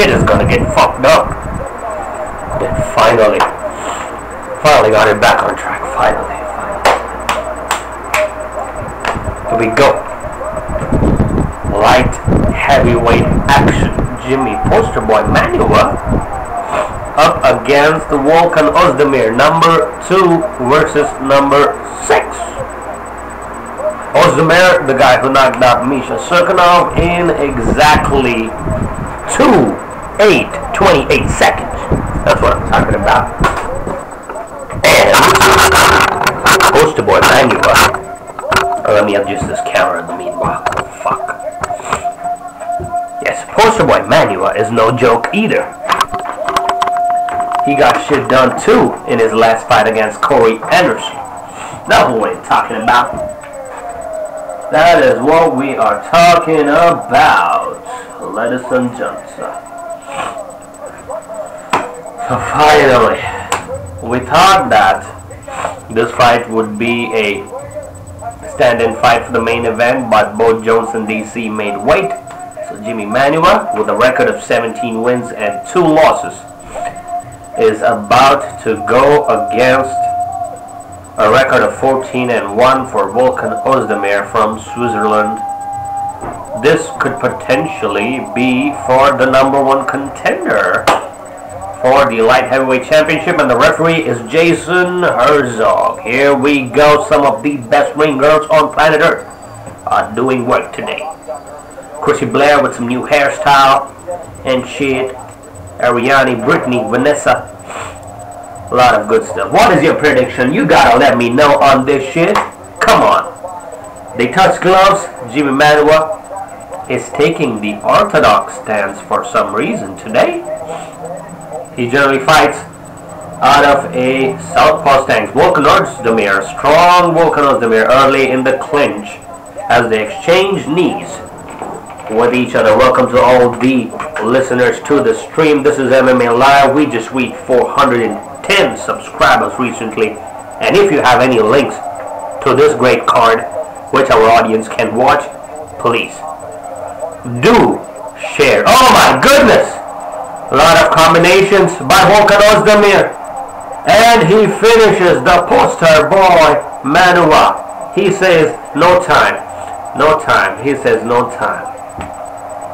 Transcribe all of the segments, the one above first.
shit is gonna get fucked up. Then finally got it back on track. Finally. Here we go. Light heavyweight action. Jimi poster boy manuwa up against the Volkan Ozdemir, number 2 versus number 6. Ozdemir, the guy who knocked out Misha Cirkunov in exactly 2:8:28 seconds. That's what I'm talking about. And poster boy manuwa. Let me adjust this camera in the meanwhile. Oh, fuck. Yes, poster boy manuwa is no joke either. He got shit done too in his last fight against Corey Anderson. That's what we're talking about. That is what we are talking about, ladies and gents. So finally, we thought that this fight would be a stand-in fight for the main event, but both Jones and DC made weight. So Jimi Manuwa, with a record of 17 wins and 2 losses, is about to go against a record of 14-1 for Volkan Ozdemir from Switzerland. This could potentially be for the number 1 contender for the light heavyweight championship, and the referee is Jason Herzog. Here we go. Some of the best ring girls on planet Earth are doing work today. Chrissy Blair with some new hairstyle and shit. Ariane, Brittany, Vanessa. A lot of good stuff. What is your prediction? You gotta let me know on this shit. Come on. They touch gloves. Jimi Manuwa is taking the orthodox stance for some reason today. He generally fights out of a southpaw stance. Volkan Ozdemir, strong Volkan Ozdemir early in the clinch as they exchange knees with each other. Welcome to all the listeners to the stream. This is MMA Live. We just reached 410 subscribers recently. And if you have any links to this great card, which our audience can watch, please do share. Oh my goodness! A lot of combinations by Volkan Ozdemir. And he finishes the poster boy Manuwa. He says no time. No time. He says no time.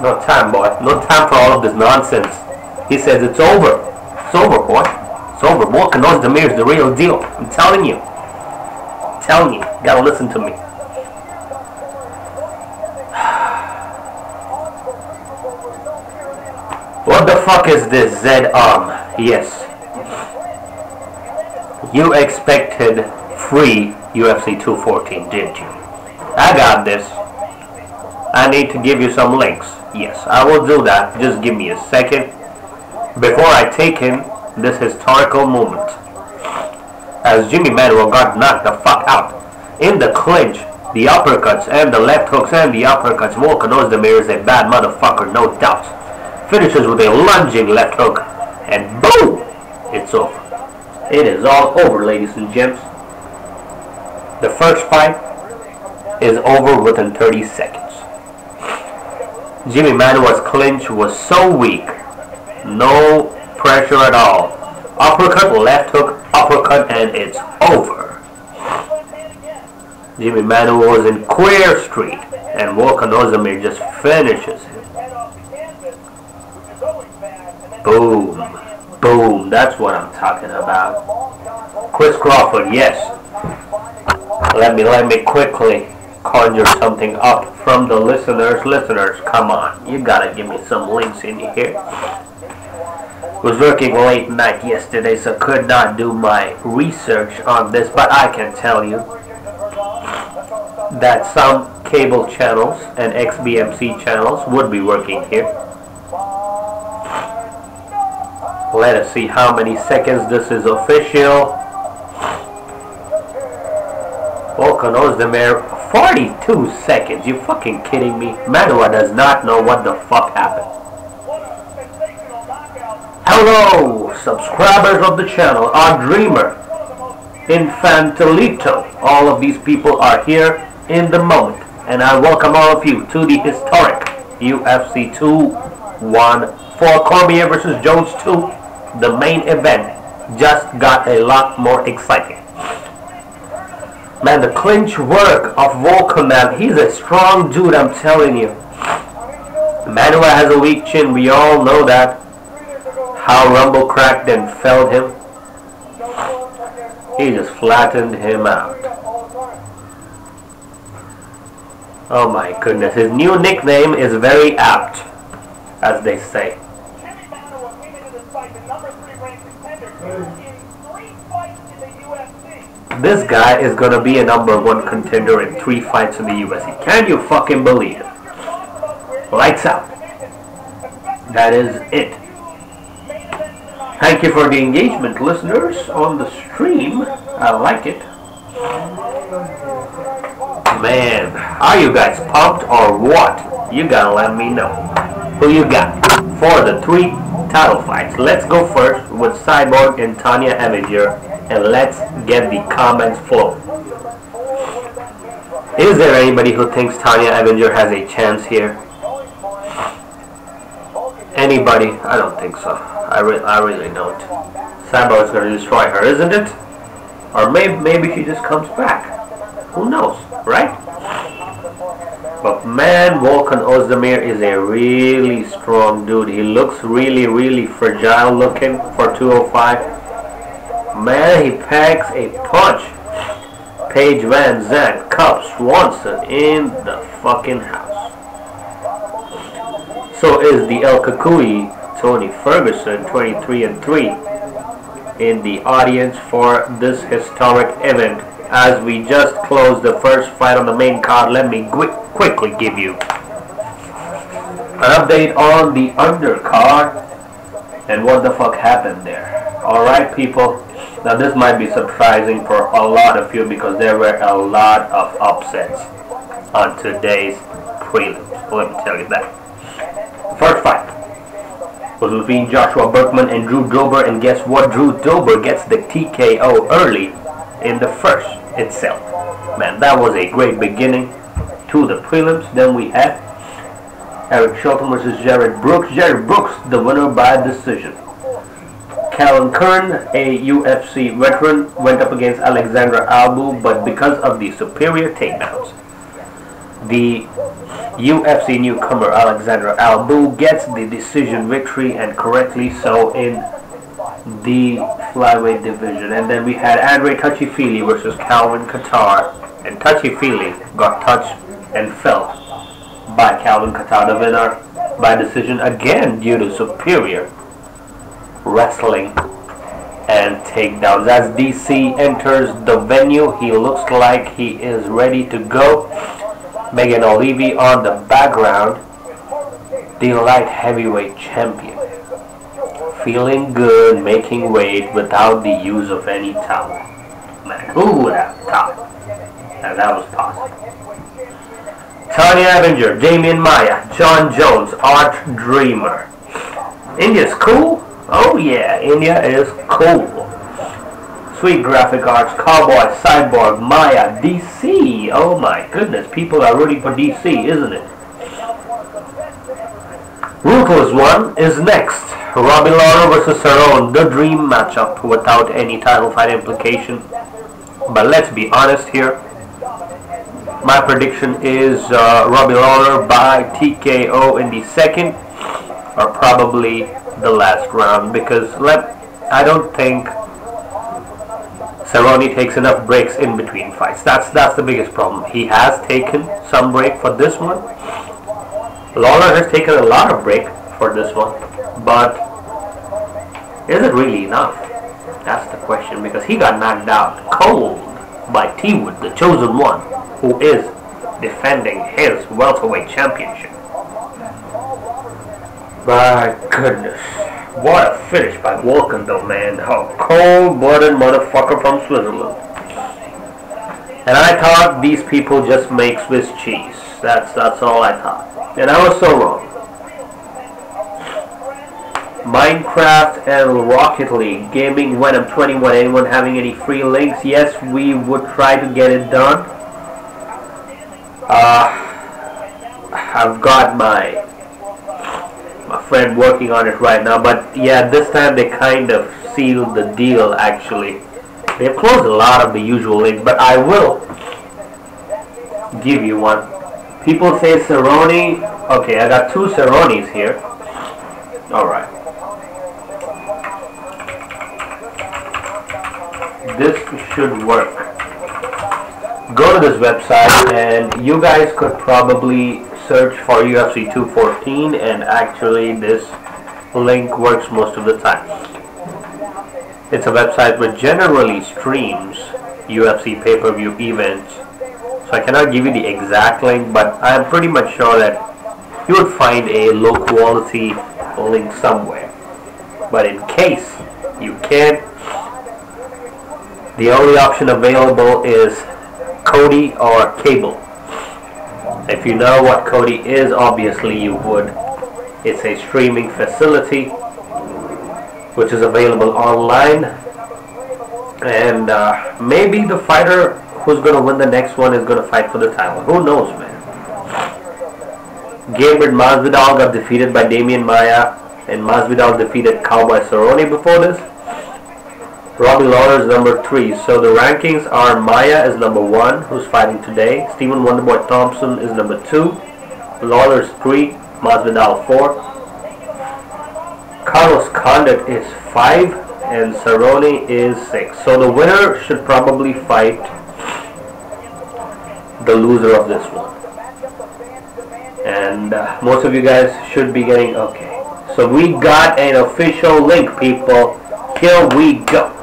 No time, boy. No time for all of this nonsense. He says it's over. It's over, boy. It's over. Volkan Ozdemir is the real deal. I'm telling you. I'm telling you. You gotta listen to me. What the fuck is this Z-arm? Yes. You expected free UFC 214, didn't you? I got this. I need to give you some links. Yes, I will do that. Just give me a second. Before I take in this historical moment. As Jimi Manuwa got knocked the fuck out. In the clinch, the uppercuts and the left hooks and the uppercuts. Volkan Ozdemir is a bad motherfucker, no doubt. Finishes with a lunging left hook, and boom! It's over. It is all over, ladies and gents. The first fight is over within 30 seconds. Jimi Manuwa's clinch was so weak, no pressure at all. Uppercut, left hook, uppercut, and it's over. Jimi Manuwa was in Queer Street, and Volkan Ozdemir just finishes him. Boom. Boom. That's what I'm talking about. Chris Crawford, yes. Let me quickly conjure something up from the listeners. Listeners, come on. You gotta give me some links in here. Was working late night yesterday, so could not do my research on this, but I can tell you that some cable channels and XBMC channels would be working here. Let us see how many seconds this is official. Volkan Ozdemir, 42 seconds. You fucking kidding me? Manuwa does not know what the fuck happened. Hello, subscribers of the channel, our dreamer, Infantilito. All of these people are here in the moment, and I welcome all of you to the historic UFC 2 1 for Cormier versus Jones 2. The main event just got a lot more exciting. Man, the clinch work of Volkan, man, he's a strong dude, I'm telling you. Manuwa has a weak chin, we all know that. How Rumble cracked and felled him. He just flattened him out. Oh my goodness, his new nickname is very apt, as they say. This guy is gonna be a #1 contender in 3 fights in the UFC. Can you fucking believe it? Lights out. That is it. Thank you for the engagement, listeners, on the stream. I like it. Man, are you guys pumped or what? You gotta let me know. Who you got for the 3 title fights? Let's go first with Cyborg and Tonya Evinger, and let's get the comments flowing. Is there anybody who thinks Tonya Evinger has a chance here? Anybody? I don't think so. I really don't. Cyborg's gonna destroy her, isn't it? Or maybe she just comes back. Who knows, right? But man, Volkan Ozdemir is a really strong dude. He looks really fragile looking for 205. Man, he packs a punch. Paige Van Zandt, Cup Swanson in the fucking house. So is the El Kakui, Tony Ferguson, 23-3, in the audience for this historic event. As we just closed the first fight on the main card, let me quickly give you an update on the undercard and what the fuck happened there. Alright people, now this might be surprising for a lot of you because there were a lot of upsets on today's prelims. Let me tell you that. First fight was between Joshua Burkman and Drew Dober, and guess what? Drew Dober gets the TKO early in the first itself. Man, that was a great beginning to the prelims. Then we had Eric Shelton versus Jared Brooks. Jared Brooks, the winner by decision. Callan Kern, a UFC veteran, went up against Alexandra Albu, but because of the superior takedowns, the UFC newcomer Alexandra Albu gets the decision victory, and correctly so, in the flyweight division. And then we had Andre Touchy-Feely versus Calvin Kattar, and Touchy-Feely got touched and felt by Calvin Kattar, the winner by decision, again due to superior wrestling and takedowns. As DC enters the venue, he looks like he is ready to go. Megan Olivi on the background, the light heavyweight champion, feeling good, making weight without the use of any towel. Man, who would have thought that was possible? Tonya Evinger, Damien Maia, John Jones, Art Dreamer. India's cool? Oh yeah, India is cool. Sweet Graphic Arts, Cowboy, Cyborg, Maia, DC. Oh my goodness, people are rooting for DC, isn't it? Ruthless One is next. Robbie Lawler versus Cerrone, the dream matchup without any title fight implication. But let's be honest here. My prediction is Robbie Lawler by TKO in the second, or probably the last round, because I don't think Cerrone takes enough breaks in between fights. That's the biggest problem. He has taken some break for this one. Lawler has taken a lot of break for this one, but is it really enough? That's the question, because he got knocked out cold by T-Wood, the chosen one, who is defending his welterweight championship. My goodness. What a finish by Volkan though, man. How cold-blooded motherfucker from Switzerland. And I thought these people just make Swiss cheese. That's all I thought. And I was so wrong. Minecraft and Rocket League gaming when I'm 21. Anyone having any free links? Yes, we would try to get it done. I've got my friend working on it right now. But yeah, this time they kind of sealed the deal actually. They've closed a lot of the usual links, but I will give you one. People say cerrone. Okay, I got 2 cerrones here. Alright. This should work. Go to this website and you guys could probably search for UFC 214 and actually this link works most of the time. It's a website which generally streams UFC pay-per-view events. So I cannot give you the exact link, but I'm pretty much sure that you would find a low quality link somewhere. But in case you can't, the only option available is Kodi or cable. If you know what Kodi is, obviously you would. It's a streaming facility which is available online, and maybe the fighter who's going to win the next one is going to fight for the title. Who knows, man? Gabriel Masvidal got defeated by Damien Maia, and Masvidal defeated Cowboy Cerrone before this. Robbie Lawler is number 3. So the rankings are: Maia is number 1, who's fighting today. Stephen Wonderboy Thompson is number 2. Lawler is 3. Masvidal 4. Carlos Condit is 5. And Cerrone is 6. So the winner should probably fight the loser of this one. And most of you guys should be getting... Okay. So we got an official link, people. Here we go.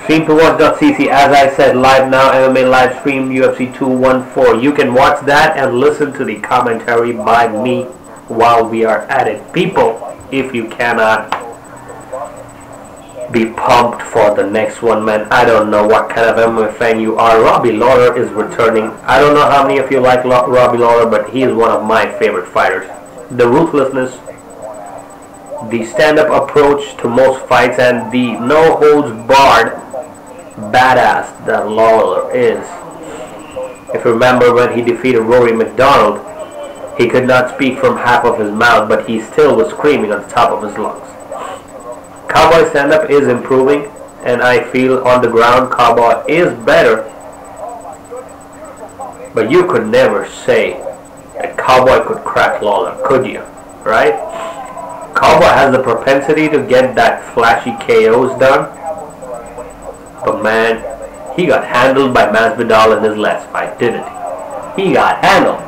Stream2watch.cc, as I said, live now, MMA live stream, UFC 214. You can watch that and listen to the commentary by me while we are at it. People, if you cannot be pumped for the next one, man, I don't know what kind of MMA fan you are. Robbie Lawler is returning. I don't know how many of you like Robbie Lawler, but he is one of my favorite fighters. The ruthlessness, the stand-up approach to most fights, and the no-holds-barred badass that Lawler is. If you remember when he defeated Rory McDonald, he could not speak from half of his mouth, but he still was screaming on the top of his lungs. Cowboy stand-up is improving, and I feel on the ground Cowboy is better, but you could never say that Cowboy could crack Lawler, could you? Right? Cowboy has the propensity to get that flashy KOs done, but man, he got handled by Masvidal in his last fight, didn't he? He got handled.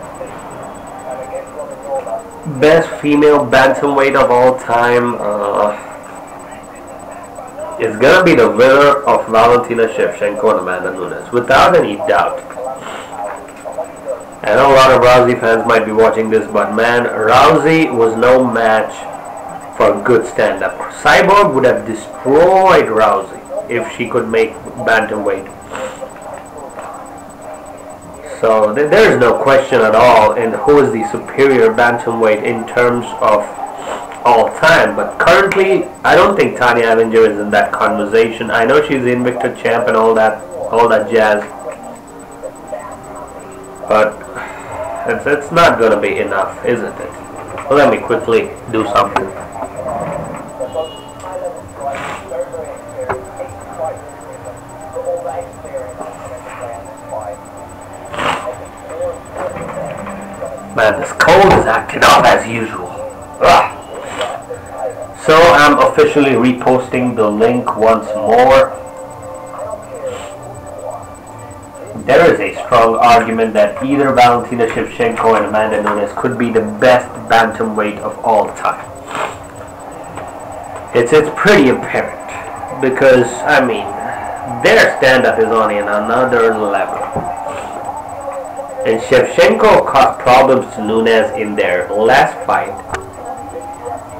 Best female bantamweight of all time is gonna be the winner of Valentina Shevchenko and Amanda Nunes, without any doubt. I know a lot of Rousey fans might be watching this, but man, Rousey was no match for a good stand-up. Cyborg would have destroyed Rousey if she could make bantamweight. So there is no question at all in who is the superior bantamweight in terms of all time. But currently, I don't think Tonya Evinger is in that conversation. I know she's the Invicta champ and all that jazz, but it's not going to be enough, isn't it? Well, let me quickly do something. Man, this cold is acting up as usual. Ugh. So I'm officially reposting the link once more. There is a strong argument that either Valentina Shevchenko and Amanda Nunes could be the best bantamweight of all time. It's pretty apparent because, I mean, their stand-up is on another level. And Shevchenko caused problems to Nunes in their last fight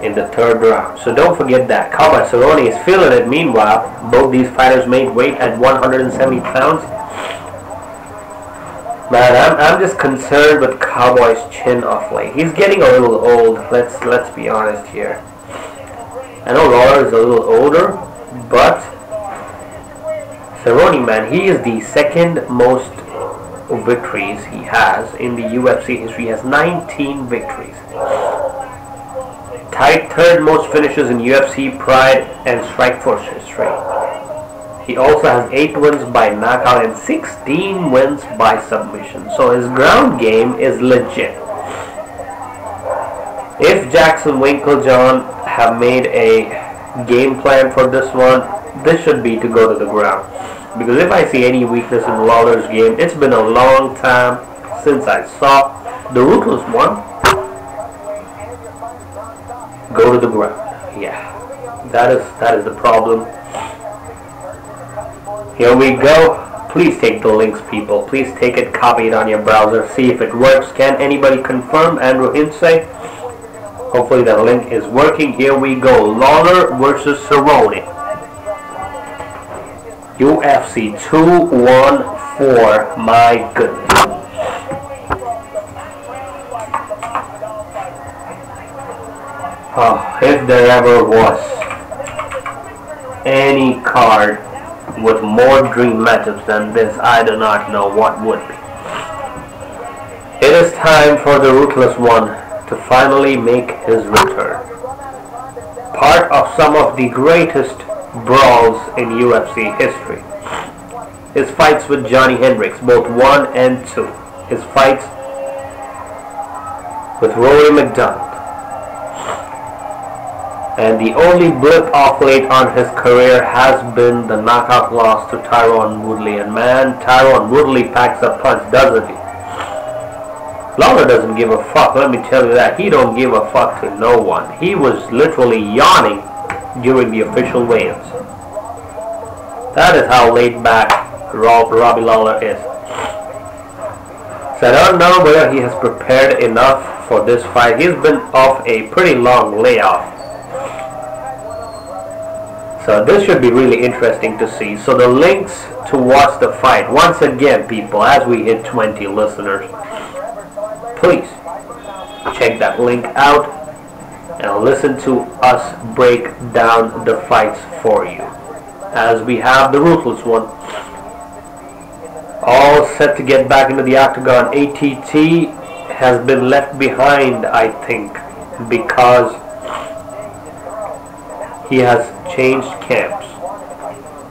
in the 3rd round. So don't forget that. Cowboy Cerrone is feeling it. Meanwhile, both these fighters made weight at 170 pounds. Man, I'm just concerned with Cowboy's chin off late. He's getting a little old. Let's be honest here. I know Lawler is a little older, but Cerrone, man, he is the 2nd most victories he has in the UFC history. He has 19 victories. tied third most finishes in UFC, Pride, and Strikeforce history. He also has 8 wins by knockout and 16 wins by submission. So his ground game is legit. If Jackson Winklejohn have made a game plan for this one, this should be to go to the ground. Because if I see any weakness in Lawler's game, it's been a long time since I saw the ruthless one go to the ground. Yeah, that is the problem. Here we go. Please take the links, people. Please take it, copy it on your browser, see if it works. Can anybody confirm? Andrew Insay. Hopefully that link is working. Here we go. Lawler versus Cerrone. UFC 214. My goodness. Oh, if there ever was any card with more dream matchups than this, I do not know what would be. It is time for the ruthless one to finally make his return. Part of some of the greatest brawls in UFC history. His fights with Johnny Hendricks, both 1 and 2. His fights with Rory McDonald. And the only blip off late on his career has been the knockout loss to Tyron Woodley. And man, Tyron Woodley packs a punch, doesn't he? Lawler doesn't give a fuck, let me tell you that. He don't give a fuck to no one. He was literally yawning during the official weigh-ins. That is how laid back Robbie Lawler is. So I don't know whether he has prepared enough for this fight. He's been off a pretty long layoff. So this should be really interesting to see. So the links to watch the fight, once again people, as we hit 20 listeners, please check that link out and listen to us break down the fights for you. As we have the ruthless one all set to get back into the octagon. ATT has been left behind, I think, because he has changed camps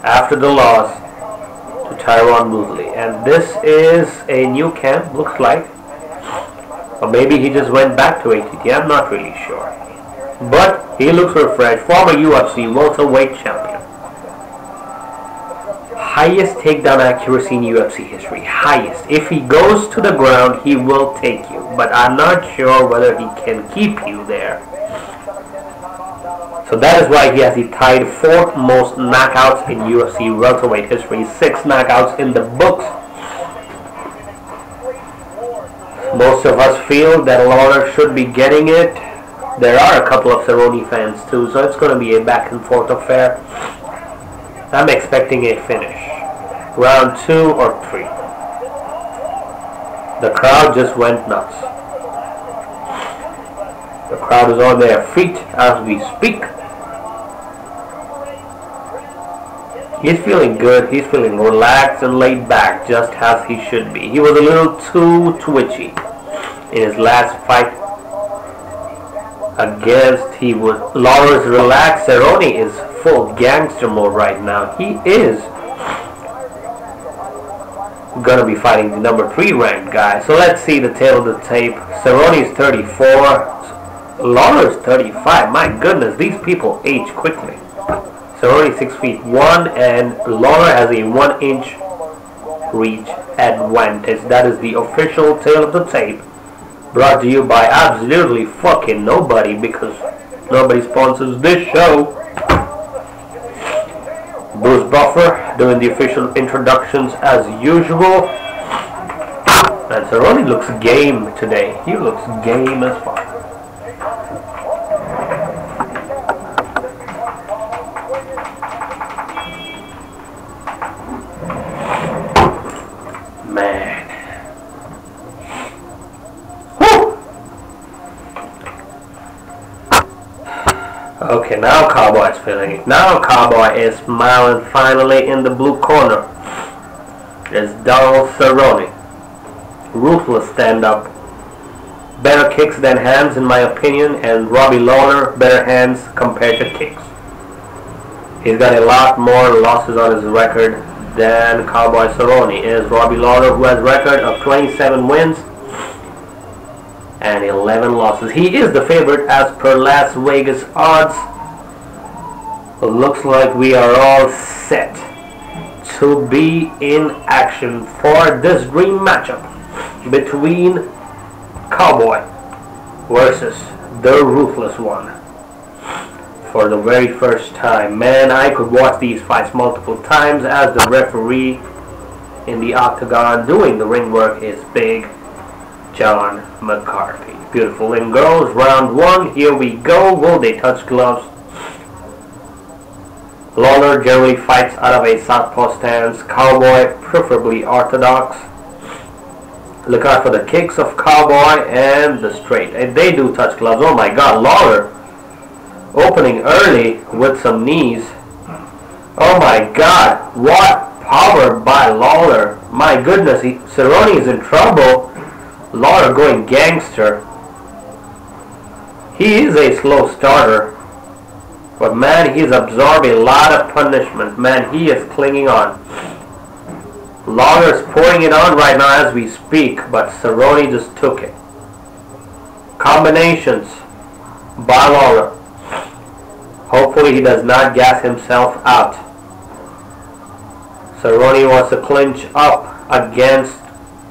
after the loss to Tyron Woodley, and this is a new camp, looks like, or maybe he just went back to ATT. I'm not really sure, but he looks refreshed. Former UFC welterweight champion, highest takedown accuracy in UFC history, highest. If he goes to the ground, he will take you, but I'm not sure whether he can keep you there. So that is why he has the tied 4th most knockouts in UFC welterweight history. 6 knockouts in the books. Most of us feel that Lawler should be getting it. There are a couple of Cerrone fans too, so it's going to be a back and forth affair. I'm expecting a finish. Round 2 or 3. The crowd just went nuts. The crowd is on their feet as we speak. He's feeling good. He's feeling relaxed and laid back, just as he should be. He was a little too twitchy in his last fight against Lawler is relaxed. Cerrone is full gangster mode right now. He is gonna be fighting the number 3 ranked guy. So let's see the tail of the tape. Cerrone is 34. Lawler is 35. My goodness, these people age quickly. Cerrone 6'1", and Lawler has a 1-inch reach advantage. That is the official tail of the tape, brought to you by absolutely fucking nobody, because nobody sponsors this show. Bruce Buffer doing the official introductions as usual. And Cerrone looks game today. He looks game as fuck. Okay, now Cowboy's feeling it. Now Cowboy is smiling finally in the blue corner. It's Donald Cerrone. Ruthless stand-up better kicks than hands in my opinion, and Robbie Lawler better hands compared to kicks. He's got a lot more losses on his record than Cowboy Cerrone. It is Robbie Lawler who has a record of 27 wins and 11 losses. He is the favorite as per Las Vegas odds. Looks like we are all set to be in action for this dream matchup between Cowboy versus the Ruthless One. For the very first time, man, I could watch these fights multiple times as the referee in the octagon doing the ring work is Big John McCarthy. Beautiful. In girls, round one. Here we go. Will they touch gloves? Lawler generally fights out of a southpaw stance. Cowboy preferably orthodox. Look out for the kicks of Cowboy and the straight. And they do touch gloves. Oh my God, Lawler opening early with some knees. Oh my God, what power by Lawler. My goodness, Cerrone is in trouble. Lawler going gangster. He is a slow starter, but man, he's absorbed a lot of punishment. Man, he is clinging on. Lawler is pouring it on right now as we speak, but Cerrone just took it. Combinations by Lawler. Hopefully he does not gas himself out. Cerrone wants to clinch up against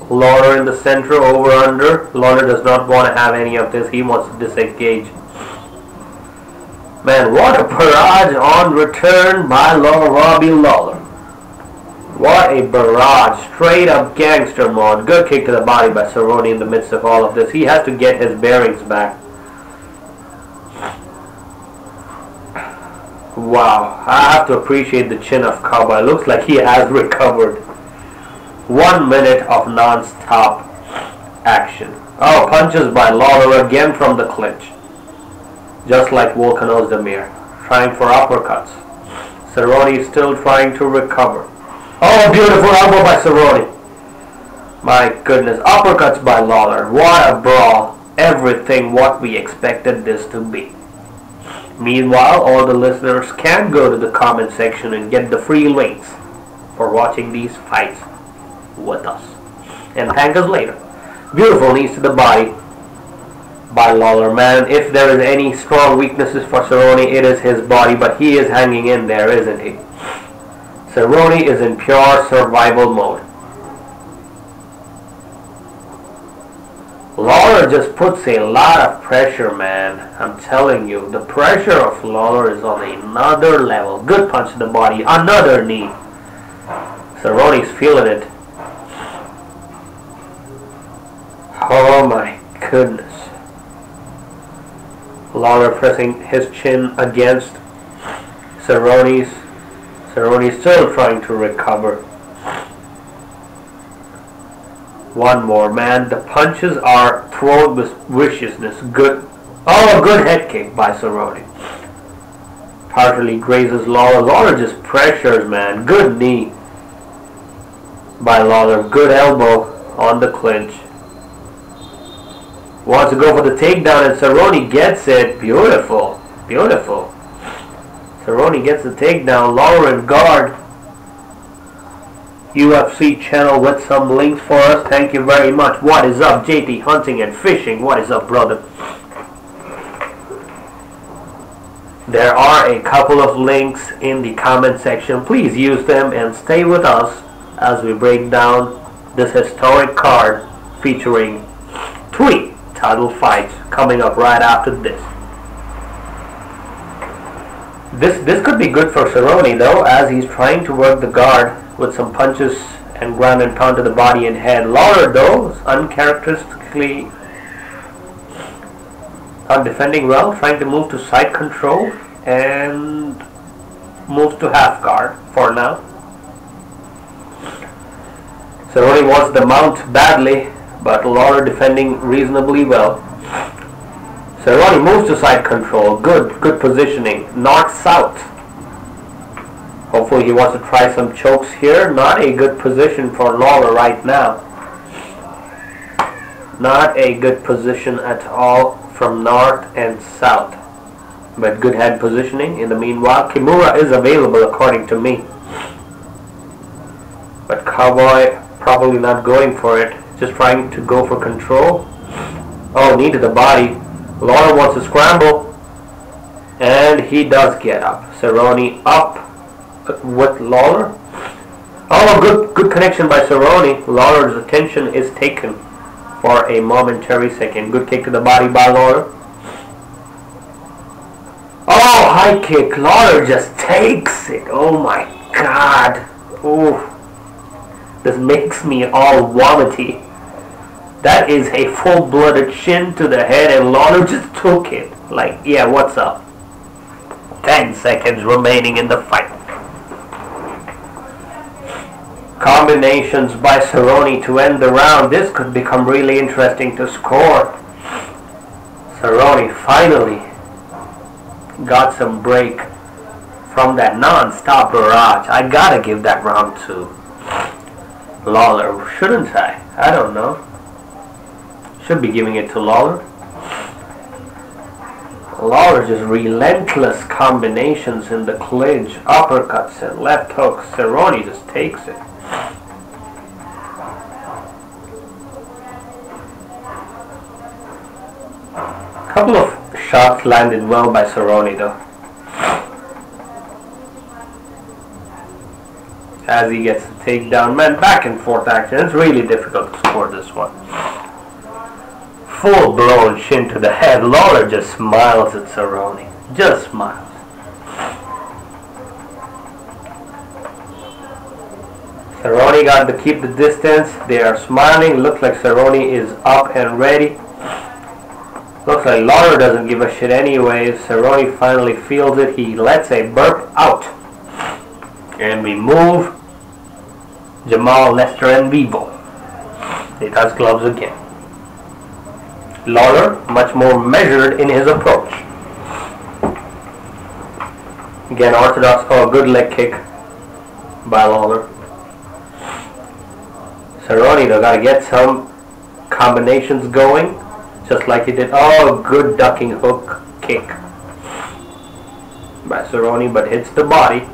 Lawler in the center, over under. Lawler does not want to have any of this. He wants to disengage. Man, what a barrage on return by Robbie Lawler. What a barrage. Straight up gangster mode. Good kick to the body by Cerrone in the midst of all of this. He has to get his bearings back. Wow. I have to appreciate the chin of Cowboy. Looks like he has recovered. 1 minute of non-stop action. Oh, punches by Lawler again from the clinch. Just like Volkan Ozdemir. Trying for uppercuts. Cerrone is still trying to recover. Oh, beautiful elbow by Cerrone. My goodness. Uppercuts by Lawler. What a brawl. Everything what we expected this to be. Meanwhile, all the listeners can go to the comment section and get the free links for watching these fights with us. And thank us later. Beautiful knees to the body by Lawler. Man, if there is any strong weaknesses for Cerrone, it is his body, but he is hanging in there, isn't he? Cerrone is in pure survival mode. Lawler just puts a lot of pressure, man. I'm telling you, the pressure of Lawler is on another level. Good punch to the body, another knee. Cerrone's feeling it. Oh my goodness. Lawler pressing his chin against Cerrone's. Cerrone's still trying to recover. One more, man. The punches are thrown with viciousness. Good. Oh, good head kick by Cerrone. Partially grazes Lawler. Lawler just pressures, man. Good knee by Lawler. Good elbow on the clinch. Wants to go for the takedown and Cerrone gets it. Beautiful. Beautiful. Cerrone gets the takedown. Lawler in guard. UFC channel with some links for us. Thank you very much. What is up, JT Hunting and Fishing? What is up, brother? There are a couple of links in the comment section. Please use them and stay with us as we break down this historic card featuring 3 title fights coming up right after this. This could be good for Cerrone though, as he's trying to work the guard with some punches and ground and pound to the body and head. Lawler though is uncharacteristically not defending well, trying to move to side control and moves to half guard for now. Cerrone wants the mount badly, but Lawler defending reasonably well. Cerrone moves to side control. Good positioning. North-south. Hopefully he wants to try some chokes here. Not a good position for Lawler right now. Not a good position at all from north and south, but good head positioning. In the meanwhile, Kimura is available according to me, but Cowboy probably not going for it, just trying to go for control. Oh, knee to the body. Lawler wants to scramble, and he does get up. Cerrone up with Lawler. Oh, good connection by Cerrone. Lawler's attention is taken for a momentary second. Good kick to the body by Lawler. Oh, high kick. Lawler just takes it. Oh my God. Ooh. This makes me all vomity. That is a full-blooded shin to the head, and Lawler just took it. Like, yeah, what's up? 10 seconds remaining in the fight. Combinations by Cerrone to end the round. This could become really interesting to score. Cerrone finally got some break from that non-stop barrage. I gotta give that round to Lawler, shouldn't I? I don't know. Should be giving it to Lawler. Lawler just relentless combinations in the clinch, uppercuts and left hooks. Cerrone just takes it. Couple of shots landed well by Cerrone though, as he gets the takedown. Man, back and forth action. It's really difficult to score this one. Full blown shin to the head. Lawler just smiles at Cerrone. Just smiles. Cerrone got to keep the distance. They are smiling. Looks like Cerrone is up and ready. Looks like Lawler doesn't give a shit anyways. Cerrone finally feels it. He lets a burp out. And we move Jamal, Lester, and Vivo. He does gloves again. Lawler, much more measured in his approach. Again, orthodox. Oh, good leg kick by Lawler. Cerrone though gotta get some combinations going, just like he did. Oh, good ducking hook kick by Cerrone, but hits the body.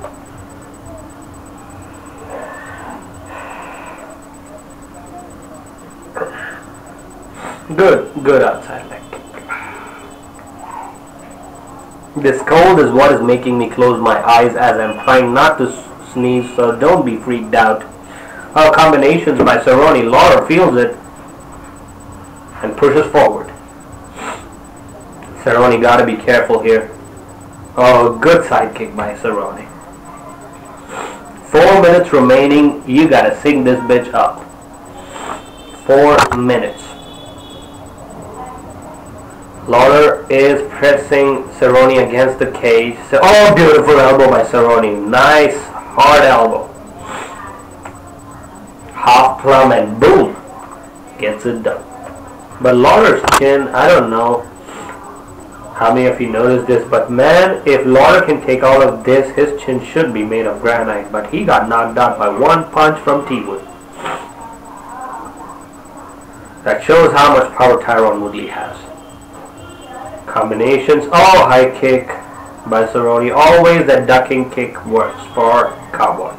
Good outside leg kick. This cold is what is making me close my eyes as I'm trying not to sneeze, so don't be freaked out. Oh, combinations by Cerrone. Lawler feels it and pushes forward. Cerrone gotta be careful here. Oh, good side kick by Cerrone. 4 minutes remaining. You gotta sing this bitch up. 4 minutes. Lawler is pressing Cerrone against the cage. Oh, beautiful elbow by Cerrone. Nice hard elbow. Half plumb and boom, gets it done. But Lawler's chin, I don't know how many of you noticed this, but man, if Lawler can take all of this, his chin should be made of granite. But he got knocked out by one punch from T-Wood. That shows how much power Tyron Woodley has. Combinations. Oh, high kick by Cerrone. Always that ducking kick works for Cowboy.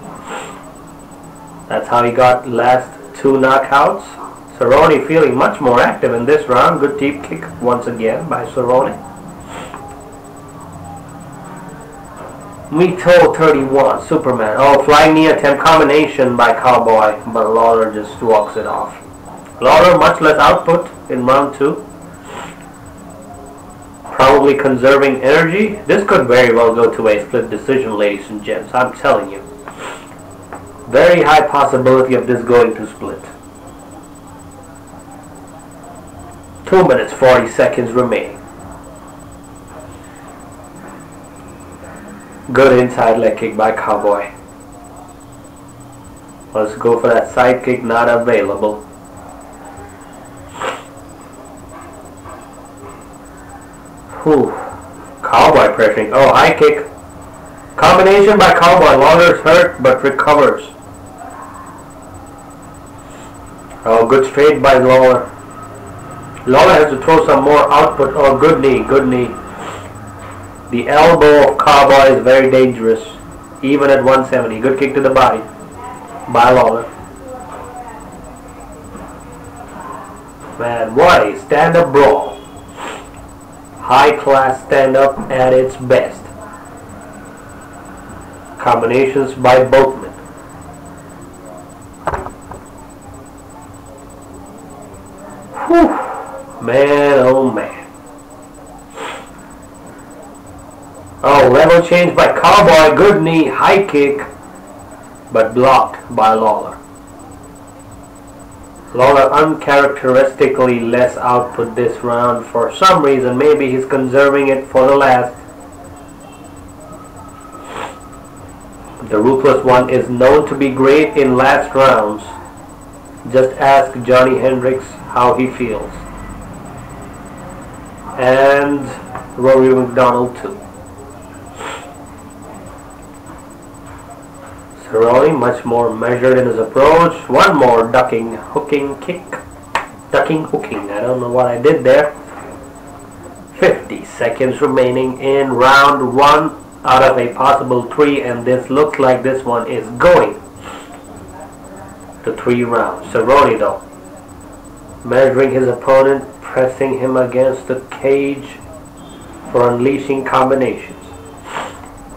That's how he got last 2 knockouts. Cerrone feeling much more active in this round. Good deep kick once again by Cerrone. Mito 31, Superman. Oh, flying knee attempt combination by Cowboy, but Lawler just walks it off. Lawler much less output in round 2. Probably conserving energy. This could very well go to a split decision, ladies and gents. I'm telling you. Very high possibility of this going to split. 2 minutes 40 seconds remaining. Good inside leg kick by Cowboy. Let's go for that side kick, not available. Whew. Cowboy pressuring. Oh, high kick. Combination by Cowboy. Lawler's hurt but recovers. Oh, good straight by Lawler. Lawler has to throw some more output. Oh, good knee, good knee. The elbow of Cowboy is very dangerous, even at 170. Good kick to the body by Lawler. Man, what a stand-up brawl. High-class stand-up at its best. Combinations by both men. Whew. Man, oh man. Oh, level change by Cowboy. Good knee, high kick, but blocked by Lawler. Lawler uncharacteristically less output this round for some reason. Maybe he's conserving it for the last. The Ruthless One is known to be great in last rounds. Just ask Johnny Hendricks how he feels. And Rory McDonald too. Cerrone much more measured in his approach. One more ducking, hooking kick. Ducking, hooking. I don't know what I did there. 50 seconds remaining in round 1 out of a possible 3, and this looks like this one is going to 3 rounds. Cerrone though, measuring his opponent, pressing him against the cage for unleashing combinations.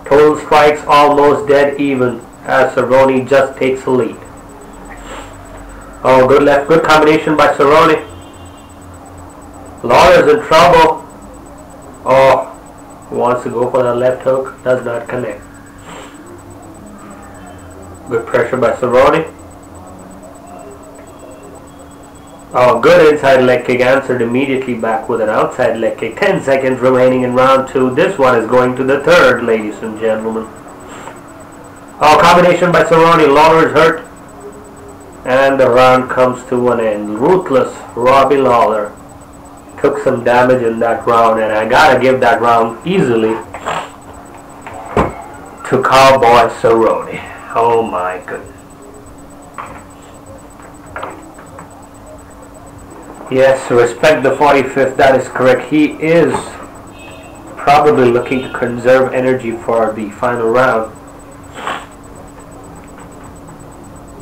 Total strikes almost dead even as Cerrone just takes the lead. Oh, good left, good combination by Cerrone. Lawler's in trouble. Oh, wants to go for the left hook, does not connect. Good pressure by Cerrone. Oh, good inside leg kick, answered immediately back with an outside leg kick. 10 seconds remaining in round 2. This one is going to the 3rd, ladies and gentlemen. Oh, combination by Cerrone. Lawler is hurt. And the round comes to an end. Ruthless Robbie Lawler took some damage in that round, and I gotta give that round easily to Cowboy Cerrone. Oh my goodness. Yes, respect the 45th, that is correct. He is probably looking to conserve energy for the final round.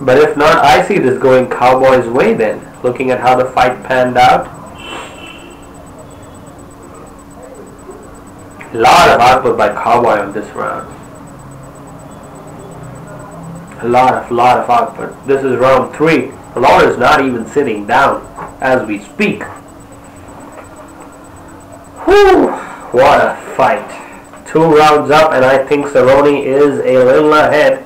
But if not, I see this going Cowboy's way then, looking at how the fight panned out. A lot of output by Cowboy on this round. A lot of output. This is round 3. Lawler is not even sitting down as we speak. Whew, what a fight. 2 rounds up, and I think Cerrone is a little ahead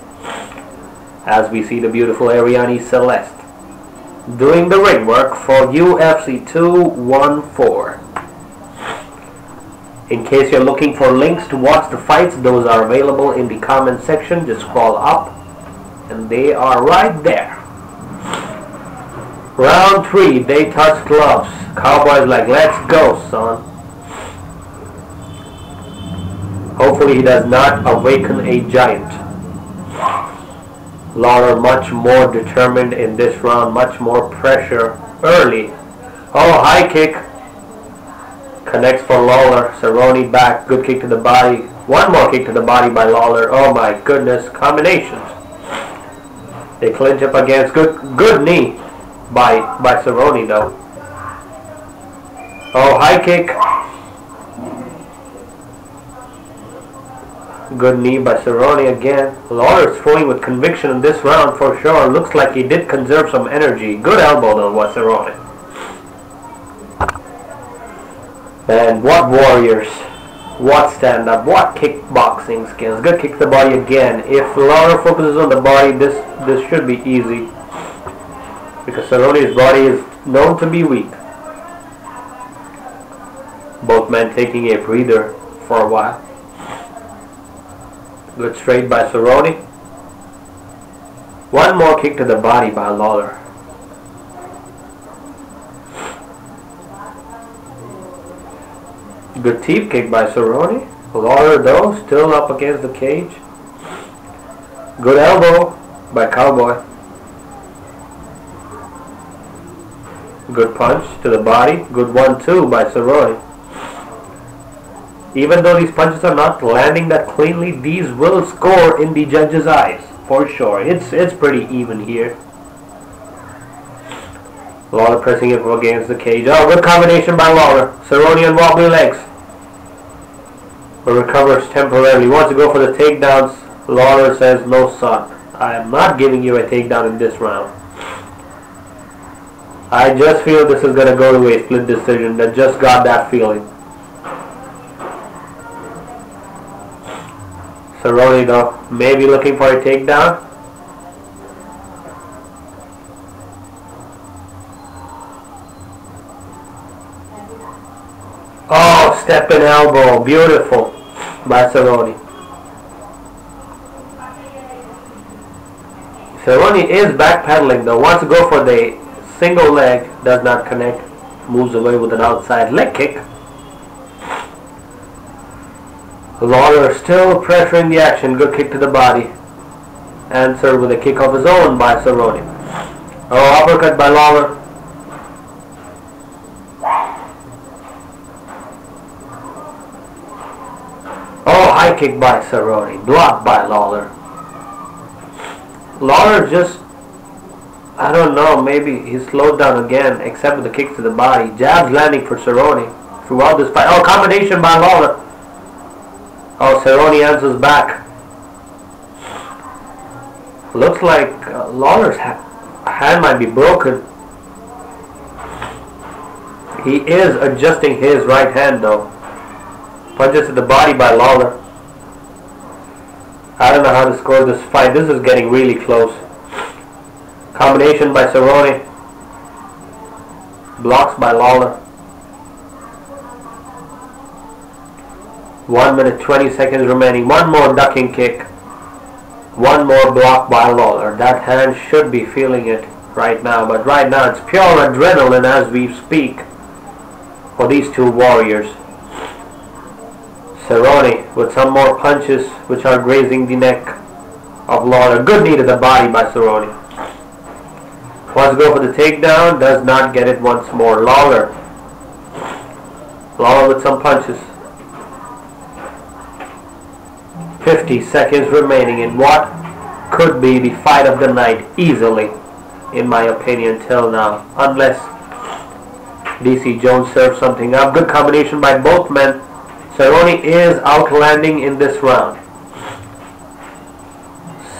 as we see the beautiful Ariane Celeste doing the ring work for UFC 214. In case you're looking for links to watch the fights, those are available in the comment section. Just scroll up and they are right there. Round 3, they touch gloves. Cowboy's like, let's go, son. Hopefully he does not awaken a giant. Lawler much more determined in this round, much more pressure early. Oh, high kick. Connects for Lawler. Cerrone back, good kick to the body. One more kick to the body by Lawler. Oh my goodness, combinations. They clinch up against, good knee by Cerrone though. Oh, high kick. Good knee by Cerrone again. Lawler is throwing with conviction in this round for sure. Looks like he did conserve some energy. Good elbow though by Cerrone. And what warriors. What stand-up. What kickboxing skills. Good kick to the body again. If Lawler focuses on the body, this should be easy. Because Cerrone's body is known to be weak. Both men taking a breather for a while. Good straight by Cerrone. One more kick to the body by Lawler. Good teep kick by Cerrone. Lawler though, still up against the cage. Good elbow by Cowboy. Good punch to the body. Good 1-2 by Cerrone. Even though these punches are not landing that cleanly, these will score in the judge's eyes. For sure. It's pretty even here. Lawler pressing him against the cage. Oh, good combination by Lawler. Cerrone on wobbly legs. But recovers temporarily. Wants to go for the takedowns. Lawler says, no son. I am not giving you a takedown in this round. I just feel this is going to go to a split decision. I just got that feeling. Cerrone though, maybe looking for a takedown. Oh, step in elbow. Beautiful by Cerrone. Cerrone is backpedaling though. Wants to go for the single leg. Does not connect. Moves away with an outside leg kick. Lawler still pressuring the action. Good kick to the body. Answered with a kick of his own by Cerrone. Oh, uppercut by Lawler. Oh, high kick by Cerrone. Blocked by Lawler. Lawler just, I don't know, maybe he slowed down again, except with the kicks to the body. Jabs landing for Cerrone throughout this fight. Oh, combination by Lawler. Oh, Cerrone answers back. Looks like Lawler's hand might be broken. He is adjusting his right hand though. Punches to the body by Lawler. I don't know how to score this fight. This is getting really close. Combination by Cerrone. Blocks by Lawler. 1 minute 20 seconds remaining. One more ducking kick. One more block by Lawler. That hand should be feeling it right now. But right now it's pure adrenaline as we speak for these two warriors. Cerrone with some more punches which are grazing the neck of Lawler. Good knee to the body by Cerrone. Wants to go for the takedown. Does not get it once more. Lawler with some punches. 50 seconds remaining in what could be the fight of the night easily, in my opinion, till now. Unless DC Jones serves something up. Good combination by both men. Cerrone is outlanding in this round.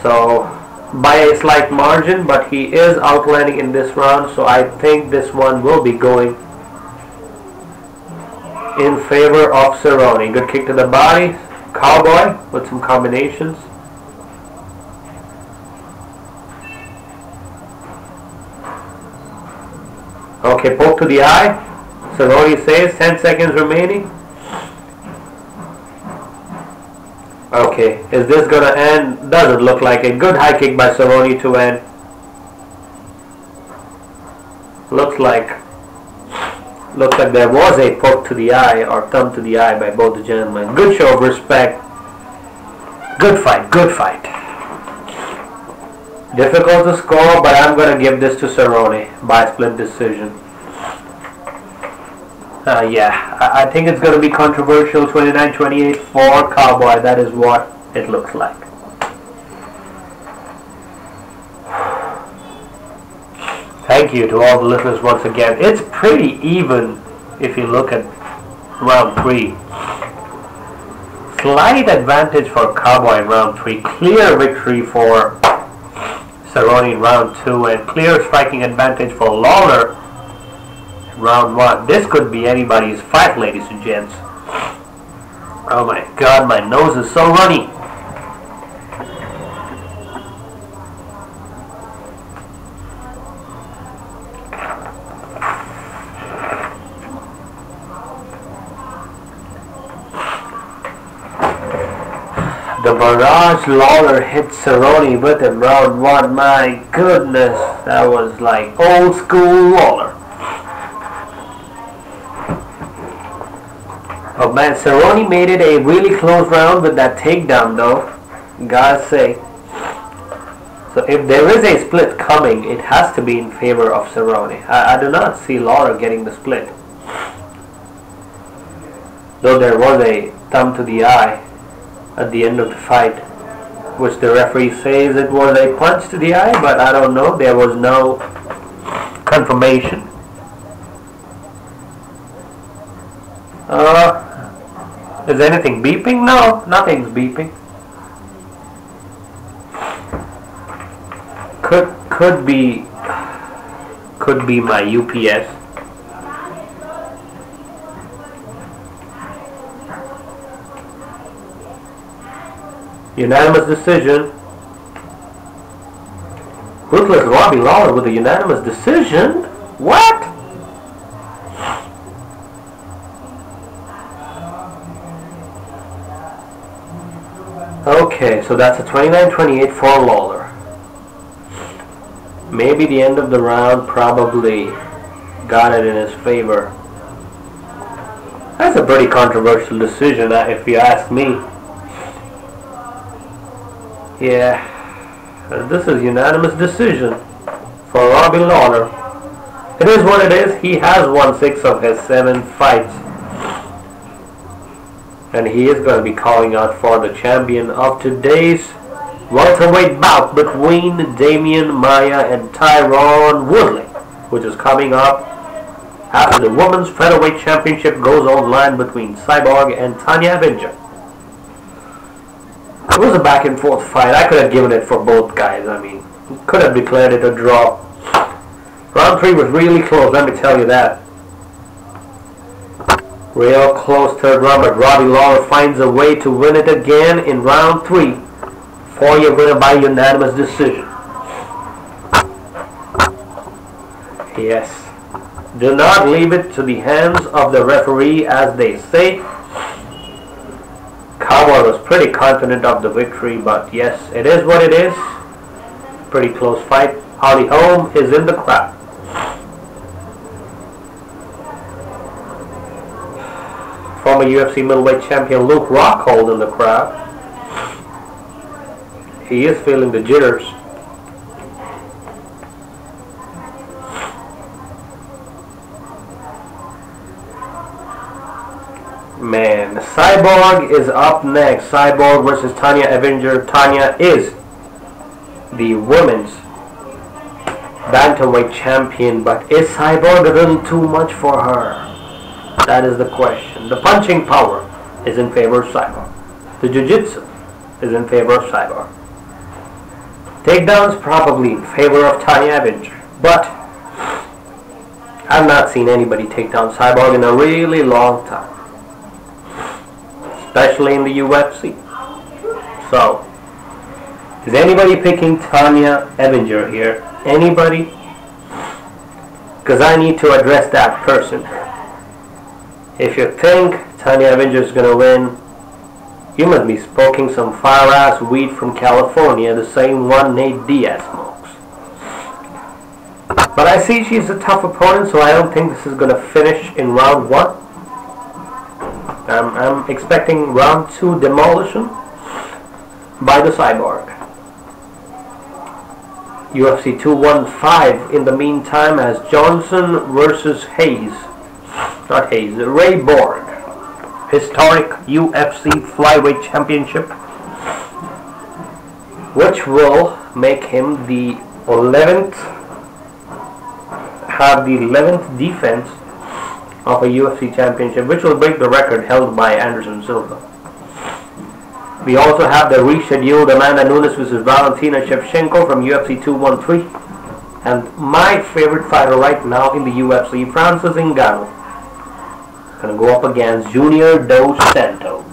So, by a slight margin, but he is outlanding in this round. So I think this one will be going in favor of Cerrone. Good kick to the body. Cowboy with some combinations. Okay, poke to the eye. Cerrone says 10 seconds remaining. Okay, is this gonna end? Doesn't look like it. Good high kick by Cerrone to end. Looks like there was a poke to the eye or thumb to the eye by both the gentlemen. Good show of respect. Good fight, good fight. Difficult to score, but I'm going to give this to Cerrone by split decision. Yeah, I think it's going to be controversial. 29-28 for Cowboy. That is what it looks like. Thank you to all the listeners once again. It's pretty even if you look at round 3. Slight advantage for Cowboy in round 3. Clear victory for Cerrone in round 2. And clear striking advantage for Lawler in round 1. This could be anybody's fight, ladies and gents. Oh my god, my nose is so runny. The barrage Lawler hit Cerrone with in round 1. My goodness, that was like old school Lawler. Oh man, Cerrone made it a really close round with that takedown though. Gotta say. So if there is a split coming, it has to be in favor of Cerrone. I do not see Lawler getting the split. Though there was a thumb to the eye at the end of the fight, which the referee says it was a punch to the eye, but I don't know. There was no confirmation. Is anything beeping? No, nothing's beeping. Could be my UPS. Unanimous decision. Ruthless Robbie Lawler with a unanimous decision? What? Okay, so that's a 29-28 for Lawler. Maybe the end of the round probably got it in his favor. That's a pretty controversial decision, if you ask me. Yeah, this is unanimous decision for Robbie Lawler. It is what it is. He has won 6 of his 7 fights. And he is going to be calling out for the champion of today's welterweight bout between Damien, Maia, and Tyron Woodley, which is coming up after the Women's Featherweight Championship goes online between Cyborg and Tonya Evinger. It was a back and forth fight. I could have given it for both guys. I mean, could have declared it a draw. Round 3 was really close, let me tell you that. Real close third round, but Robbie Lawler finds a way to win it again in round 3. For your winner by unanimous decision. Yes. Do not leave it to the hands of the referee, as they say. Cowboy was pretty confident of the victory, but yes, it is what it is. Pretty close fight. Holly Holm is in the crowd. Former UFC middleweight champion Luke Rockhold in the crowd. He is feeling the jitters. Man, Cyborg is up next. Cyborg versus Tonya Evinger. Tonya is the women's bantamweight champion, but is Cyborg a little too much for her? That is the question. The punching power is in favor of Cyborg. The jiu-jitsu is in favor of Cyborg. Takedowns probably in favor of Tonya Evinger, but I've not seen anybody take down Cyborg in a really long time, especially in the UFC. So, is anybody picking Tonya Evinger here? Anybody? Because I need to address that person. If you think Tonya Evinger is going to win, you must be smoking some fire-ass weed from California, the same one Nate Diaz smokes. But I see she's a tough opponent, so I don't think this is going to finish in round 1. I'm expecting round 2 demolition by the Cyborg. UFC 215 in the meantime has Johnson versus Ray Borg. Historic UFC Flyweight Championship, which will make him the 11th defense of a UFC championship, which will break the record held by Anderson Silva. We also have the rescheduled Amanda Nunes versus Valentina Shevchenko from UFC 213, and my favorite fighter right now in the UFC, Francis Ngannou, going to go up against Junior Dos Santos.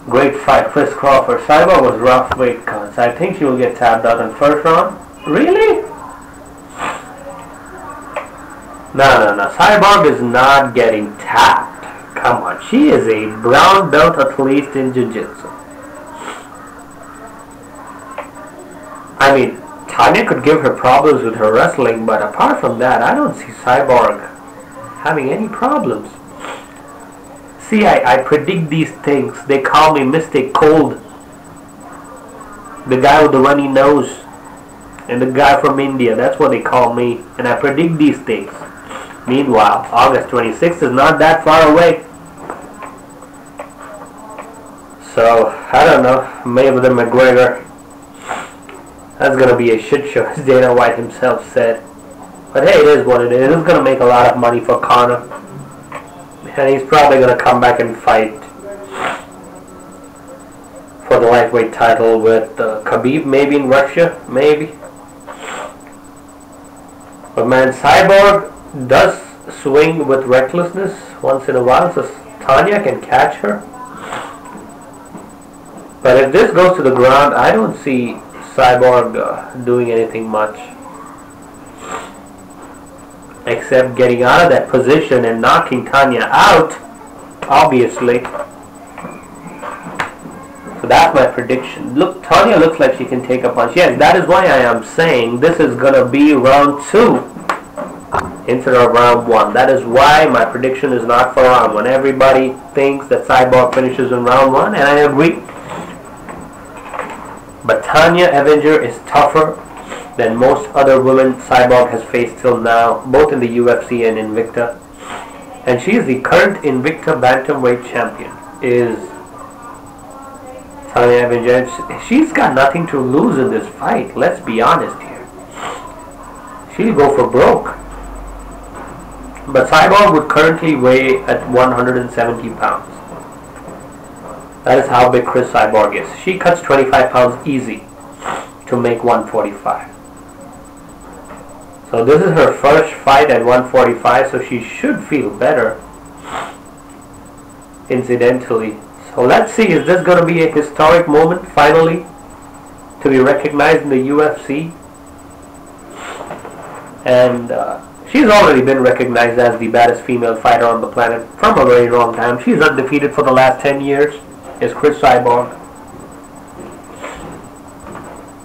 Great fight. Chris Crawford. Cyborg was rough weight cuts. I think she will get tapped out in first round. Really? No. Cyborg is not getting tapped. Come on. She is a brown belt at least in jiu-jitsu. I mean, Tonya could give her problems with her wrestling, but apart from that, I don't see Cyborg having any problems. See, I predict these things. They call me Mystic Cold. The guy with the runny nose. And the guy from India. That's what they call me. And I predict these things. Meanwhile, August 26th is not that far away. So, I don't know. Mayweather McGregor. That's going to be a shit show, as Dana White himself said. But hey, it is what it is. It's going to make a lot of money for Conor. And he's probably going to come back and fight for the lightweight title with Khabib, maybe in Russia, maybe. But man, Cyborg does swing with recklessness once in a while, so Tonya can catch her. But if this goes to the ground, I don't see Cyborg doing anything much. Except getting out of that position and knocking Tonya out, obviously. So that's my prediction. Look, Tonya looks like she can take a punch. Yes, that is why I am saying this is going to be round 2 instead of round 1. That is why my prediction is not for round 1. Everybody thinks that Cyborg finishes in round 1, and I agree. But Tonya Evinger is tougher than most other women Cyborg has faced till now, both in the UFC and Invicta. And she is the current Invicta Bantamweight champion, is Tonya Evinger. She's got nothing to lose in this fight, let's be honest here. She'll go for broke. But Cyborg would currently weigh at 170 pounds. That is how big Cris Cyborg is. She cuts 25 pounds easy to make 145. So this is her first fight at 145, so she should feel better, incidentally. So let's see, is this going to be a historic moment, finally, to be recognized in the UFC? And she's already been recognized as the baddest female fighter on the planet from a very long time. She's undefeated for the last 10 years, is Cris Cyborg.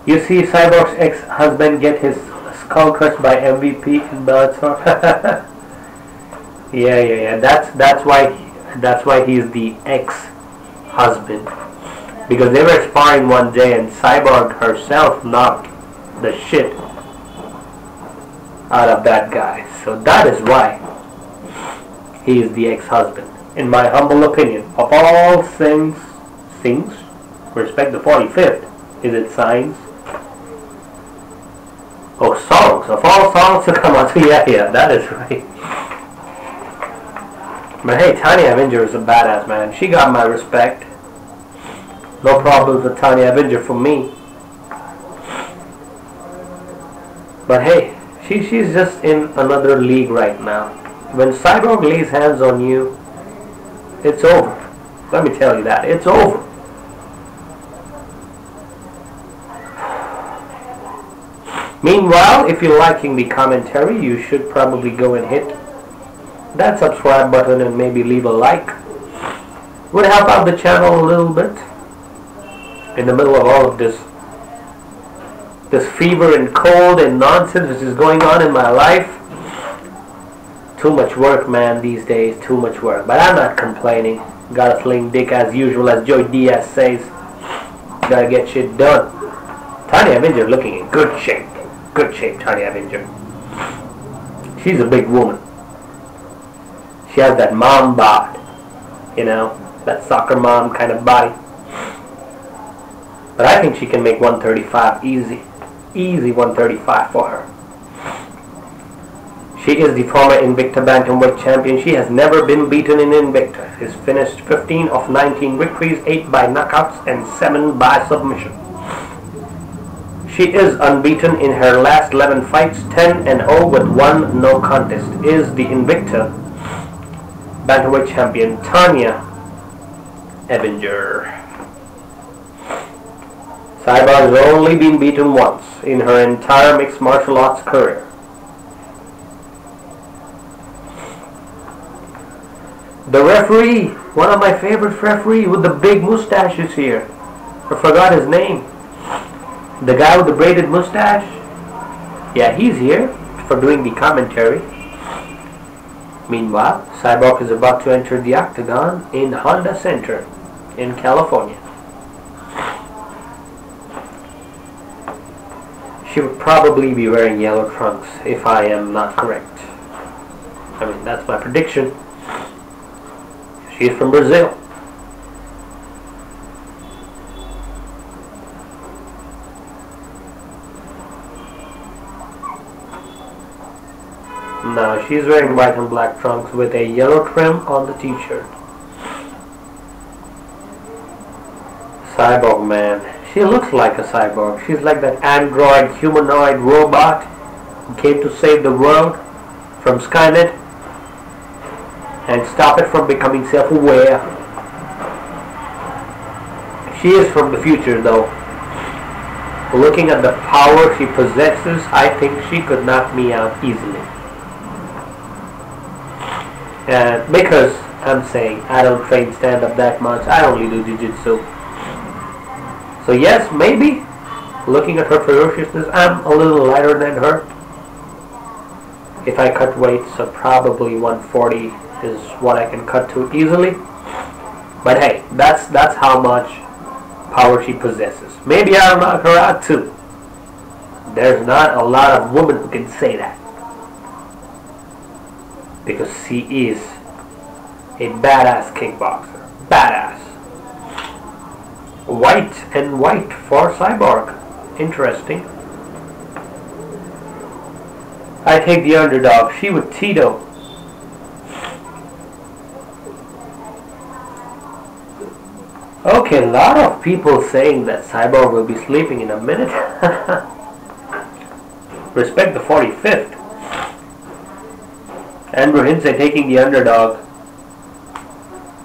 You see Cyborg's ex-husband get his skull crushed by MVP in Bellator. yeah. That's why he's the ex-husband, because they were sparring one day and Cyborg herself knocked the shit out of that guy. So that is why he is the ex-husband, in my humble opinion. Of all things, respect the 45th. Is it signs? Oh, songs. Of all songs to come on. Yeah, that is right. But hey, Tonya Evinger is a badass, man. She got my respect. No problems with Tonya Evinger for me. But hey, she's just in another league right now. When Cyborg lays hands on you, it's over. Let me tell you that. It's over. Meanwhile, if you're liking the commentary, you should probably go and hit that subscribe button and maybe leave a like. Would help out the channel a little bit. In the middle of all of this fever and cold and nonsense which is going on in my life. Too much work, man, these days. Too much work. But I'm not complaining. Gotta sling dick as usual, as Joey Diaz says. Gotta get shit done. Tonya Evinger looking in good shape. Good shape, Tonya Evinger. She's a big woman. She has that mom bod. You know, that soccer mom kind of body. But I think she can make 135 easy. Easy 135 for her. She is the former Invicta Bantamweight champion. She has never been beaten in Invicta. She's finished 15 of 19 victories, 8 by knockouts and 7 by submission. She is unbeaten in her last 11 fights, 10-0 with 1 no contest. Is the Invicta Bantamweight champion Tonya Evinger. Cyborg has only been beaten once in her entire mixed martial arts career. The referee, one of my favorite referees with the big mustaches here. I forgot his name. The guy with the braided mustache. Yeah, he's here for doing the commentary. Meanwhile, Cyborg is about to enter the octagon in Honda Center in California. She would probably be wearing yellow trunks if I am not correct. I mean, that's my prediction. She's from Brazil. No, she's wearing white and black trunks with a yellow trim on the t-shirt. Cyborg, man. She looks like a cyborg. She's like that android humanoid robot who came to save the world from Skynet and stop it from becoming self-aware. She is from the future, though. Looking at the power she possesses, I think she could knock me out easily. And because I'm saying I don't train stand-up that much, I only do jiu-jitsu. So yes, maybe, looking at her ferociousness, I'm a little lighter than her. If I cut weight, so probably 140 is what I can cut to easily. But hey, that's how much power she possesses. Maybe I'll knock her out too. There's not a lot of women who can say that. Because she is a badass kickboxer. Badass. White and white for Cyborg. Interesting. I take the underdog. She would Tito. Okay, a lot of people saying that Cyborg will be sleeping in a minute. Respect the 45th. Andrew Hinsey taking the underdog.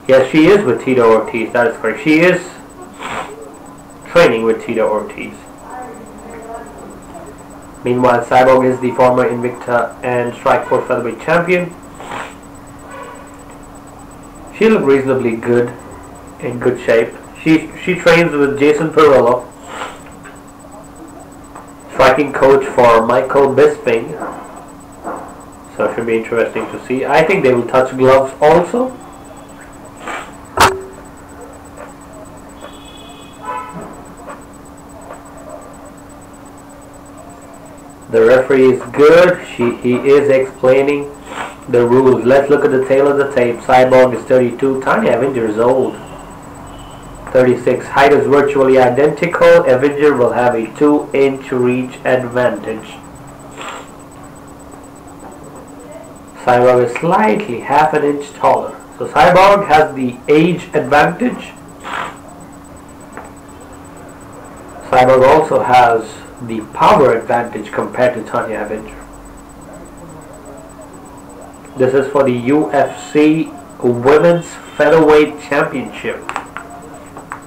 Yes, she is with Tito Ortiz. That is correct. She is training with Tito Ortiz. Meanwhile, Cyborg is the former Invicta and Strikeforce featherweight champion. She looked reasonably good, in good shape. She trains with Jason Perillo, striking coach for Michael Bisping. So it should be interesting to see. I think they will touch gloves also. The referee is good. He is explaining the rules. Let's look at the tail of the tape. Cyborg is 32. Tonya Evinger is old. 36. Height is virtually identical. Evinger will have a 2-inch reach advantage. Cyborg is slightly half an inch taller. So Cyborg has the age advantage. Cyborg also has the power advantage compared to Tonya Evinger. This is for the UFC Women's Featherweight Championship.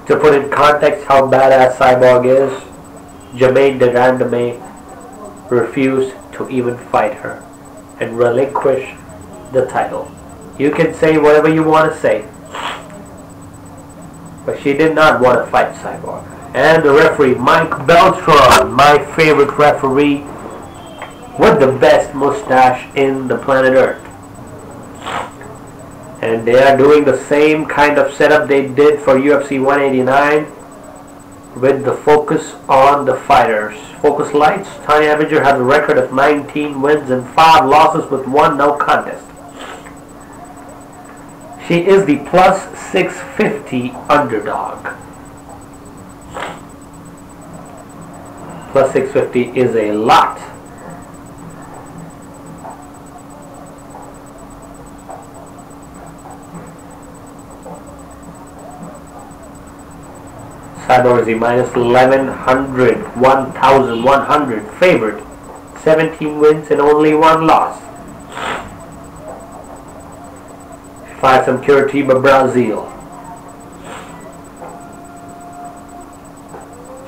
To put in context how badass Cyborg is, Jermaine Durandame refused to even fight her and relinquish the title. You can say whatever you want to say, but she did not want to fight Cyborg. And the referee, Mike Beltran, my favorite referee, with the best mustache in the planet Earth. And they are doing the same kind of setup they did for UFC 189 with the focus on the fighters. Focus lights. Tonya Evinger has a record of 19 wins and 5 losses with 1 no contest. She is the plus 650 underdog. Plus 650 is a lot. Cyborg is a minus 1100, 1100 favorite. 17 wins and only 1 loss. Fights from Curitiba, Brazil.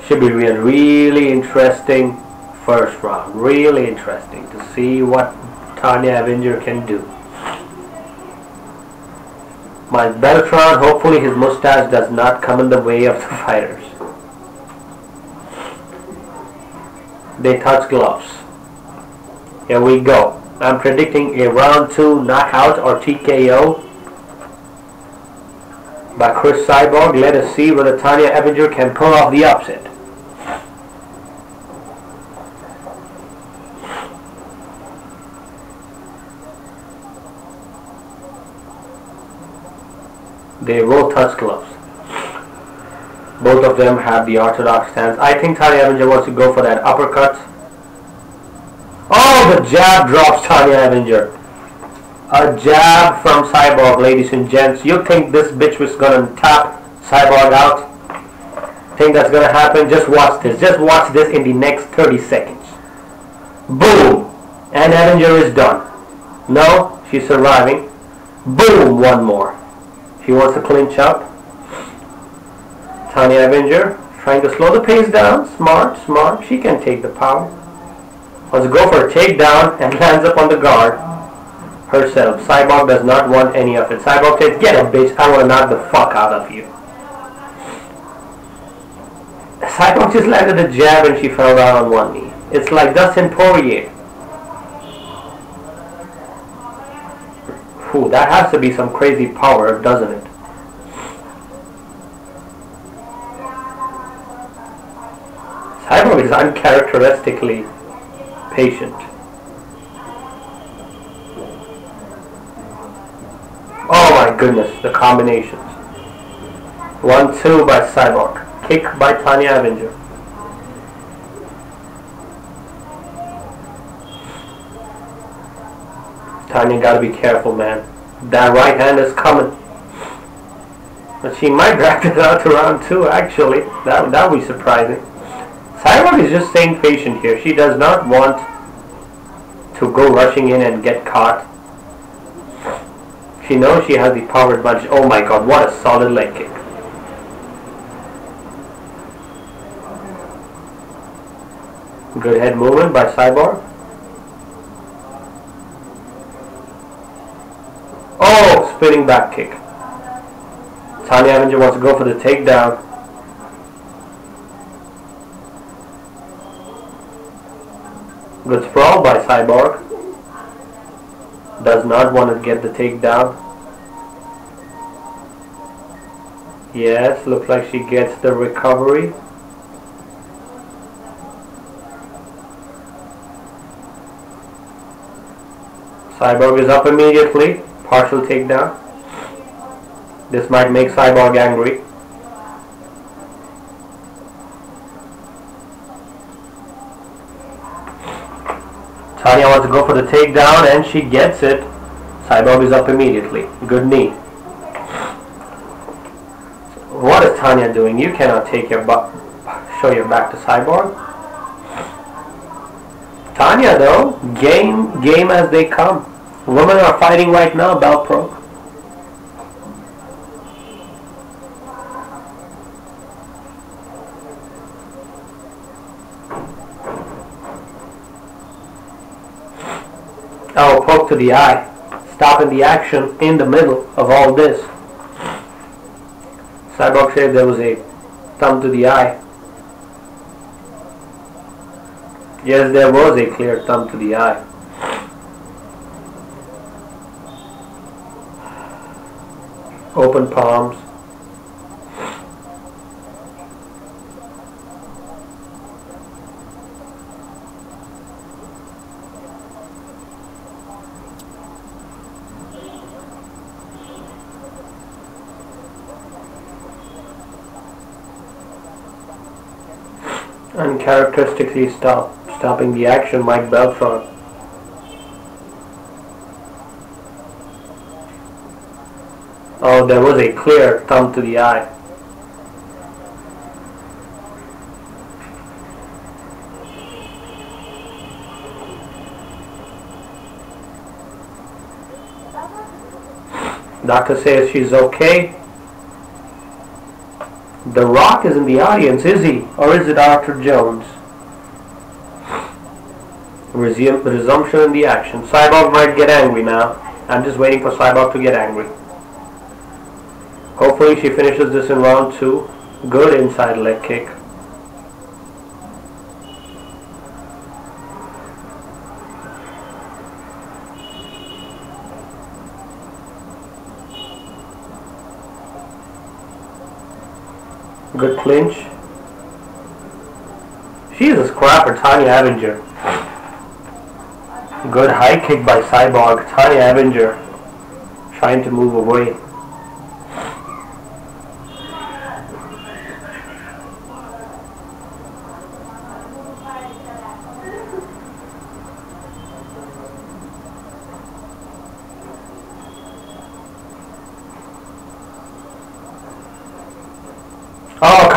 Should be a really interesting first round. Really interesting to see what Tonya Evinger can do. Mike Beltran, hopefully his mustache does not come in the way of the fighters. They touch gloves. Here we go. I'm predicting a round 2 knockout or TKO by Cris Cyborg. Let us see whether Tonya Evinger can pull off the upset. They both touch gloves. Both of them have the orthodox stance. I think Tonya Evinger wants to go for that uppercut. Oh, the jab drops Tonya Evinger. A jab from Cyborg, ladies and gents. You think this bitch was gonna tap Cyborg out? Think that's gonna happen? Just watch this. Just watch this in the next 30 seconds. Boom! And Evinger is done. No, she's surviving. Boom! One more. She wants to clinch up. Tonya Evinger trying to slow the pace down. Smart, smart. She can take the power. Wants to go for a takedown and lands up on the guard herself. Cyborg does not want any of it. Cyborg says, get a bitch. I want to knock the fuck out of you. Cyborg just landed a jab and she fell down on one knee. It's like Dustin Poirier. Whew, that has to be some crazy power, doesn't it? Cyborg is uncharacteristically patient. Oh my goodness, the combinations. 1-2 by Cyborg. Kick by Tonya Evinger. Tonya, gotta be careful, man. That right hand is coming. But she might drag it out to round 2, actually. That would be surprising. Cyborg is just staying patient here. She does not want to go rushing in and get caught. She knows she has the power advantage. Oh my god, what a solid leg kick. Good head movement by Cyborg. Oh, spinning back kick. Tonya Evinger wants to go for the takedown. Good sprawl by Cyborg. Does not want to get the takedown. Yes, looks like she gets the recovery. Cyborg is up immediately. Partial takedown. This might make Cyborg angry. Tonya wants to go for the takedown and she gets it. Cyborg is up immediately. Good knee. What is Tonya doing? You cannot take your show your back to Cyborg. Tonya though, game as they come. Women are fighting right now, Bell Pro. Oh, poke to the eye. Stopping the action in the middle of all this. Cyborg said there was a thumb to the eye. Yes, there was a clear thumb to the eye. Open palms. Uncharacteristically stopping the action, Mike Beltran. Oh, there was a clear thumb to the eye. Doctor says she's okay. The Rock is in the audience, is he? Or is it Arthur Jones? Resumption in the action. Cyborg might get angry now. I'm just waiting for Cyborg to get angry. Hopefully she finishes this in round 2. Good inside leg kick. Good clinch. She's a scrapper, Tonya Evinger. Good high kick by Cyborg. Tonya Evinger trying to move away.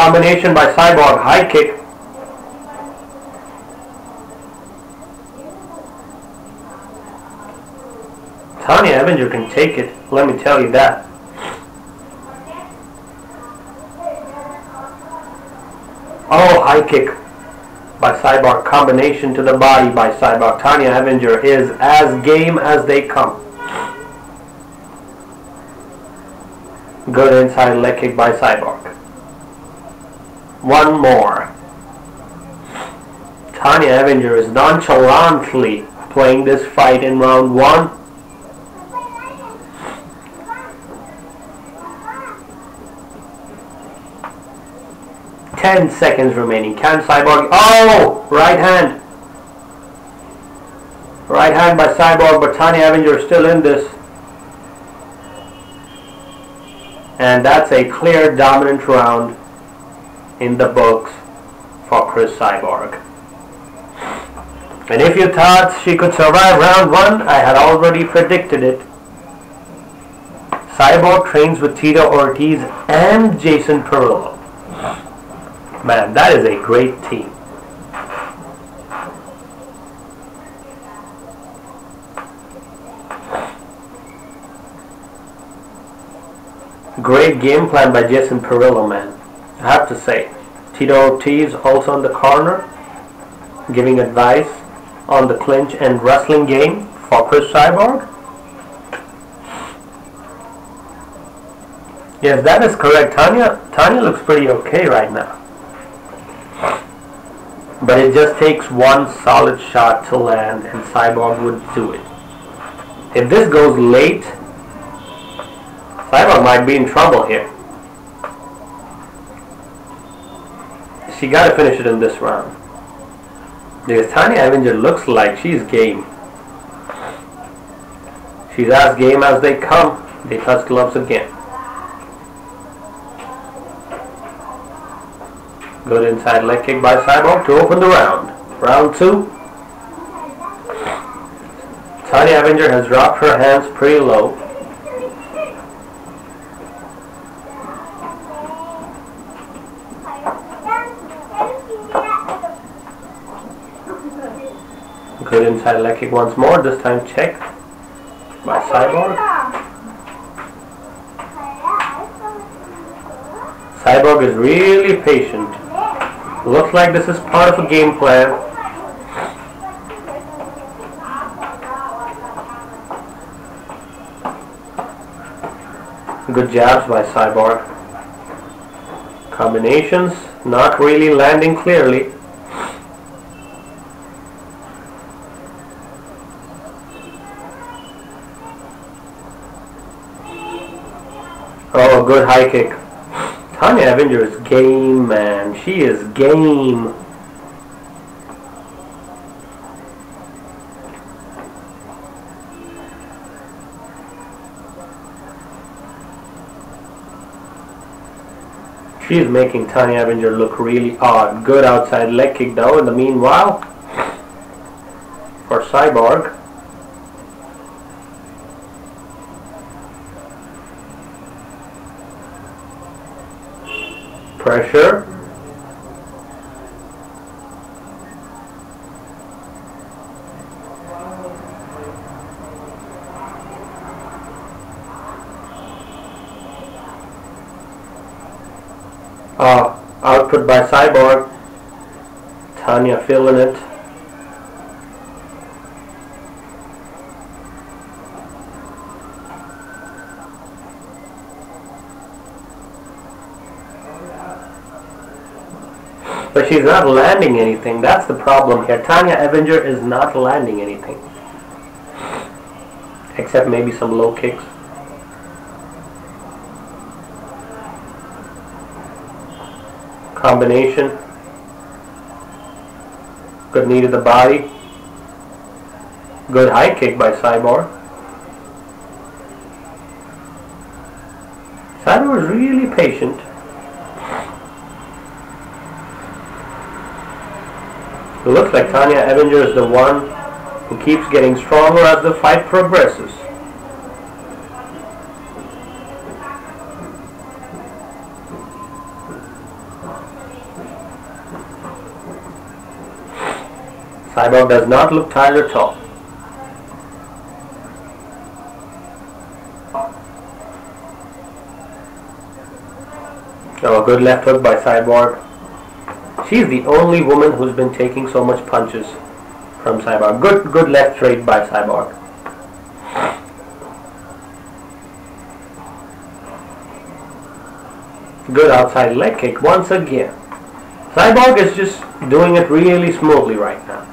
Combination by Cyborg, high kick. Tonya Evinger can take it, let me tell you that. Oh, high kick by Cyborg. Combination to the body by Cyborg. Tonya Evinger is as game as they come. Good inside leg kick by Cyborg. One more. Tonya Evinger is nonchalantly playing this fight in round 1. Ten seconds remaining. Can Cyborg... Oh! Right hand. Right hand by Cyborg, but Tonya Evinger is still in this. And that's a clear dominant round in the books for Cris Cyborg. And if you thought she could survive round 1, I had already predicted it. Cyborg trains with Tito Ortiz and Jason Perillo. Man, that is a great team. Great game plan by Jason Perillo, man. I have to say. Tito Ortiz also in the corner, giving advice on the clinch and wrestling game for Cris Cyborg. Yes, that is correct. Tonya looks pretty okay right now. But it just takes one solid shot to land and Cyborg would do it. If this goes late, Cyborg might be in trouble here. She got to finish it in this round. Because Tonya Evinger looks like she's game. She's as game as they come. They touch gloves again. Good inside leg kick by Cyborg to open the round. Round 2. Tonya Evinger has dropped her hands pretty low. Good inside leg kick once more, this time checked by Cyborg. Cyborg is really patient. Looks like this is part of a game plan. Good jabs by Cyborg. Combinations not really landing clearly. Oh, good high kick. Tonya Evinger is game, man. She is game. She is making Tonya Evinger look really odd. Good outside leg kick though in the meanwhile for Cyborg. Pressure. Output by Cyborg. Tonya feeling it. But she's not landing anything. That's the problem here. Tonya Evinger is not landing anything. Except maybe some low kicks. Combination. Good knee to the body. Good high kick by Cyborg. Cyborg is really patient. It looks like Tonya Evinger is the one who keeps getting stronger as the fight progresses. Cyborg does not look tired at all. Oh, good left hook by Cyborg. She's the only woman who's been taking so much punches from Cyborg. Good left straight by Cyborg. Good outside leg kick once again. Cyborg is just doing it really smoothly right now.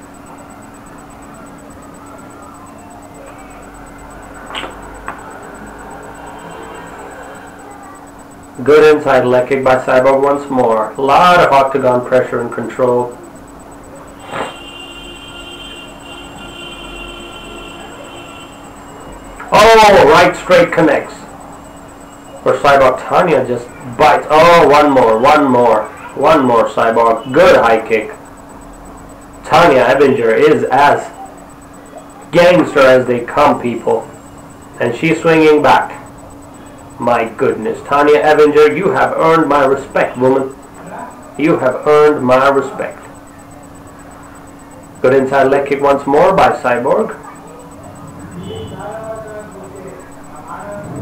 Good inside leg kick by Cyborg once more. A lot of octagon pressure and control. Oh, right straight connects. For Cyborg, Tonya just bites. Oh, one more, Cyborg. Good high kick. Tonya Evinger is as gangster as they come, people. And she's swinging back. My goodness, Tonya Evinger, you have earned my respect, woman. You have earned my respect. Good inside leg kick once more by Cyborg.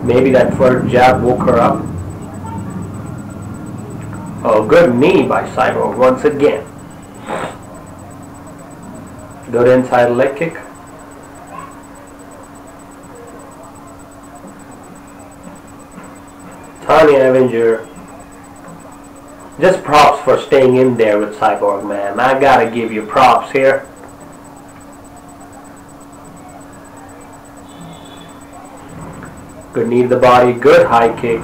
Maybe that first jab woke her up. Oh, good knee by Cyborg once again. Good inside leg kick. Tonya Evinger, just props for staying in there with Cyborg, man. I gotta give you props here. Good knee to the body, good high kick.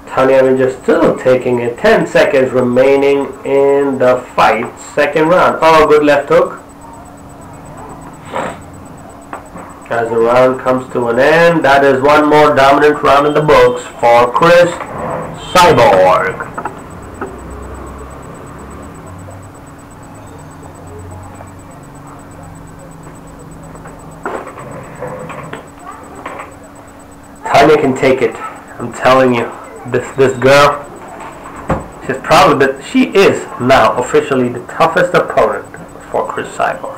Tonya Evinger still taking it. 10 seconds remaining in the fight. Second round. Oh, good left hook. As the round comes to an end, that is one more dominant round in the books for Cris Cyborg. Tonya can take it. I'm telling you, this girl, she is now officially the toughest opponent for Cris Cyborg.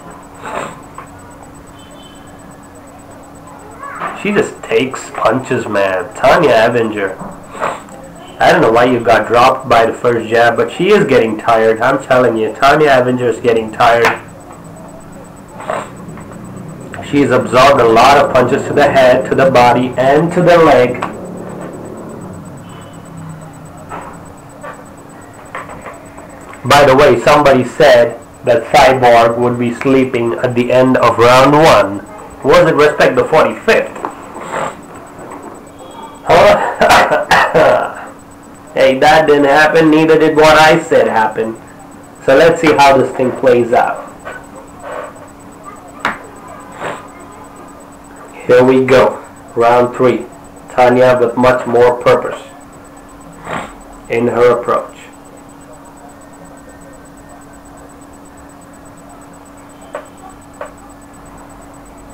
She just takes punches, man. Tonya Evinger. I don't know why you got dropped by the first jab, but she is getting tired. I'm telling you, Tonya Evinger is getting tired. She's absorbed a lot of punches to the head, to the body, and to the leg. By the way, somebody said that Cyborg would be sleeping at the end of round 1. Was it respect the 45th? Hey, that didn't happen, neither did what I said happen. So let's see how this thing plays out. Here we go. Round 3. Tonya with much more purpose in her approach.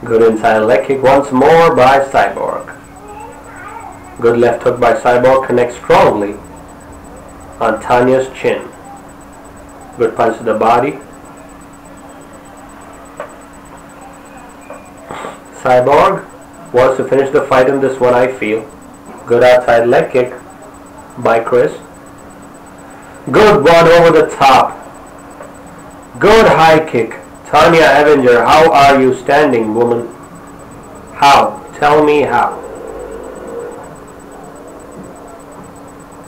Good inside leg kick once more by Cyborg. Good left hook by Cyborg connects strongly on Tonya's chin. Good punch to the body. Cyborg wants to finish the fight in this one, I feel. Good outside leg kick by Cris. Good one over the top. Good high kick. Tonya Evinger, how are you standing, woman? How? Tell me how.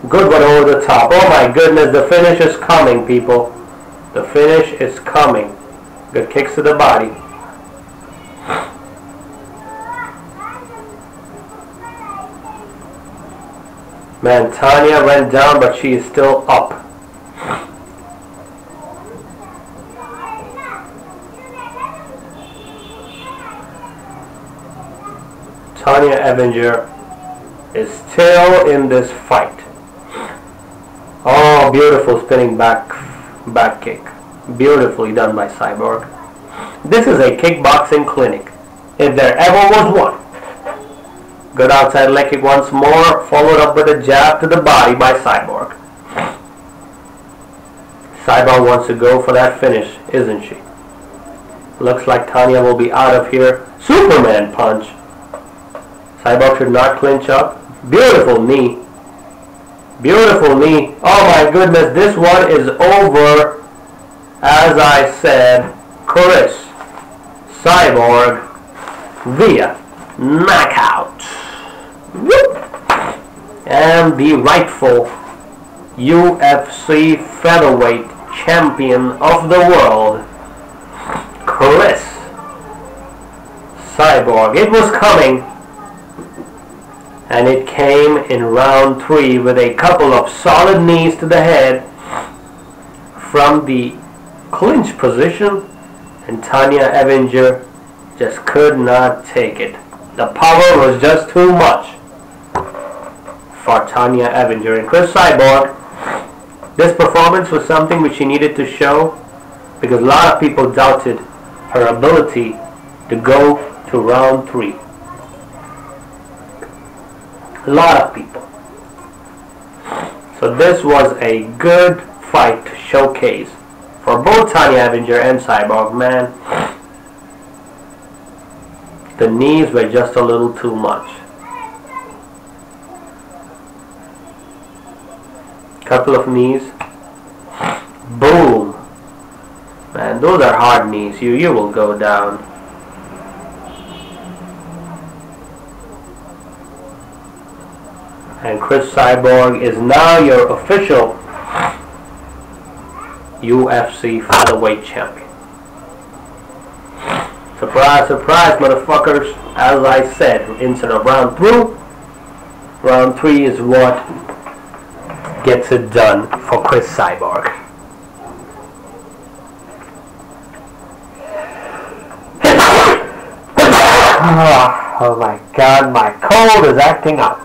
Good one over the top. Oh my goodness, the finish is coming, people. The finish is coming. Good kicks to the body. Man, Tonya went down, but she is still up. Tonya Evinger is still in this fight. Oh, beautiful spinning back kick. Beautifully done by Cyborg. This is a kickboxing clinic, if there ever was one. Good outside leg kick once more, followed up with a jab to the body by Cyborg. Cyborg wants to go for that finish, isn't she? Looks like Tonya will be out of here. Superman punch. Cyborg should not clinch up. Beautiful knee. Beautiful knee. Oh my goodness, this one is over. As I said, cris. Cyborg via knockout. Whoop. And the rightful UFC featherweight champion of the world, cris. Cyborg. It was coming, and it came in round 3 with a couple of solid knees to the head from the clinch position, and Tonya Evinger just could not take it. The power was just too much for Tonya Evinger. And cris Cyborg, this performance was something which she needed to show, because a lot of people doubted her ability to go to round 3. A lot of people. So this was a good fight to showcase for both Tonya Evinger and Cyborg. Man, the knees were just a little too much. Couple of knees. Boom. Man, those are hard knees. You will go down. And cris Cyborg is now your official UFC featherweight champion. Surprise, surprise, motherfuckers. As I said, instead of round 2, round 3 is what gets it done for cris Cyborg. Oh my god, my cold is acting up.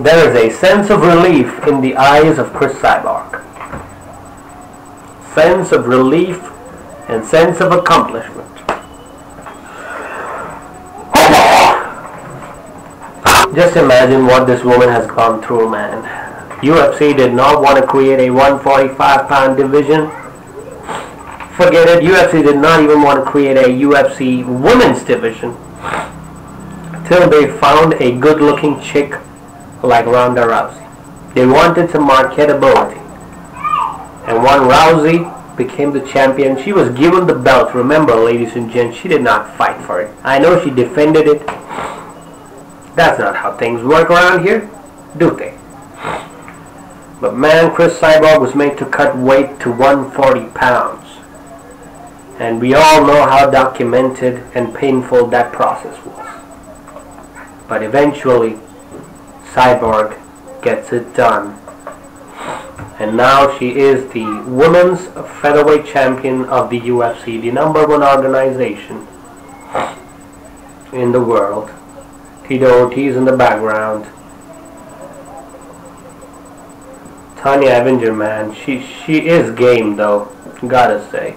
There is a sense of relief in the eyes of cris Cyborg. Sense of relief and sense of accomplishment. Just imagine what this woman has gone through, man. UFC did not want to create a 145-pound division. Forget it. UFC did not even want to create a UFC women's division till they found a good-looking chick like Ronda Rousey. They wanted some marketability. And when Rousey became the champion, she was given the belt. Remember, ladies and gents, she did not fight for it. I know she defended it. That's not how things work around here, do they? But man, cris Cyborg was made to cut weight to 140 pounds. And we all know how documented and painful that process was. But eventually, Cyborg gets it done. And now she is the women's featherweight champion of the UFC, the #1 organization in the world. Tito Ortiz in the background. Tonya Evinger, man, she is game though, gotta say.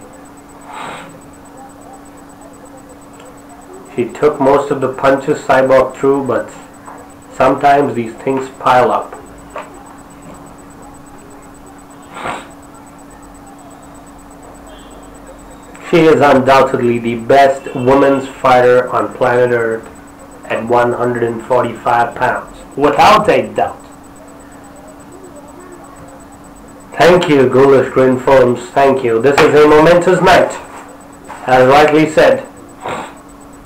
She took most of the punches Cyborg threw, but sometimes these things pile up. She is undoubtedly the best women's fighter on planet Earth at 145 pounds, without a doubt. Thank you, Ghoulish Grin Films, thank you. This is a momentous night, as rightly said.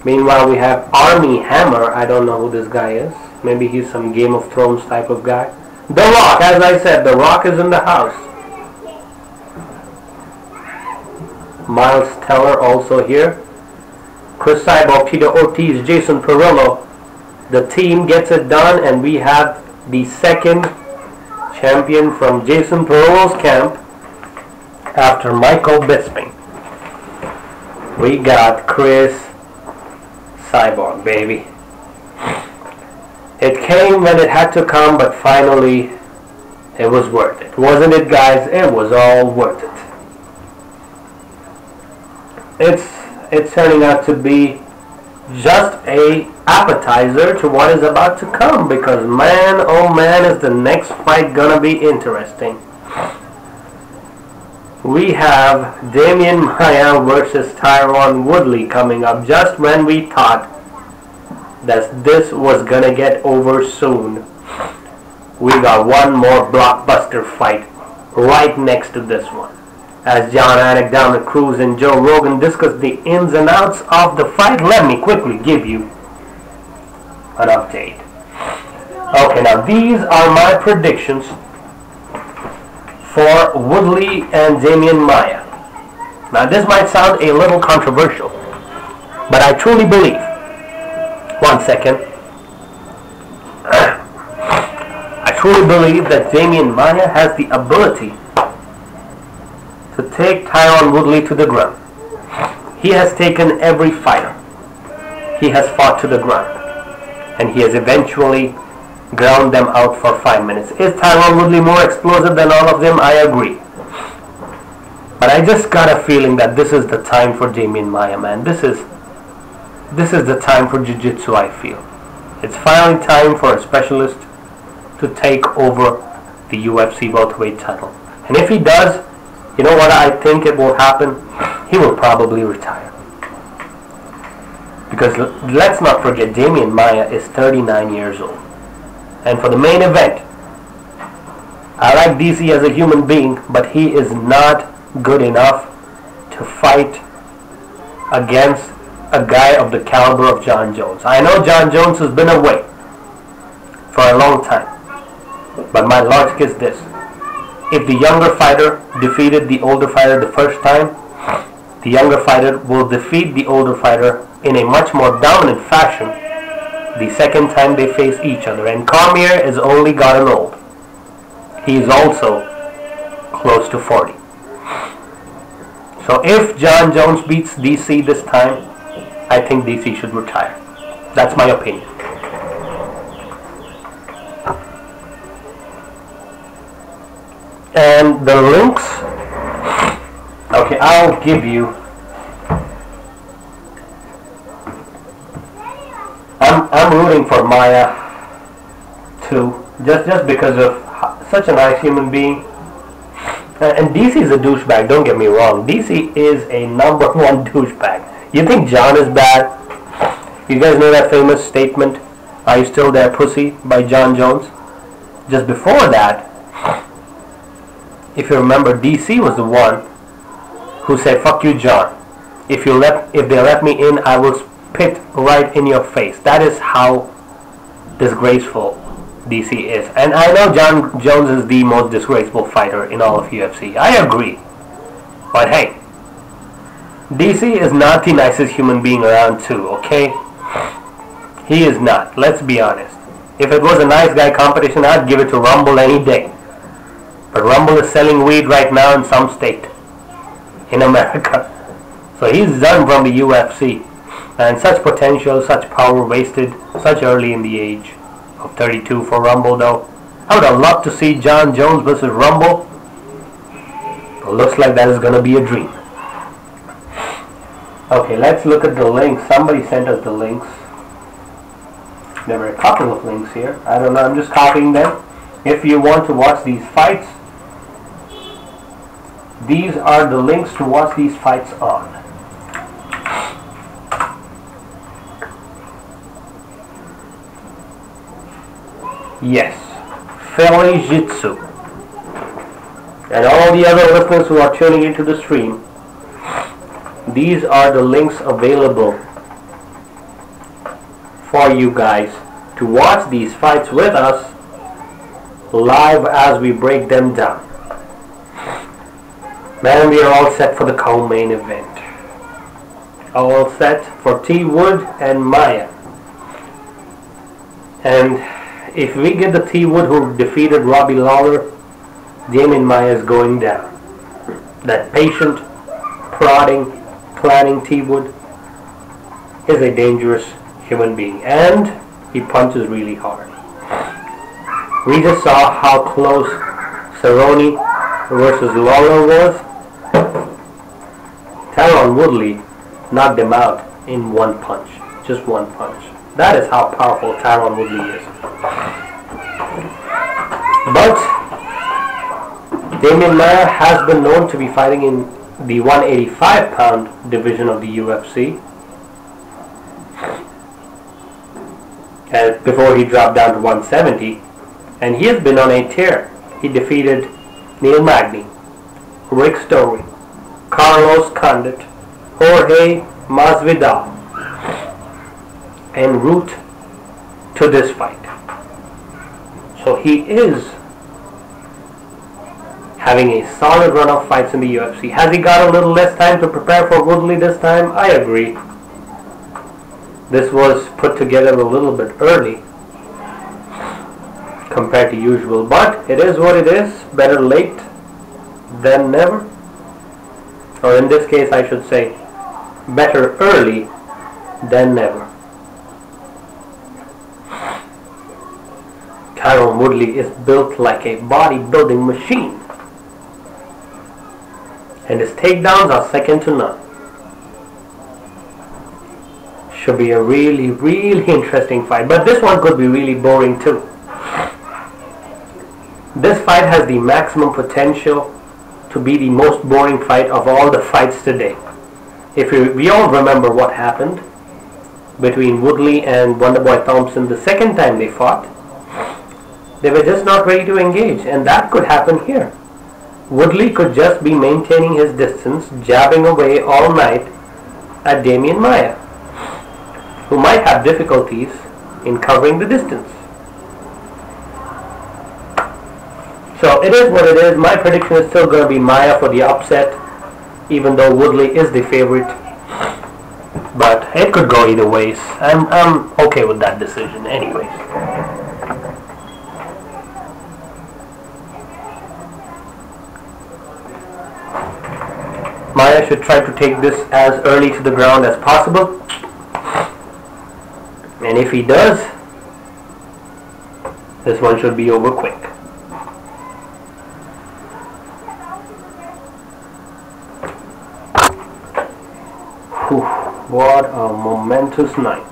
Meanwhile, we have Army Hammer. I don't know who this guy is. Maybe he's some Game of Thrones type of guy. The Rock, as I said, The Rock is in the house. Miles Teller also here. cris Cyborg, Tito Ortiz, Jason Perillo. The team gets it done, and we have the second champion from Jason Perillo's camp after Michael Bisping. We got cris Cyborg, baby. It came when it had to come, but finally It was worth it. Wasn't it, guys? It was all worth it. It's turning out to be just a appetizer to what is about to come, because man, oh man, is the next fight gonna be interesting. We have Damien Maia versus Tyron Woodley coming up just when we thought that this was gonna get over soon. We got one more blockbuster fight right next to this one. As John Anik, down the Cruz, and Joe Rogan discuss the ins and outs of the fight, let me quickly give you an update. Okay, now these are my predictions for Woodley and Damien Maia. Now this might sound a little controversial, but I truly believe, one second, I truly believe that Damien Maia has the ability to take Tyron Woodley to the ground. He has taken every fighter he has fought to the ground, and he has eventually ground them out for 5 minutes. Is Tyron Woodley more explosive than all of them? I agree. But I just got a feeling that this is the time for Damien Maia, man. This is the time for Jiu-Jitsu, I feel. It's finally time for a specialist to take over the UFC welterweight title. And if he does, you know what I think it will happen? He will probably retire. Because let's not forget, Damien Maia is 39 years old. And for the main event, I like DC as a human being, but he is not good enough to fight against a guy of the caliber of John Jones. I know John Jones has been away for a long time, but my logic is this. If the younger fighter defeated the older fighter the first time, the younger fighter will defeat the older fighter in a much more dominant fashion the second time they face each other. And Cormier has only gotten old. He is also close to 40. So if John Jones beats DC this time, I think DC should retire. That's my opinion. And the links, okay, I'll give you. I'm rooting for Maia too, just because of such a nice human being. And DC is a douchebag, don't get me wrong. DC is a number one douchebag. You think John is bad? You guys know that famous statement, "Are you still there, pussy?" by John Jones? Just before that, if you remember, DC was the one who said, "Fuck you, John. If they let me in, I will spit right in your face." That is how disgraceful DC is. And I know John Jones is the most disgraceful fighter in all of UFC. I agree. But hey, DC is not the nicest human being around too, okay? He is not. Let's be honest. If it was a nice guy competition, I'd give it to Rumble any day. But Rumble is selling weed right now in some state in America. So he's done from the UFC. And such potential, such power wasted such early in the age of 32 for Rumble though. I would have loved to see John Jones versus Rumble. But looks like that is going to be a dream. Okay, let's look at the links. Somebody sent us the links. There were a couple of links here. I don't know, I'm just copying them. If you want to watch these fights, these are the links to watch these fights on. Yes, Philly Jitsu. And all the other listeners who are tuning into the stream, these are the links available for you guys to watch these fights with us live as we break them down. Man, we are all set for the co-main event. All set for T. Wood and Maia. And if we get the T. Wood who defeated Robbie Lawler, Damien Maia is going down. That patient, prodding, planning T. Wood is a dangerous human being, and he punches really hard. We just saw how close Cerrone versus Lawler was, Tyron Woodley knocked him out in one punch. Just one punch. That is how powerful Tyron Woodley is. But Damien Maia has been known to be fighting in the 185-pound division of the UFC. And before he dropped down to 170. And he has been on a tear. He defeated Neil Magny, Rick Story, Carlos Condit, Jorge Masvidal, en route to this fight. So he is having a solid run of fights in the UFC. Has he got a little less time to prepare for Woodley this time? I agree. This was put together a little bit early compared to usual, but it is what it is. Better late than never. Or in this case I should say, better early than never. Tyron Woodley is built like a bodybuilding machine, and his takedowns are second to none. Should be a really, really interesting fight, but this one could be really boring too. This fight has the maximum potential to be the most boring fight of all the fights today. We all remember what happened between Woodley and Wonderboy Thompson the second time they fought. They were just not ready to engage, and that could happen here. Woodley could just be maintaining his distance, jabbing away all night at Damien Maia, who might have difficulties in covering the distance. So it is what it is. My prediction is still going to be Maia for the upset, even though Woodley is the favorite. But it could go either ways. I'm okay with that decision anyways. Maia should try to take this as early to the ground as possible. And if he does, this one should be over quick. Whew, what a momentous night.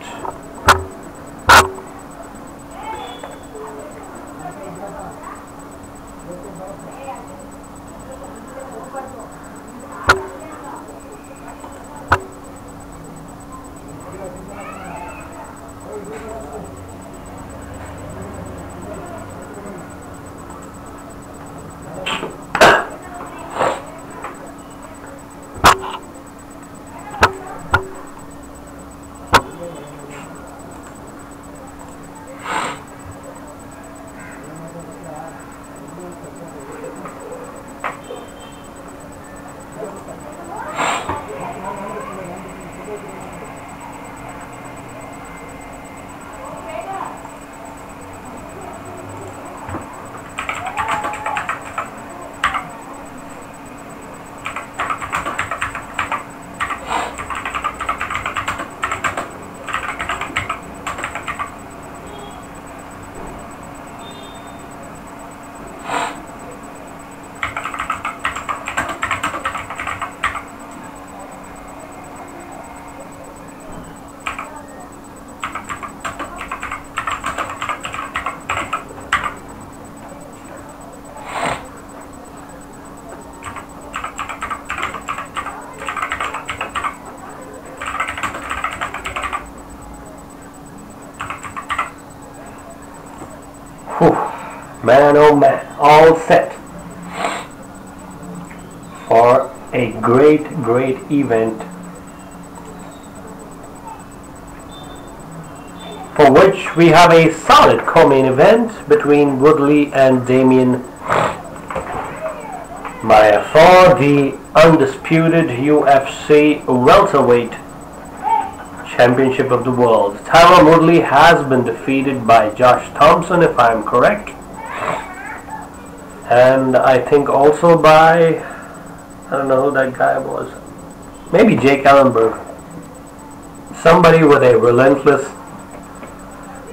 Man oh man, all set for a great event, for which we have a solid co-main event between Woodley and Damien Maia for the undisputed UFC welterweight championship of the world. Tyron Woodley has been defeated by Josh Thompson, if I am correct. And I think also by, I don't know who that guy was, maybe Jake Ellenberg. Somebody with a relentless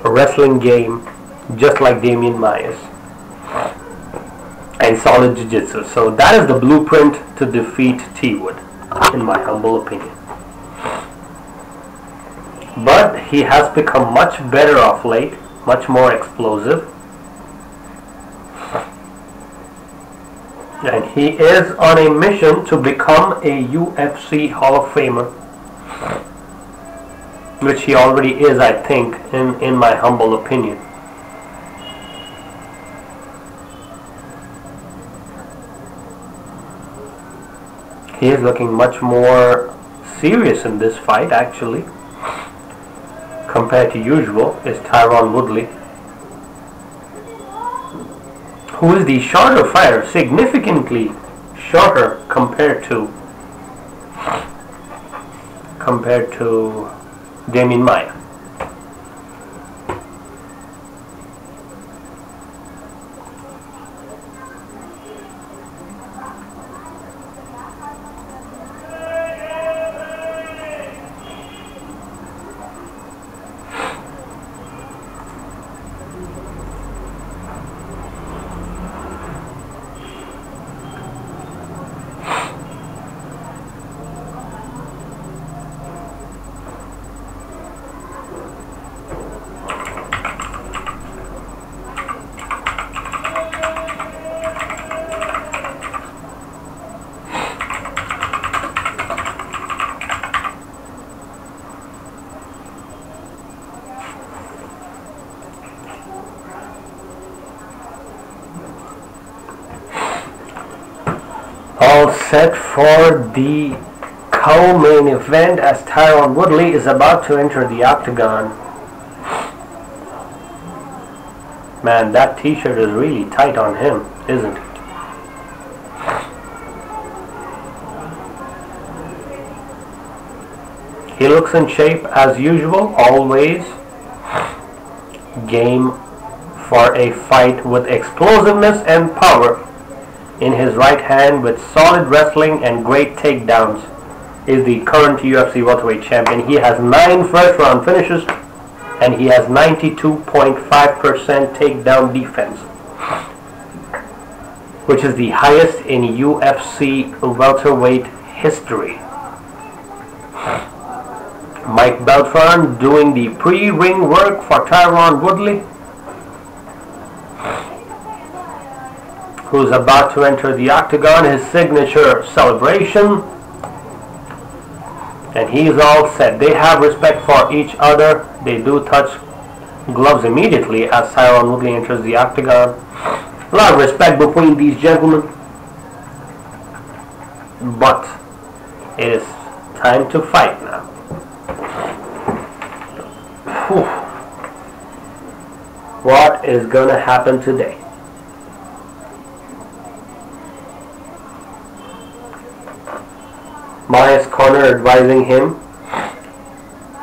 wrestling game, just like Damien Maia's. And solid jiu-jitsu. So that is the blueprint to defeat T-Wood, in my humble opinion. But he has become much better of late, much more explosive. And he is on a mission to become a UFC Hall of Famer, which he already is, I think, in my humble opinion. He is looking much more serious in this fight, actually, compared to usual, is Tyron Woodley, who is the shorter fighter, significantly shorter compared to Damien Maia. All set for the co-main event as Tyron Woodley is about to enter the octagon. Man, that t-shirt is really tight on him, isn't it? He looks in shape as usual, always game for a fight with explosiveness and power. In his right hand, with solid wrestling and great takedowns, is the current UFC welterweight champion. He has 9 first round finishes and he has 92.5% takedown defense, which is the highest in UFC welterweight history. Mike Beltran doing the pre-ring work for Tyron Woodley, who's about to enter the octagon, his signature celebration, and he's all set. They have respect for each other. They do touch gloves immediately as Tyron Woodley enters the octagon. A lot of respect between these gentlemen, but it is time to fight now. Whew. What is gonna happen today? Maia's corner advising him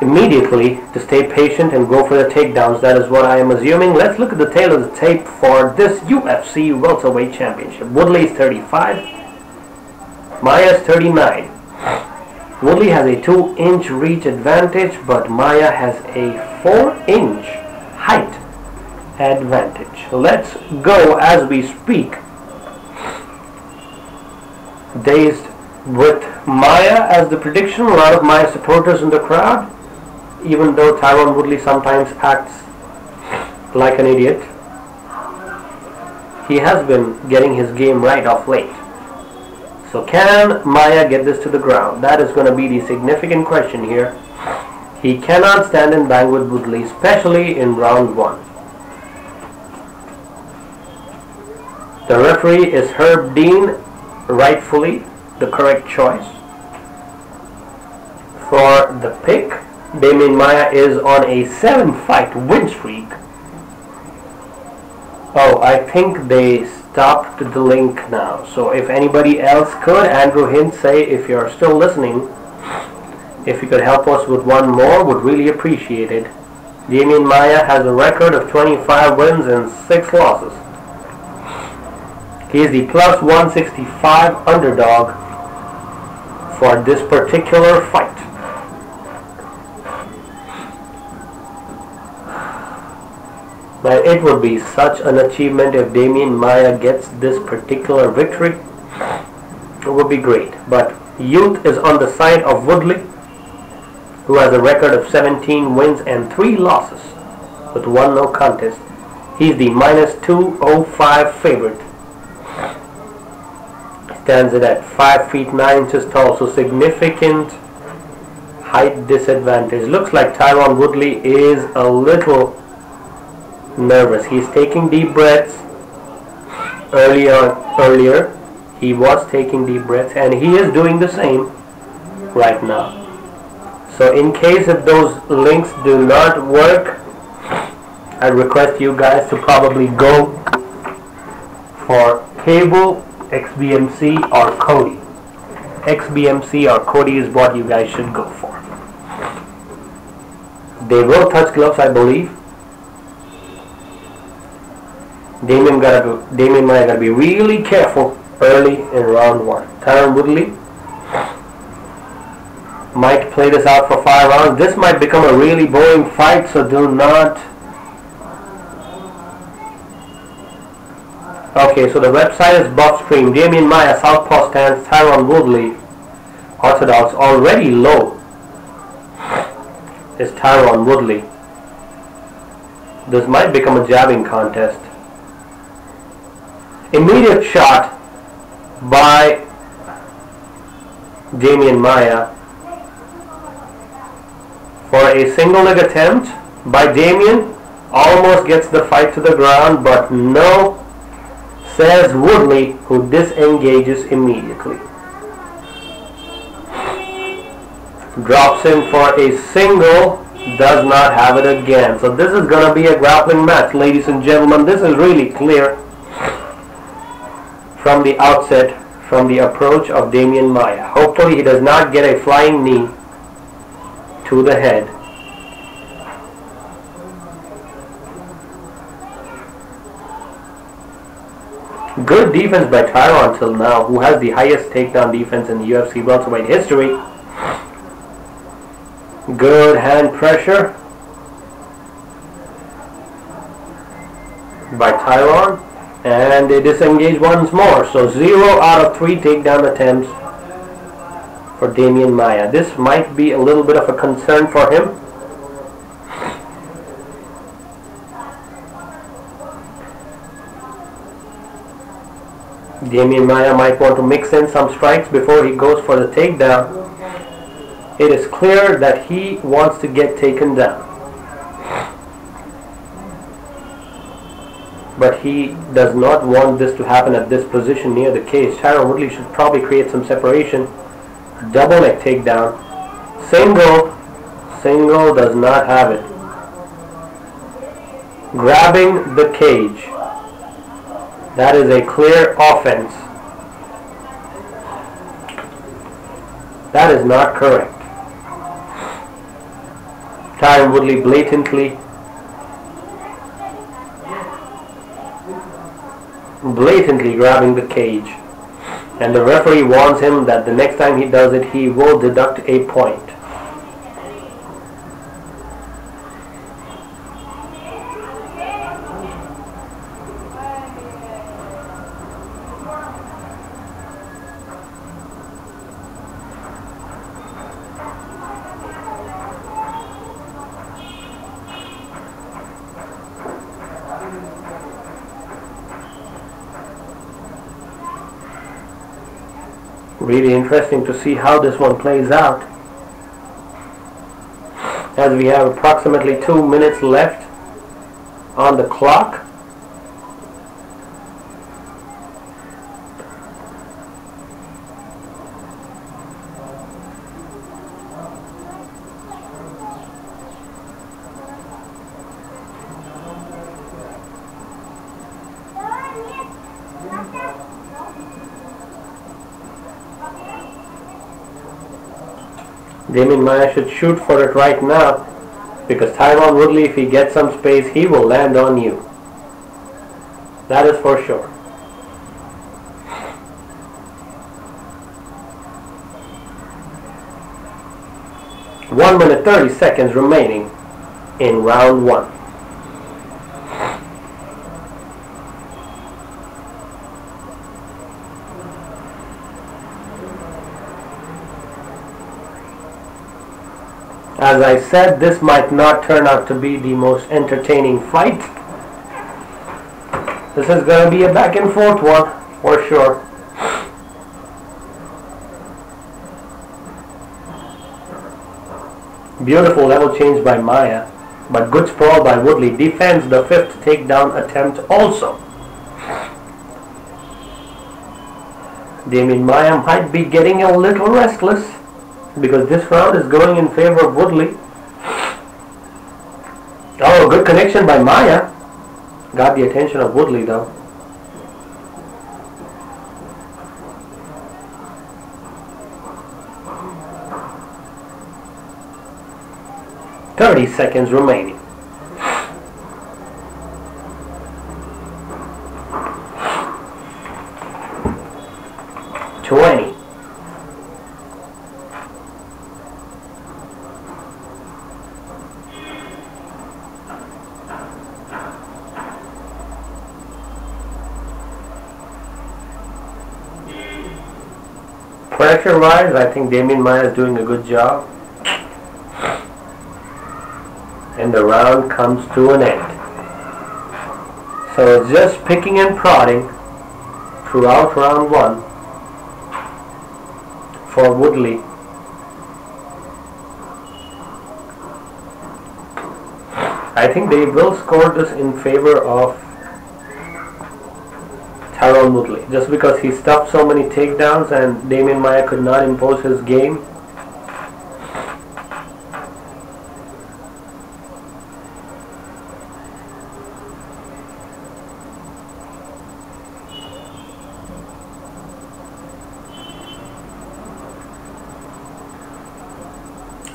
immediately to stay patient and go for the takedowns. That is what I am assuming. Let's look at the tail of the tape for this UFC welterweight championship. Woodley is 35. Maia is 39. Woodley has a 2-inch reach advantage, but Maia has a 4-inch height advantage. Let's go as we speak. Dazed with Maia as the prediction. A lot of Maia supporters in the crowd, even though Tyron Woodley sometimes acts like an idiot. He has been getting his game right off late. So can Maia get this to the ground? That is going to be the significant question here. He cannot stand and bang with Woodley, especially in round 1. The referee is Herb Dean, rightfully the correct choice. For the pick, Damien Maia is on a 7-fight win streak. Oh, I think they stopped the link now. So if anybody else could, Andrew Hint, say if you're still listening, if you could help us with one more, would really appreciate it. Damien Maia has a record of 25 wins and 6 losses. He is the plus 165 underdog for this particular fight. And it would be such an achievement if Damien Maia gets this particular victory. It would be great. But youth is on the side of Woodley, who has a record of 17 wins and 3 losses with 1 no contest. He's the minus 205 favorite. Stands it at 5 feet 9 inches tall, so significant height disadvantage. Looks like Tyron Woodley is a little nervous. He's taking deep breaths. Earlier he was taking deep breaths, and he is doing the same right now. So in case if those links do not work, I request you guys to probably go for Cable, XBMC or Cody. XBMC or Cody is what you guys should go for. They will touch gloves, I believe. Damien Maia gotta be really careful early in round 1. Tyron Woodley might play this out for 5 rounds. This might become a really boring fight, so do not. Okay, so the website is Buffstream. Damien Maia, southpaw stance. Tyron Woodley, orthodox. Already low is Tyron Woodley. This might become a jabbing contest. Immediate shot by Damien Maia for a single leg attempt by Damien. Almost gets the fight to the ground, but no, says Woodley, who disengages immediately. Drops in for a single, does not have it again. So this is going to be a grappling match, ladies and gentlemen. This is really clear from the outset, from the approach of Damien Maia. Hopefully he does not get a flying knee to the head. Good defense by Tyron till now, who has the highest takedown defense in the UFC welterweight history. Good hand pressure by Tyron, and they disengage once more. So 0 out of 3 takedown attempts for Damien Maia. This might be a little bit of a concern for him. Damien Maia might want to mix in some strikes before he goes for the takedown. It is clear that he wants to get taken down, but he does not want this to happen at this position near the cage. Tyron Woodley should probably create some separation. Double leg takedown. Single does not have it. Grabbing the cage. That is a clear offense. That is not correct. Tyron Woodley blatantly grabbing the cage, and the referee warns him that the next time he does it, he will deduct a point. Really interesting to see how this one plays out, as we have approximately 2 minutes left on the clock. Damien Maia should shoot for it right now, because Tyron Woodley, if he gets some space, he will land on you. That is for sure. .1 minute 30 seconds remaining in round 1. As I said, this might not turn out to be the most entertaining fight. This is going to be a back and forth one, for sure. Beautiful level change by Maia, but good sprawl by Woodley. Defends the 5th takedown attempt also. Damien Maia might be getting a little restless because this round is going in favor of Woodley. Oh, good connection by Maia. Got the attention of Woodley though. Seconds remaining. 20. Pressure-wise, I think Damien Maia is doing a good job. And the round comes to an end. So it's just picking and prodding throughout round 1 for Woodley. I think they will score this in favor of Tyron Woodley, just because he stuffed so many takedowns and Damien Maia could not impose his game.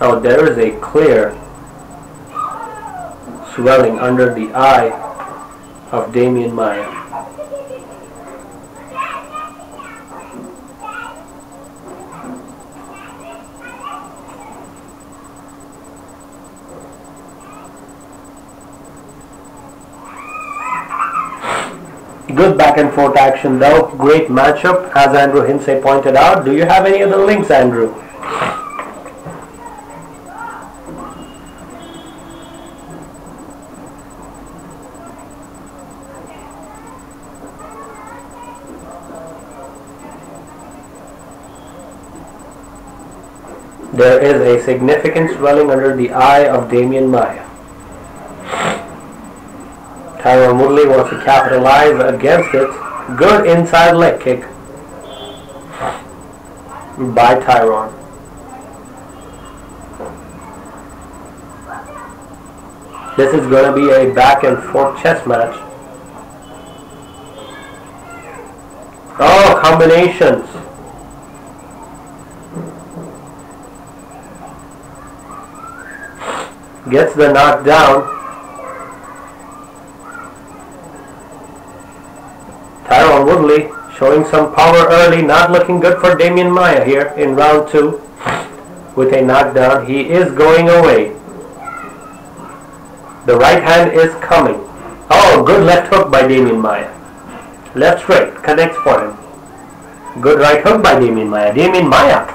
Oh, there is a clear swelling under the eye of Damien Maia. Good back and forth action though. Great matchup, as Andrew Hinsey pointed out. Do you have any other links, Andrew? There is a significant swelling under the eye of Damien Maia. Tyron Woodley wants to capitalize against it. Good inside leg kick by Tyron. This is going to be a back and forth chess match. Oh, combinations. Gets the knockdown. Tyron Woodley showing some power early, not looking good for Damien Maia here in round 2 with a knockdown. He is going away. The right hand is coming. Oh, good left hook by Damien Maia. Left straight, connects for him. Good right hook by Damien Maia. Damien Maia.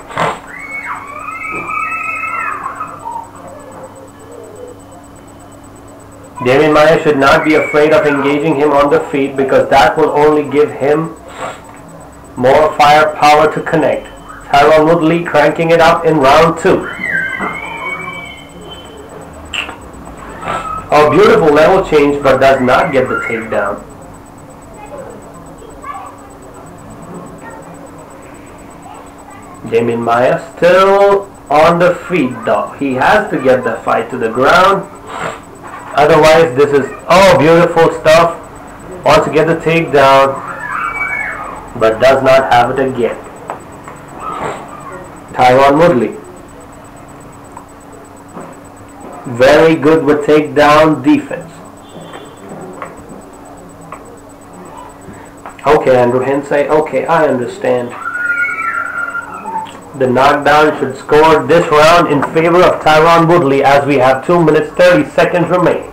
Damien Maia should not be afraid of engaging him on the feet, because that will only give him more firepower to connect. Tyron Woodley cranking it up in round 2. A beautiful level change, but does not get the takedown. Damien Maia still on the feet though. He has to get the fight to the ground. Otherwise, this is, oh, beautiful stuff. Wants to get the takedown, but does not have it again. Tyron Woodley. Very good with takedown defense. Okay, Andrew Hinsey. Okay, I understand. The knockdown should score this round in favor of Tyron Woodley, as we have 2 minutes 30 seconds remaining.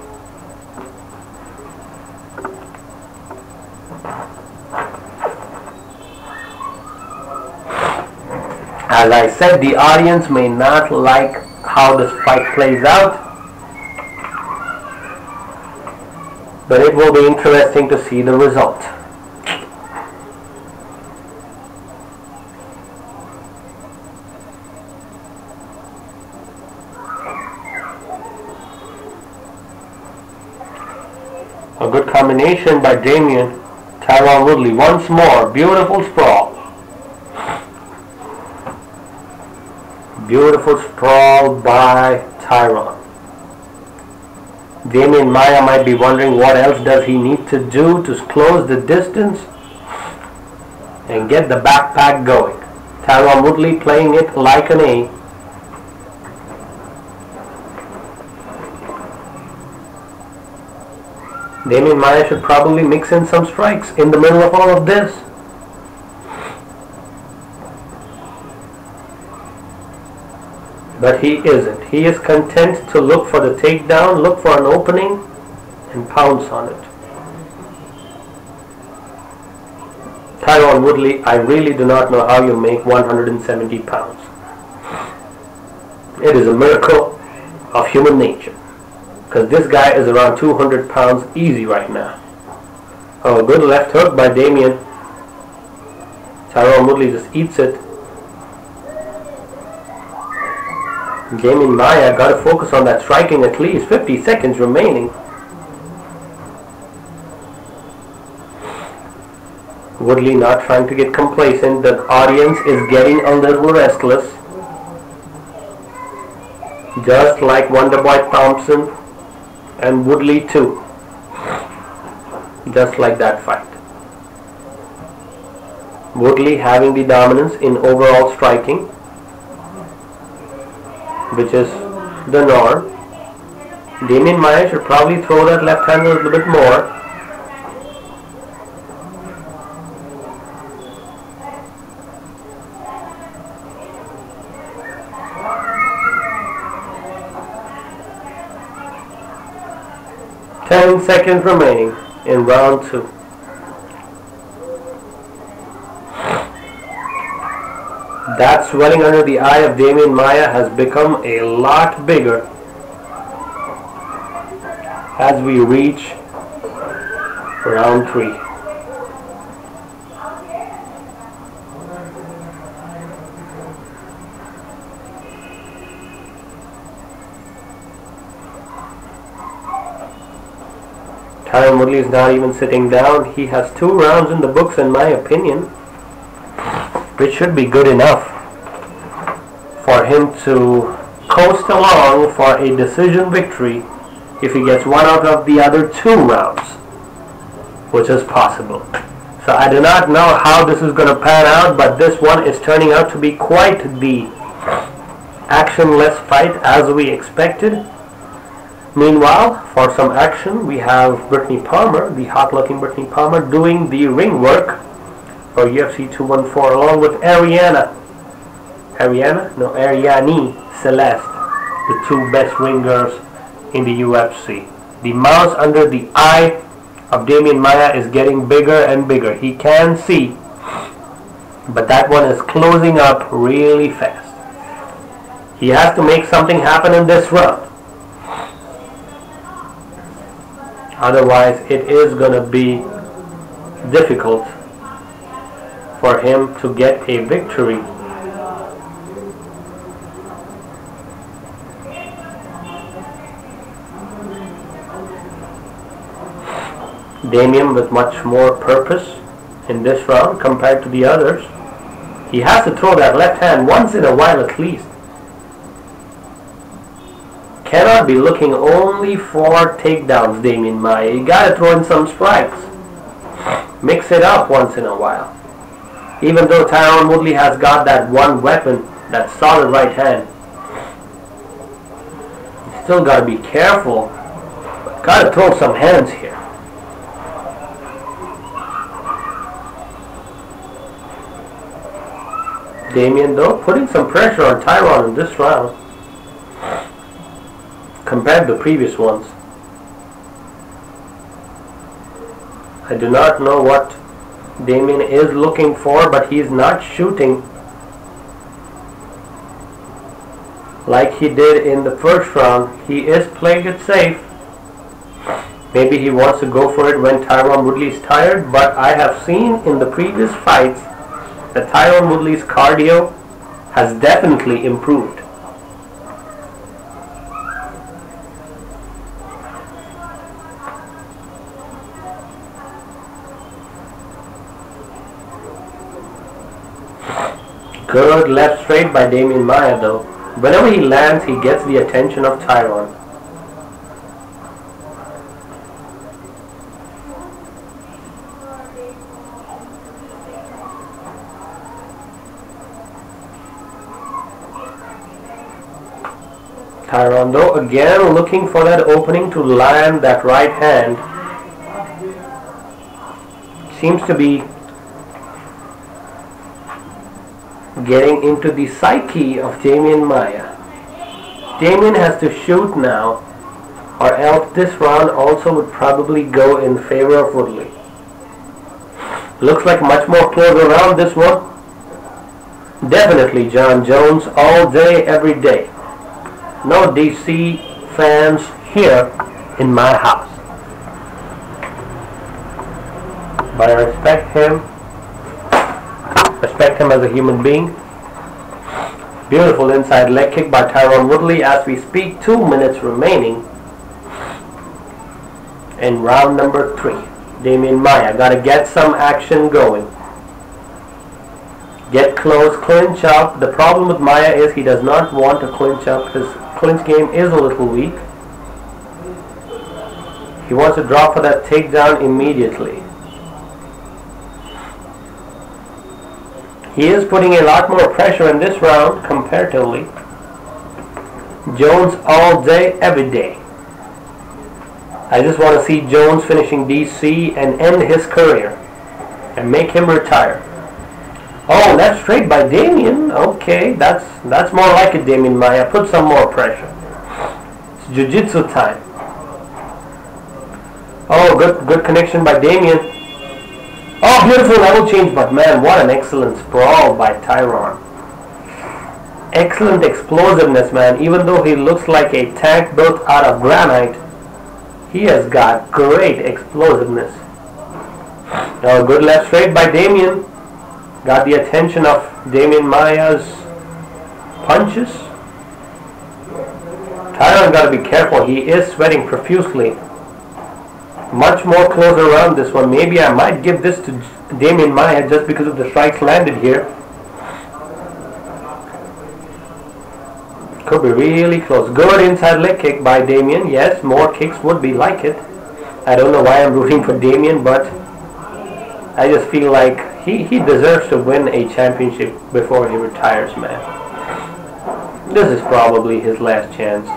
As I said, the audience may not like how this fight plays out, but it will be interesting to see the result. A good combination by Damien. Tyron Woodley once more. Beautiful sprawl. Beautiful sprawl by Tyron. Damien Maia might be wondering what else does he need to do to close the distance and get the backpack going. Tyron Woodley playing it like an A. Damien Maia should probably mix in some strikes in the middle of all of this. But he isn't. He is content to look for the takedown, look for an opening, and pounce on it. Tyron Woodley, I really do not know how you make 170 pounds. It is a miracle of human nature. Because this guy is around 200 pounds easy right now. Oh, good left hook by Damien. Tyron Woodley just eats it. Damien Maia got to focus on that striking at least. 50 seconds remaining. Woodley not trying to get complacent. The audience is getting a little restless. Just like Wonderboy Thompson and Woodley too. Just like that fight. Woodley having the dominance in overall striking, which is the norm. Damien Maia should probably throw that left hand a little bit more. Ten seconds remaining in round 2. That swelling under the eye of Damien Maia has become a lot bigger as we reach round 3. Tyron Woodley is not even sitting down. He has 2 rounds in the books in my opinion, which should be good enough for him to coast along for a decision victory if he gets 1 out of the other 2 rounds, which is possible. So I do not know how this is going to pan out, but this one is turning out to be quite the actionless fight as we expected. Meanwhile, for some action, we have Brittany Palmer, the hot-looking Brittany Palmer, doing the ring work for UFC 214 along with Ariane Celeste, the 2 best ringers in the UFC. The mouse under the eye of Damien Maia is getting bigger and bigger. He can see, but that one is closing up really fast. He has to make something happen in this round. Otherwise, it is going to be difficult for him to get a victory. Damien with much more purpose in this round compared to the others. He has to throw that left hand once in a while at least. Cannot be looking only for takedowns, Damien Maia. You gotta throw in some strikes. Mix it up once in a while. Even though Tyron Woodley has got that one weapon, that solid right hand, you still gotta be careful. Gotta throw some hands here. Damien though putting some pressure on Tyron in this round compared to the previous ones. I do not know what Damien is looking for, but he is not shooting like he did in the first round. He is playing it safe. Maybe he wants to go for it when Tyron Woodley is tired, but I have seen in the previous fights that Tyron Woodley's cardio has definitely improved. Good left straight by Damien Maia though. Whenever he lands, he gets the attention of Tyron. Tyron though again looking for that opening to land that right hand. Seems to be getting into the psyche of Damien Maia. Damien has to shoot now, or else this round also would probably go in favor of Woodley. Looks like much more closer round this one. Definitely John Jones all day, every day. No DC fans here in my house. But I respect him. Respect him as a human being. Beautiful inside leg kick by Tyron Woodley as we speak. 2 minutes remaining in round number 3. Damien Maia got to get some action going. Get close, clinch up. The problem with Maia is he does not want to clinch up. His clinch game is a little weak. He wants to drop for that takedown immediately. He is putting a lot more pressure in this round comparatively. Jones all day, every day. I just want to see Jones finishing DC and end his career and make him retire. Oh, that's straight by Damien. Okay, that's more like it, Damien Maia. Put some more pressure. It's jiu-jitsu time. Oh, good connection by Damien. Oh, beautiful level change, but man, what an excellent sprawl by Tyron. Excellent explosiveness, man. Even though he looks like a tank built out of granite, he has got great explosiveness. Now, good left straight by Damien. Got the attention of Damien Maia's punches. Tyron got to be careful. He is sweating profusely. Much more closer around this one. Maybe I might give this to Damien Maia just because of the strikes landed here. Could be really close. Good inside leg kick by Damien. Yes, more kicks would be like it. I don't know why I'm rooting for Damien, but I just feel like he deserves to win a championship before he retires, man. This is probably his last chance.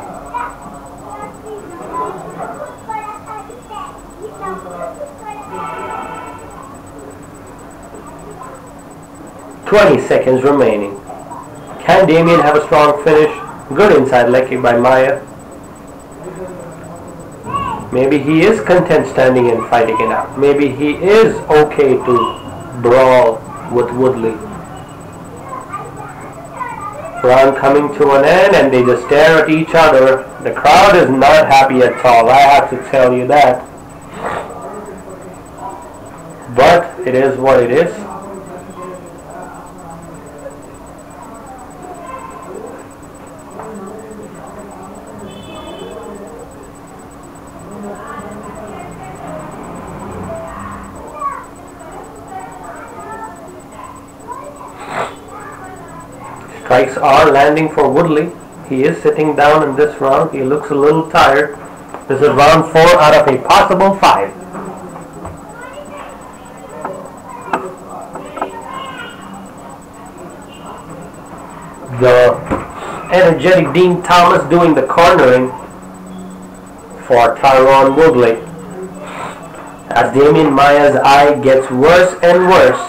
20 seconds remaining. Can Damien have a strong finish? Good inside leg kick by Maia. Maybe he is content standing and fighting it out. Maybe he is okay to brawl with Woodley. Round coming to an end and they just stare at each other. The crowd is not happy at all, I have to tell you that. But it is what it is. Strikes are landing for Woodley. He is sitting down in this round. He looks a little tired. This is round 4 out of a possible 5. The energetic Dean Thomas doing the cornering for Tyron Woodley. As Damien Maia's eye gets worse and worse,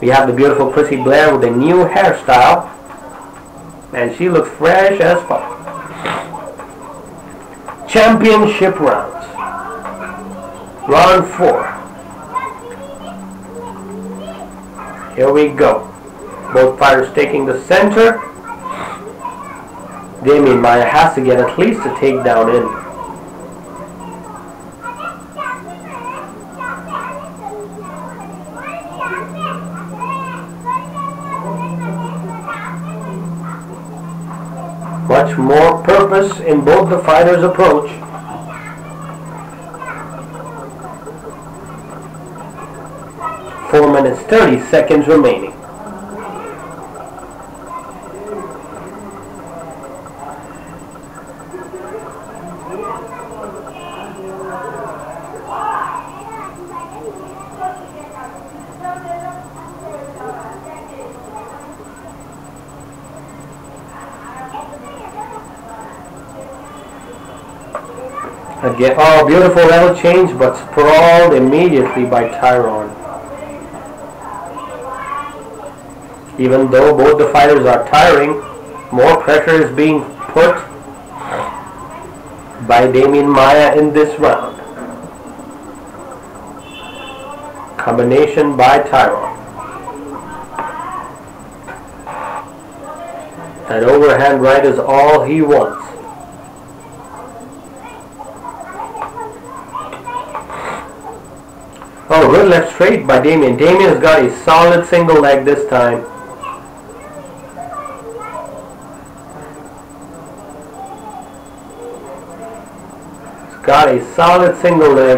we have the beautiful Chrissy Blair with a new hairstyle. And she looks fresh as fuck. Championship rounds. Round 4. Here we go. Both fighters taking the center. Damien Maia has to get at least a takedown in. Much more purpose in both the fighters' approach. Four minutes 30 seconds remaining. Again, oh, beautiful level change, but sprawled immediately by Tyron. Even though both the fighters are tiring, more pressure is being put by Damien Maia in this round. Combination by Tyron. That overhand right is all he wants. Oh, good left straight by Damien. Damien's got a solid single leg this time. He's got a solid single leg,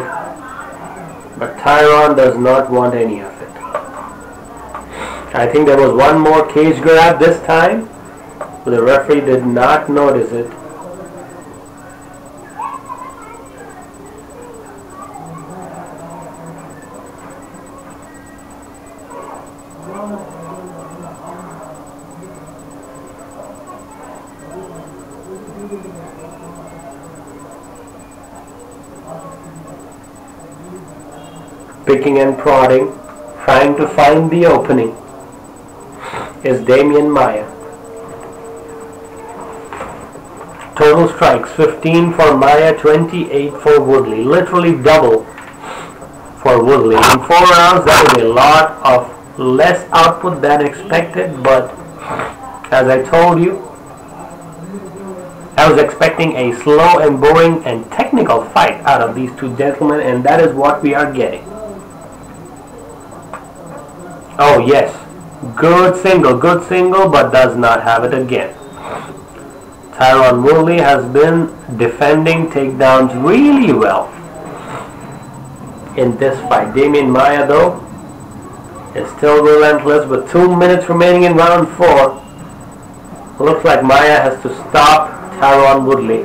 but Tyron does not want any of it. I think there was one more cage grab this time, but the referee did not notice it. Picking and prodding, trying to find the opening, is Damien Maia. Total strikes 15 for Maia, 28 for Woodley. Literally double for Woodley. In 4 rounds, that is a lot of less output than expected, but as I told you, I was expecting a slow and boring and technical fight out of these two gentlemen, and that is what we are getting. Oh yes, good single, but does not have it again. Tyron Woodley has been defending takedowns really well in this fight. Damien Maia, though, is still relentless with 2 minutes remaining in round 4. Looks like Maia has to stop Tyron Woodley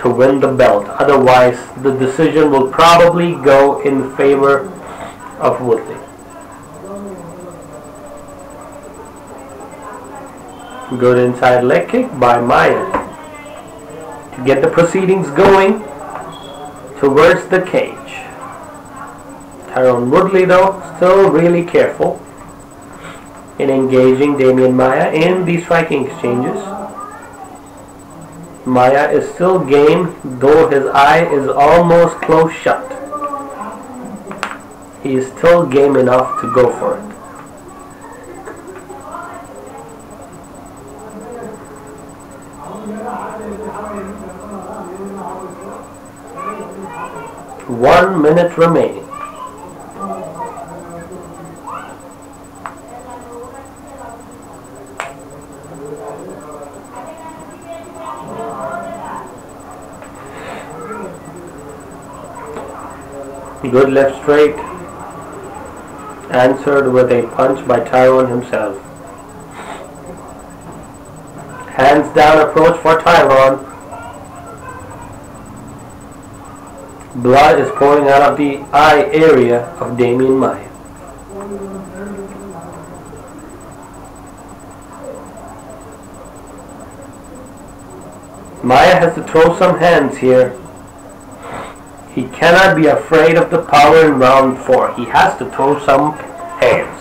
to win the belt. Otherwise, the decision will probably go in favor of Woodley. Good inside leg kick by Maia to get the proceedings going towards the cage. Tyron Woodley, though, still really careful in engaging Damien Maia in the striking exchanges. Maia is still game, though his eye is almost closed shut. He is still game enough to go for it. One minute remaining. Good left straight, answered with a punch by Tyron himself. Hands down approach for Tyron. Blood is pouring out of the eye area of Damien Maia. Maia has to throw some hands here. He cannot be afraid of the power in round 4. He has to throw some hands.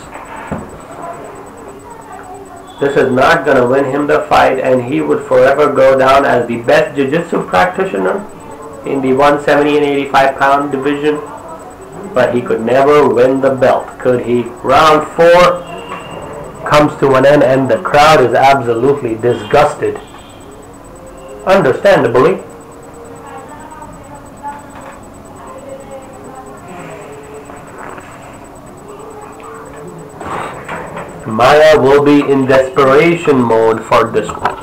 This is not going to win him the fight, and he would forever go down as the best jiu-jitsu practitioner in the 170 and 85 pound division, but he could never win the belt, could he? Round 4 comes to an end and the crowd is absolutely disgusted. Understandably. Maia will be in desperation mode for this one.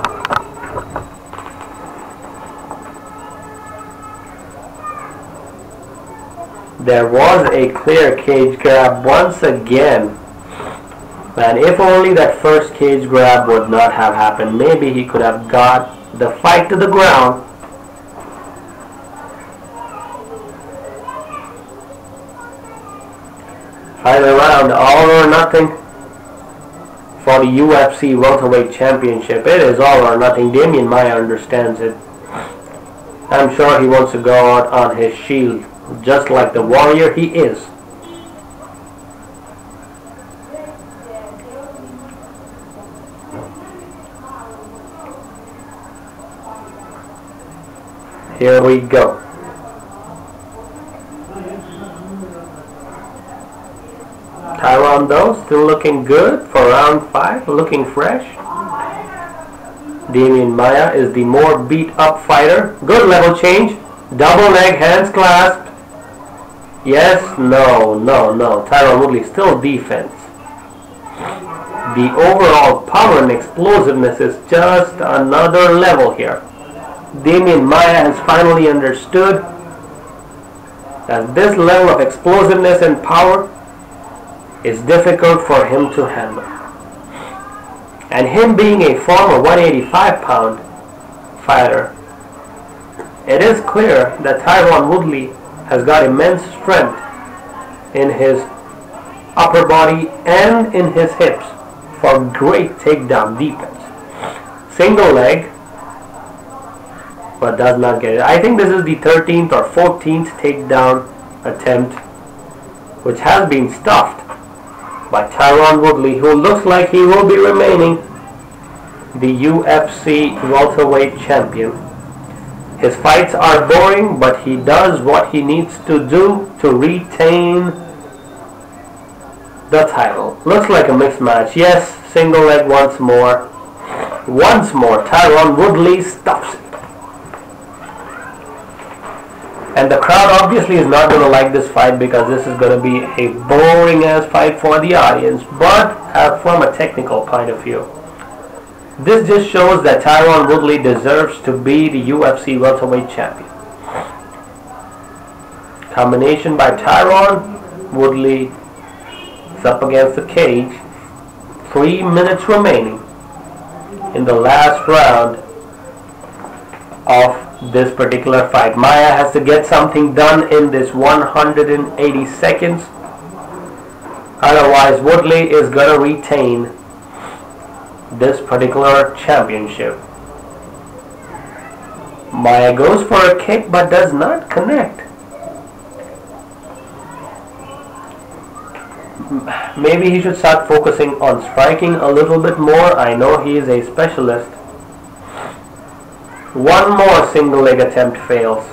There was a clear cage grab once again. And if only that first cage grab would not have happened, maybe he could have got the fight to the ground. Final round, all or nothing for the UFC welterweight championship. It is all or nothing. Damien Maia understands it. I'm sure he wants to go out on his shield, just like the warrior he is. Here we go. Tyron though, still looking good for round 5, looking fresh. Damien Maia is the more beat up fighter. Good level change. Double leg, hands clasped. Yes, no. Tyron Woodley still defense. The overall power and explosiveness is just another level here. Damien Maia has finally understood that this level of explosiveness and power is difficult for him to handle. And him being a former 185-pound fighter, it is clear that Tyron Woodley has got immense strength in his upper body and in his hips for great takedown defense. Single leg, but does not get it. I think this is the 13th or 14th takedown attempt, which has been stuffed by Tyron Woodley, who looks like he will be remaining the UFC welterweight champion. His fights are boring, but he does what he needs to do to retain the title. Looks like a mixed match. Yes, single leg once more. Once more, Tyron Woodley stuffs it. And the crowd obviously is not going to like this fight because this is going to be a boring ass fight for the audience. But from a technical point of view, this just shows that Tyron Woodley deserves to be the UFC welterweight champion. Combination by Tyron Woodley is up against the cage. 3 minutes remaining in the last round of this particular fight. Maia has to get something done in this 180 seconds. Otherwise, Woodley is going to retain this particular championship. Maia goes for a kick but does not connect. Maybe he should start focusing on striking a little bit more. I know he is a specialist. One more single leg attempt fails.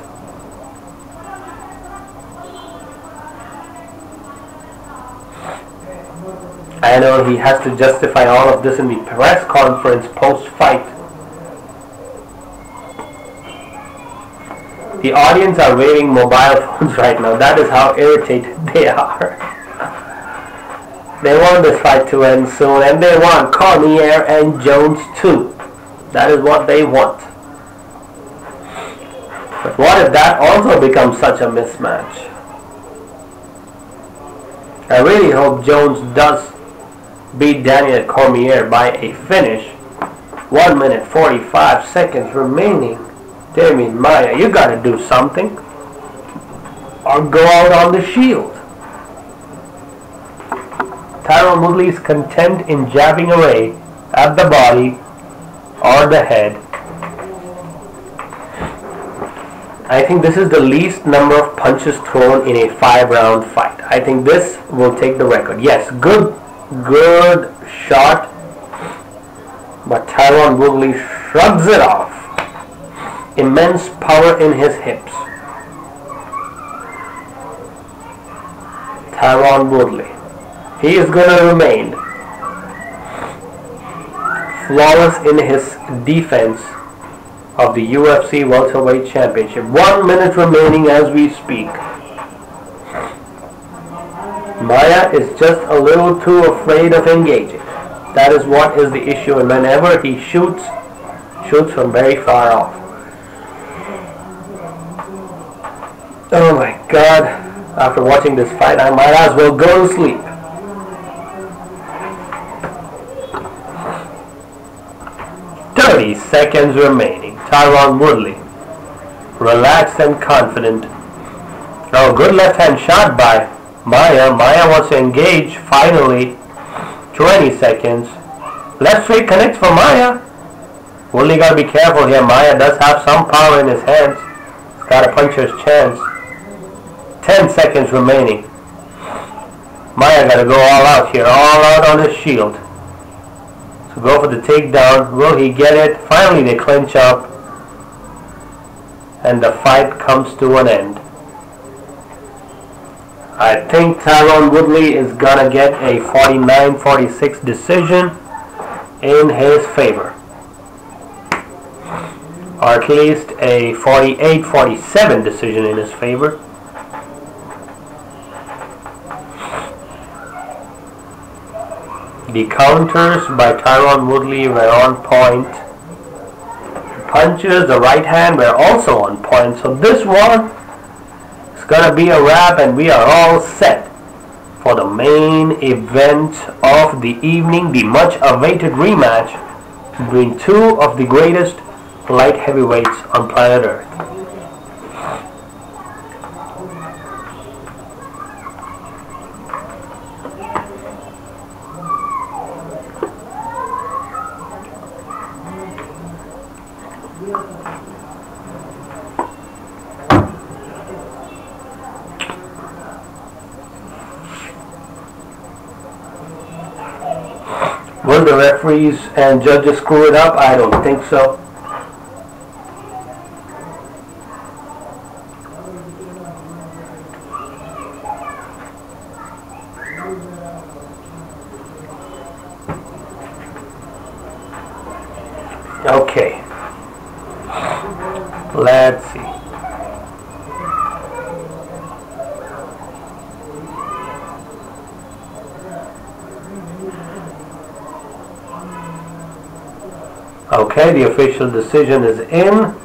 I know he has to justify all of this in the press conference post-fight. The audience are waving mobile phones right now. That is how irritated they are. They want this fight to end soon, and they want Cormier and Jones too. That is what they want. But what if that also becomes such a mismatch? I really hope Jones does beat Daniel Cormier by a finish. 1 minute 45 seconds remaining. Damien Maia, you gotta do something. Or go out on the shield. Tyron Woodley is content in jabbing away at the body or the head. I think this is the least number of punches thrown in a 5-round fight. I think this will take the record. Yes, good shot, but Tyron Woodley shrugs it off. Immense power in his hips. Tyron Woodley. He is going to remain flawless in his defense of the UFC welterweight championship. 1 minute remaining as we speak. Maia is just a little too afraid of engaging. That is what is the issue, and whenever he shoots from very far off. Oh my god, after watching this fight I might as well go to sleep. Seconds remaining. Tyron Woodley, relaxed and confident. Oh, good left hand shot by Maia. Maia wants to engage finally. 20 seconds. Left straight connects for Maia. Woodley gotta be careful here. Maia does have some power in his hands. He's got a puncher's chance. 10 seconds remaining. Maia gotta go all out here. All out on his shield. So go for the takedown. Will he get it? Finally they clinch up. And the fight comes to an end. I think Tyron Woodley is gonna get a 49-46 decision in his favor. Or at least a 48-47 decision in his favor. The counters by Tyron Woodley were on point. The punches, the right hand were also on point. So this one is gonna be a wrap, and we are all set for the main event of the evening, the much awaited rematch between two of the greatest light heavyweights on planet Earth. Will the referees and judges screw it up? I don't think so. Okay. Let's see. Okay, the official decision is in.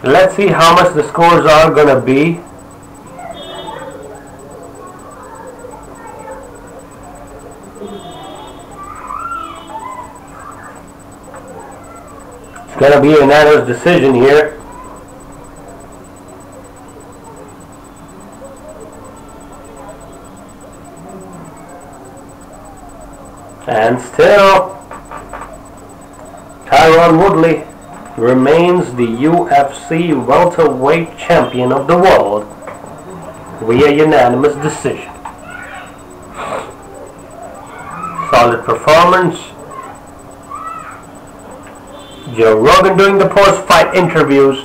Let's see how much the scores are going to be. It's going to be a unanimous decision here. And still, Tyron Woodley remains the UFC welterweight champion of the world via unanimous decision. Solid performance. Joe Rogan doing the post-fight interviews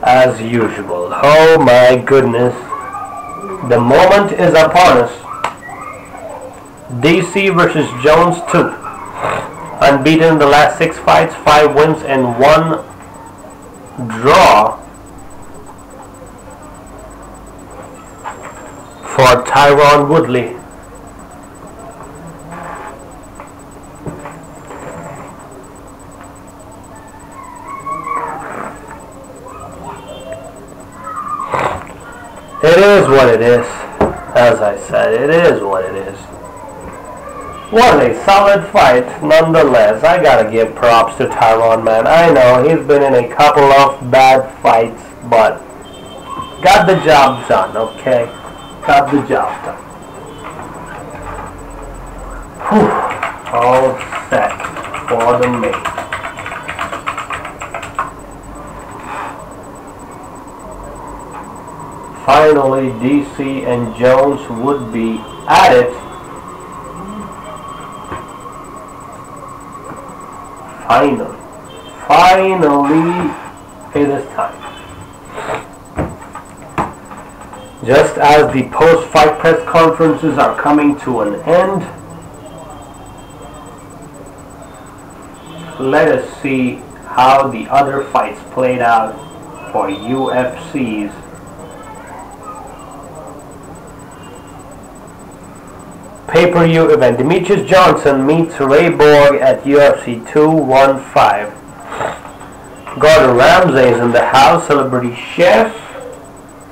as usual. Oh my goodness. The moment is upon us. DC versus Jones 2. Unbeaten in the last 6 fights, 5 wins and 1 draw for Tyron Woodley. It is what it is. As I said, it is what it is. What a solid fight, nonetheless. I gotta give props to Tyron, man. I know he's been in a couple of bad fights, but got the job done, okay? Got the job done. Whew. All set for the main. Finally, DC and Jones would be at it. Finally, it is time. Just as the post-fight press conferences are coming to an end, let us see how the other fights played out for UFC's pay-per-view event. Demetrius Johnson meets Cyborg at UFC 215. Gordon Ramsay is in the house. Celebrity chef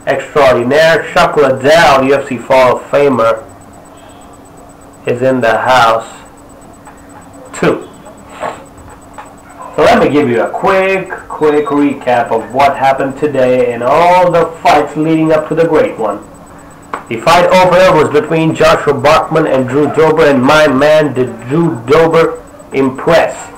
extraordinaire Chuck Liddell, UFC Hall of Famer, is in the house too. So let me give you a quick recap of what happened today and all the fights leading up to the great one. The fight opener was between Joshua Bachman and Drew Dober, and my man, did Drew Dober impress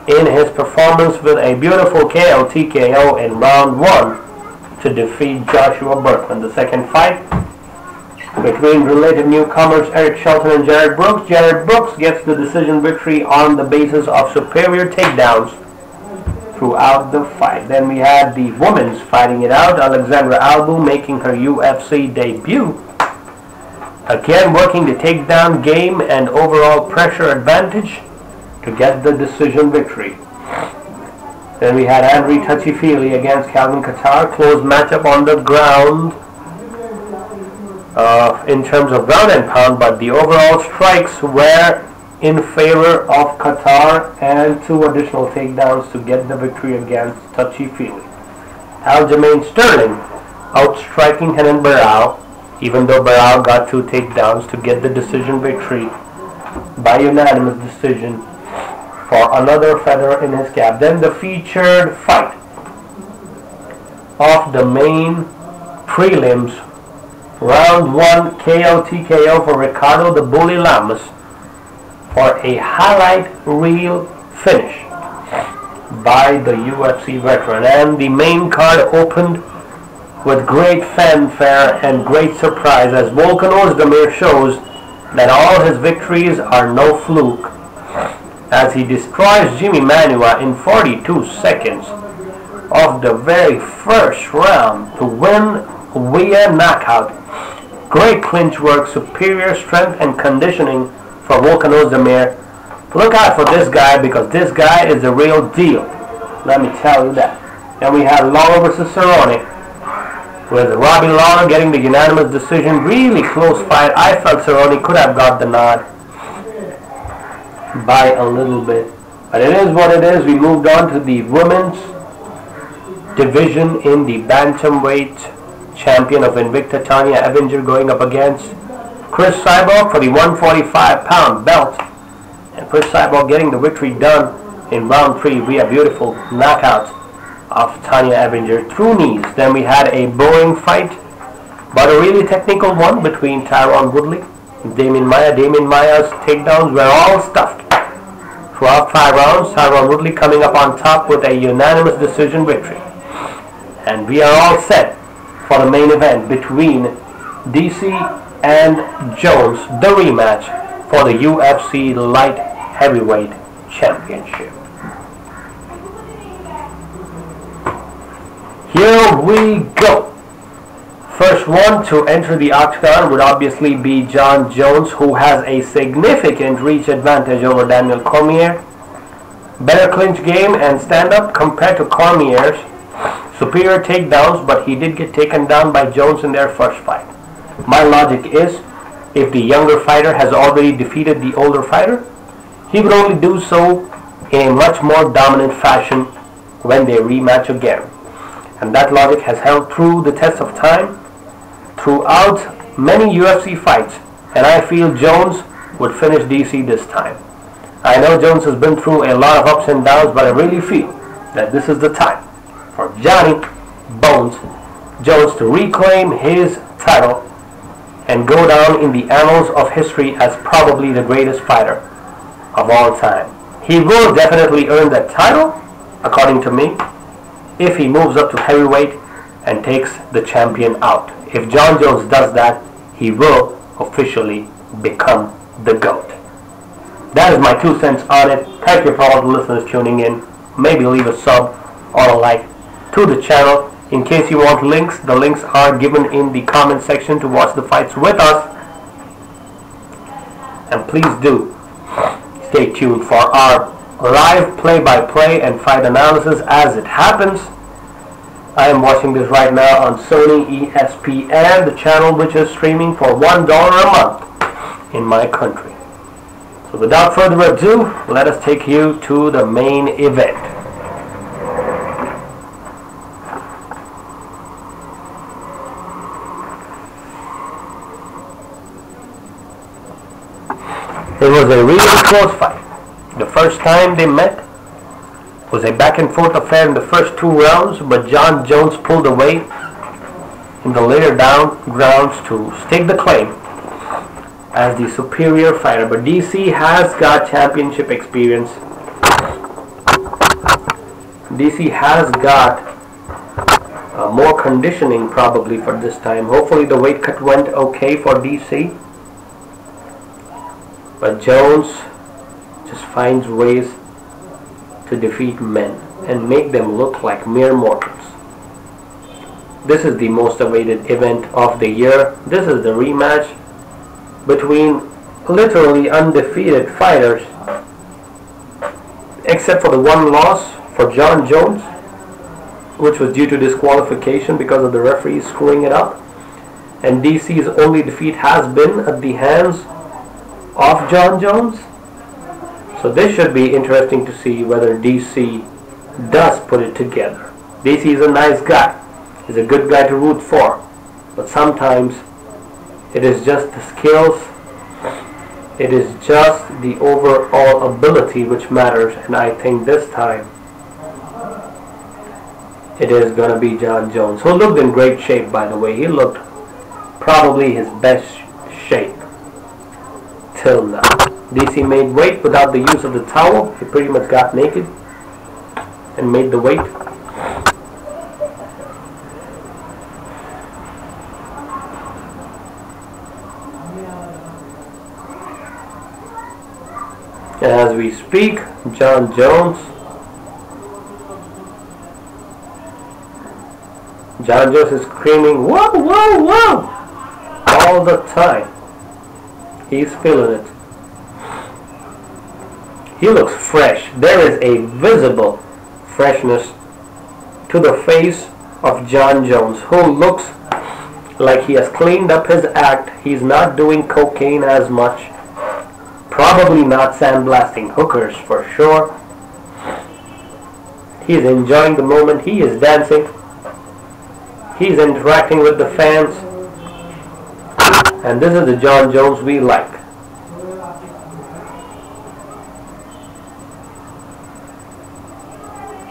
in his performance with a beautiful TKO in round 1 to defeat Joshua Bachman. The second fight between related newcomers Eric Shelton and Jared Brooks. Jared Brooks gets the decision victory on the basis of superior takedowns throughout the fight. Then we had the women's fighting it out. Alexandra Albu making her UFC debut. Again working the takedown game and overall pressure advantage to get the decision victory. Then we had Andre Touchy-Feely against Calvin Kattar. Close matchup on the ground in terms of ground and pound, but the overall strikes were in favor of Kattar and 2 additional takedowns to get the victory against Touchy-Feely. Aljamain Sterling outstriking Renan Barão, even though Barão got 2 takedowns to get the decision victory by unanimous decision for another feather in his cap. Then the featured fight of the main prelims, round 1 TKO for Ricardo the Bully Lamas for a highlight reel finish by the UFC veteran. And the main card opened with great fanfare and great surprise as Volkan Ozdemir shows that all his victories are no fluke, as he destroys Jimi manuwa in 42 seconds of the very first round to win via knockout. Great clinch work, superior strength and conditioning for Volkan Ozdemir. Look out for this guy, because this guy is the real deal. Let me tell you that. Then we had Lawler versus Cerrone, with Robbie Lawler getting the unanimous decision. Really close fight. I felt Cerrone could have got the nod by a little bit, but it is what it is. We moved on to the women's division in the bantamweight. Champion of Invicta Tonya Evinger going up against Cris Cyborg for the 145-pound belt, and Cris Cyborg getting the victory done in round 3 via beautiful knockout of Tonya Evinger through knees. Then we had a boring fight, but a really technical one, between Tyron Woodley and Damien Maia. Damien Maia's takedowns were all stuffed throughout 5 rounds. Tyron Woodley coming up on top with a unanimous decision victory. And we are all set for the main event between DC and Jones, the rematch for the UFC Light Heavyweight Championship. Here we go. First one to enter the octagon would obviously be Jon Jones, who has a significant reach advantage over Daniel Cormier. Better clinch game and stand-up compared to Cormier's. Superior takedowns, but he did get taken down by Jones in their first fight. My logic is, if the younger fighter has already defeated the older fighter, he would only do so in a much more dominant fashion when they rematch again. And that logic has held through the test of time throughout many UFC fights, and I feel Jones would finish DC this time. I know Jones has been through a lot of ups and downs, but I really feel that this is the time for Johnny Bones Jones to reclaim his title and go down in the annals of history as probably the greatest fighter of all time. He will definitely earn that title, according to me, if he moves up to heavyweight and takes the champion out. If Jon Jones does that, he will officially become the GOAT. That is my 2 cents on it. Thank you for all the listeners tuning in. Maybe leave a sub or a like to the channel. In case you want links, the links are given in the comment section to watch the fights with us. And please do stay tuned for our live play-by-play and fight analysis as it happens. I am watching this right now on Sony ESPN, the channel which is streaming for $1 a month in my country. So without further ado, let us take you to the main event. It was a really close fight. The first time they met was a back and forth affair in the first 2 rounds, but Jon Jones pulled away in the later rounds to stake the claim as the superior fighter. But DC has got championship experience. DC has got more conditioning probably for this time. Hopefully the weight cut went okay for DC. But Jones just finds ways to defeat men and make them look like mere mortals. This is the most awaited event of the year. This is the rematch between literally undefeated fighters, except for the one loss for Jon Jones, which was due to disqualification because of the referees screwing it up. And DC's only defeat has been at the hands of Jon Jones. So this should be interesting to see whether DC does put it together. DC is a nice guy. He's a good guy to root for. But sometimes it is just the skills, it is just the overall ability which matters. And I think this time it is going to be Jon Jones, who looked in great shape, by the way. He looked probably his best shape till now. DC made weight without the use of the towel. He pretty much got naked and made the weight. And as we speak, Jon Jones is screaming, "Whoa, whoa, whoa!" all the time. He's feeling it. He looks fresh. There is a visible freshness to the face of Jon Jones, who looks like he has cleaned up his act. He's not doing cocaine as much. Probably not sandblasting hookers for sure. He's enjoying the moment. He is dancing. He's interacting with the fans. And this is the Jon Jones we like.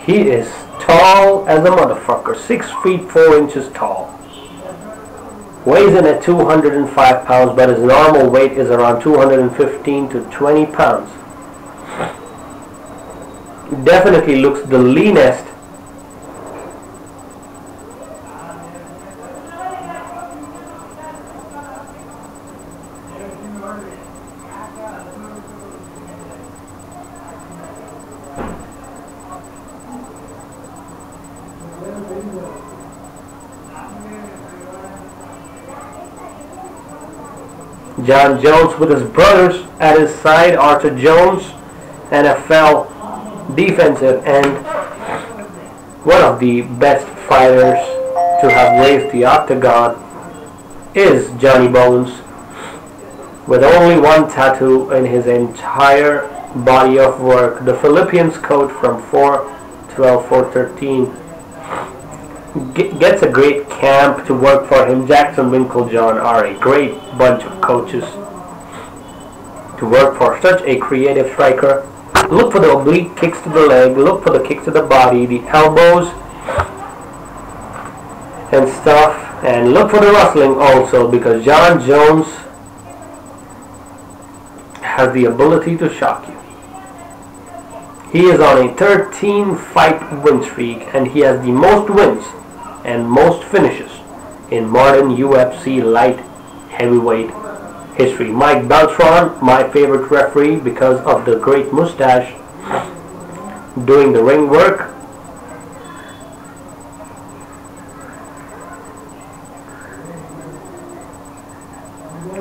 He is tall as a motherfucker, 6 feet 4 inches tall. Weighs in at 205 pounds, but his normal weight is around 215 to 20 pounds. Definitely looks the leanest. Jon Jones with his brothers at his side, Arthur Jones, NFL defensive end, one of the best fighters to have raised the octagon, is Johnny Bones, with only one tattoo in his entire body of work. The Philippians coach from 413 gets a great camp to work for him. Jackson Winklejohn are a great bunch of coaches to work for such a creative striker. Look for the oblique kicks to the leg, look for the kicks to the body, the elbows and stuff, and look for the wrestling also, because Jon Jones has the ability to shock you. He is on a 13 fight win streak, and he has the most wins and most finishes in modern UFC light heavyweight history. Mike Beltran, my favorite referee because of the great mustache, doing the ring work.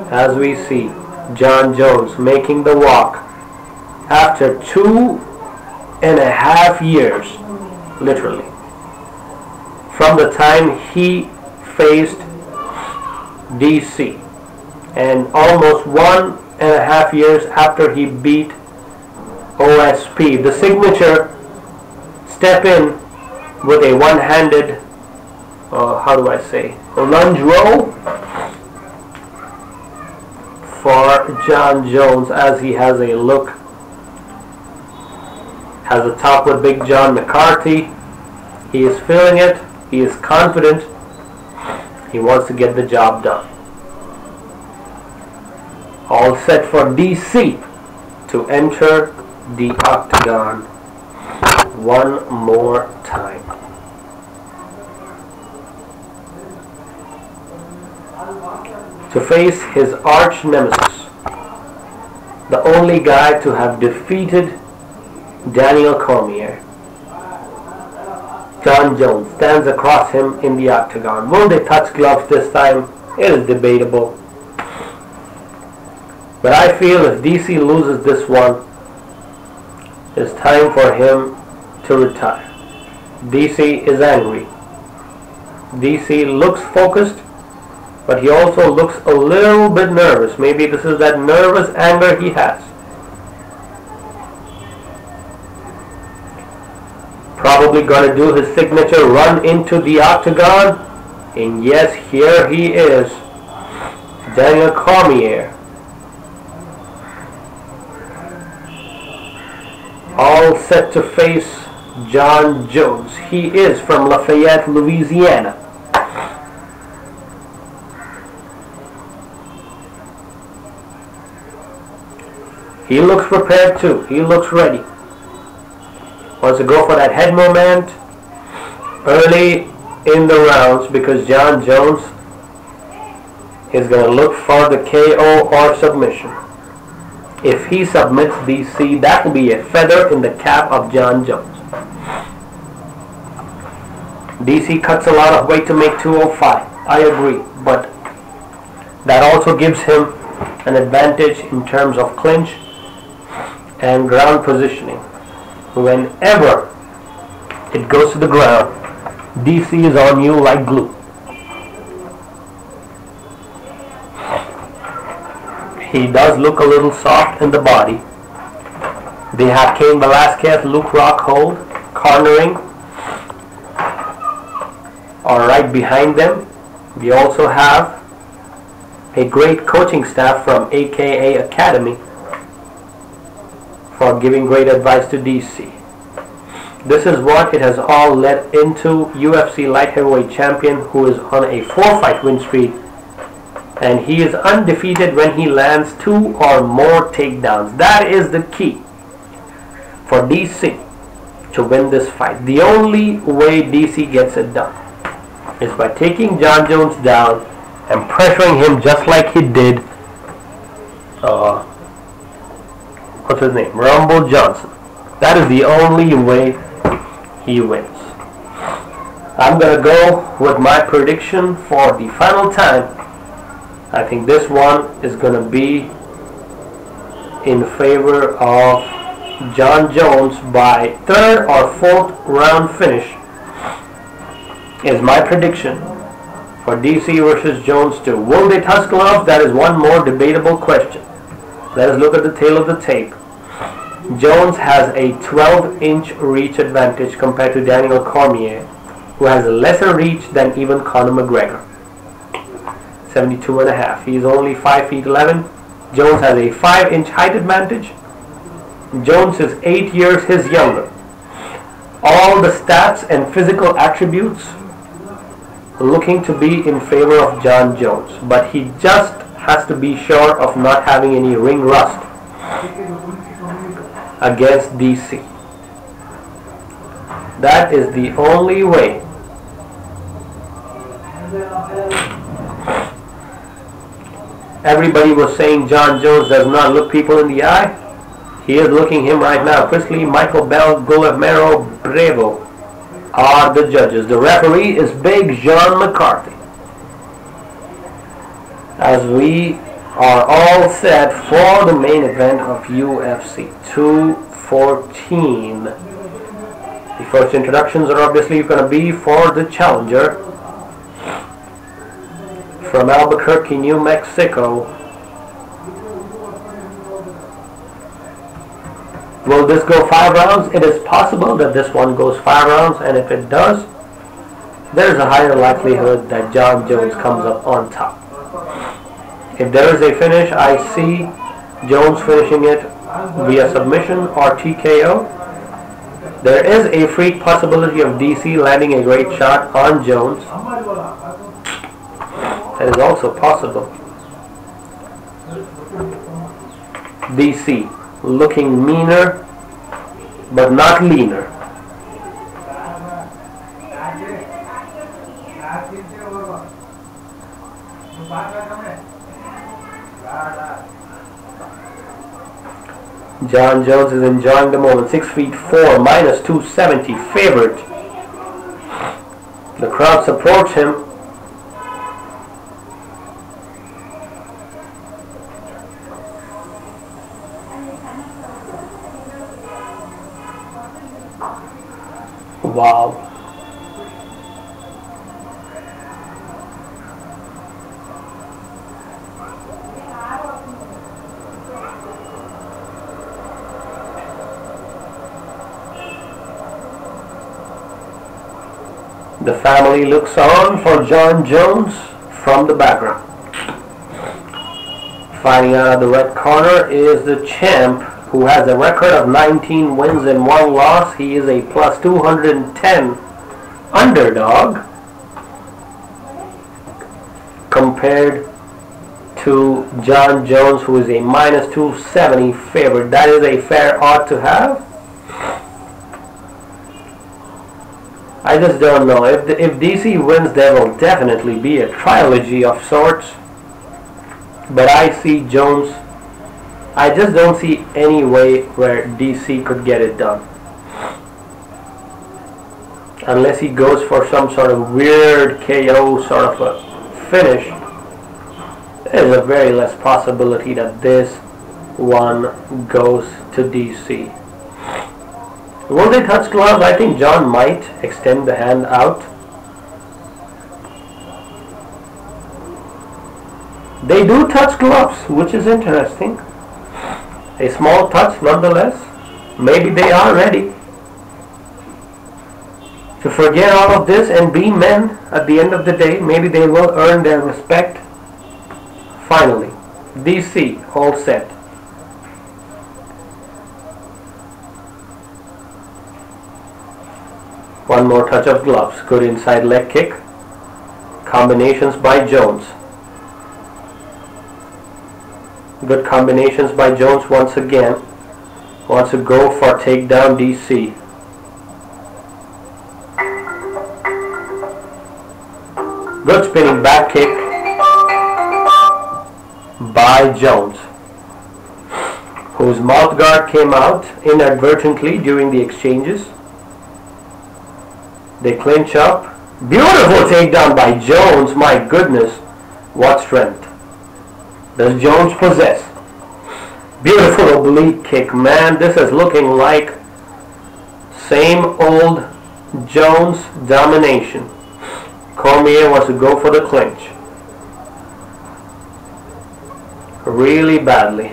As we see Jon Jones making the walk after 2 1.5 years, literally, from the time he faced DC, and almost 1.5 years after he beat OSP. The signature step in with a one-handed, lunge roll for Jon Jones, as he has a look, has a talk with Big John McCarthy. He is feeling it. He is confident. He wants to get the job done. All set for DC to enter the octagon one more time. To face his arch nemesis, the only guy to have defeated Daniel Cormier. Jon Jones stands across him in the octagon. Will they touch gloves this time? It is debatable. But I feel if DC loses this one, it's time for him to retire. DC is angry. DC looks focused, but he also looks a little bit nervous. Maybe this is that nervous anger he has. Probably going to do his signature run into the octagon. And yes, here he is, Daniel Cormier. All set to face Jon Jones. He is from Lafayette, Louisiana. He looks prepared too. He looks ready. Wants to go for that head movement early in the rounds, because Jon Jones is going to look for the KO or submission. If he submits DC, that will be a feather in the cap of Jon Jones. DC cuts a lot of weight to make 205. I agree, but that also gives him an advantage in terms of clinch and ground positioning. Whenever it goes to the ground, DC is on you like glue. He does look a little soft in the body. They have Cain Velasquez, Luke Rockhold cornering or right behind them. We also have a great coaching staff from AKA Academy for giving great advice to DC. This is what it has all led into. UFC light heavyweight champion who is on a 4-fight win streak, and he is undefeated when he lands 2 or more takedowns. That is the key for DC to win this fight. The only way DC gets it done is by taking Jon Jones down and pressuring him just like he did what's his name? Rumble Johnson. That is the only way he wins. I'm going to go with my prediction for the final time. I think this one is going to be in favor of Jon Jones by 3rd or 4th round finish is my prediction for DC versus Jones 2. Will they touch gloves? That is one more debatable question. Let us look at the tail of the tape. Jones has a 12-inch reach advantage compared to Daniel Cormier, who has a lesser reach than even Conor McGregor. 72.5. He is only 5 feet 11. Jones has a 5-inch height advantage. Jones is 8 years his younger. All the stats and physical attributes looking to be in favor of Jon Jones, but he just has to be sure of not having any ring rust against DC. That is the only way. Everybody was saying Jon Jones does not look people in the eye. He is looking him right now. Chris Lee, Michael Bell, Guillermo Bravo are the judges. The referee is Big John McCarthy. As we are all set for the main event of UFC 214. The first introductions are obviously going to be for the challenger from Albuquerque, New Mexico. Will this go 5 rounds? It is possible that this one goes 5 rounds, and if it does, there's a higher likelihood that Jon Jones comes up on top. If there is a finish, I see Jones finishing it via submission or TKO. There is a freak possibility of DC landing a great shot on Jones. That is also possible. DC looking meaner, but not leaner. Jon Jones is enjoying the moment. 6'4", minus 270, favorite. The crowd supports him. Wow. The family looks on for Jon Jones from the background. Fighting out of the red corner is the champ, who has a record of 19 wins and 1 loss. He is a plus 210 underdog compared to Jon Jones, who is a minus 270 favorite. That is a fair odd to have. I just don't know. If DC wins, there will definitely be a trilogy of sorts. But I see Jones. I just don't see any way where DC could get it done. Unless he goes for some sort of weird KO sort of a finish. There's a very less possibility that this one goes to DC. Will they touch gloves? I think Jon might extend the hand out. They do touch gloves, which is interesting. A small touch nonetheless. Maybe they are ready to forget all of this and be men at the end of the day. Maybe they will earn their respect. Finally, DC all set. One more touch of gloves. Good inside leg kick. Combinations by Jones. Good combinations by Jones once again. Wants to go for takedown DC. Good spinning back kick by Jones, whose mouth guard came out inadvertently during the exchanges. They clinch up. Beautiful takedown by Jones. My goodness, what strength does Jones possess? Beautiful oblique kick. Man, this is looking like same old Jones domination. Cormier wants to go for the clinch really badly.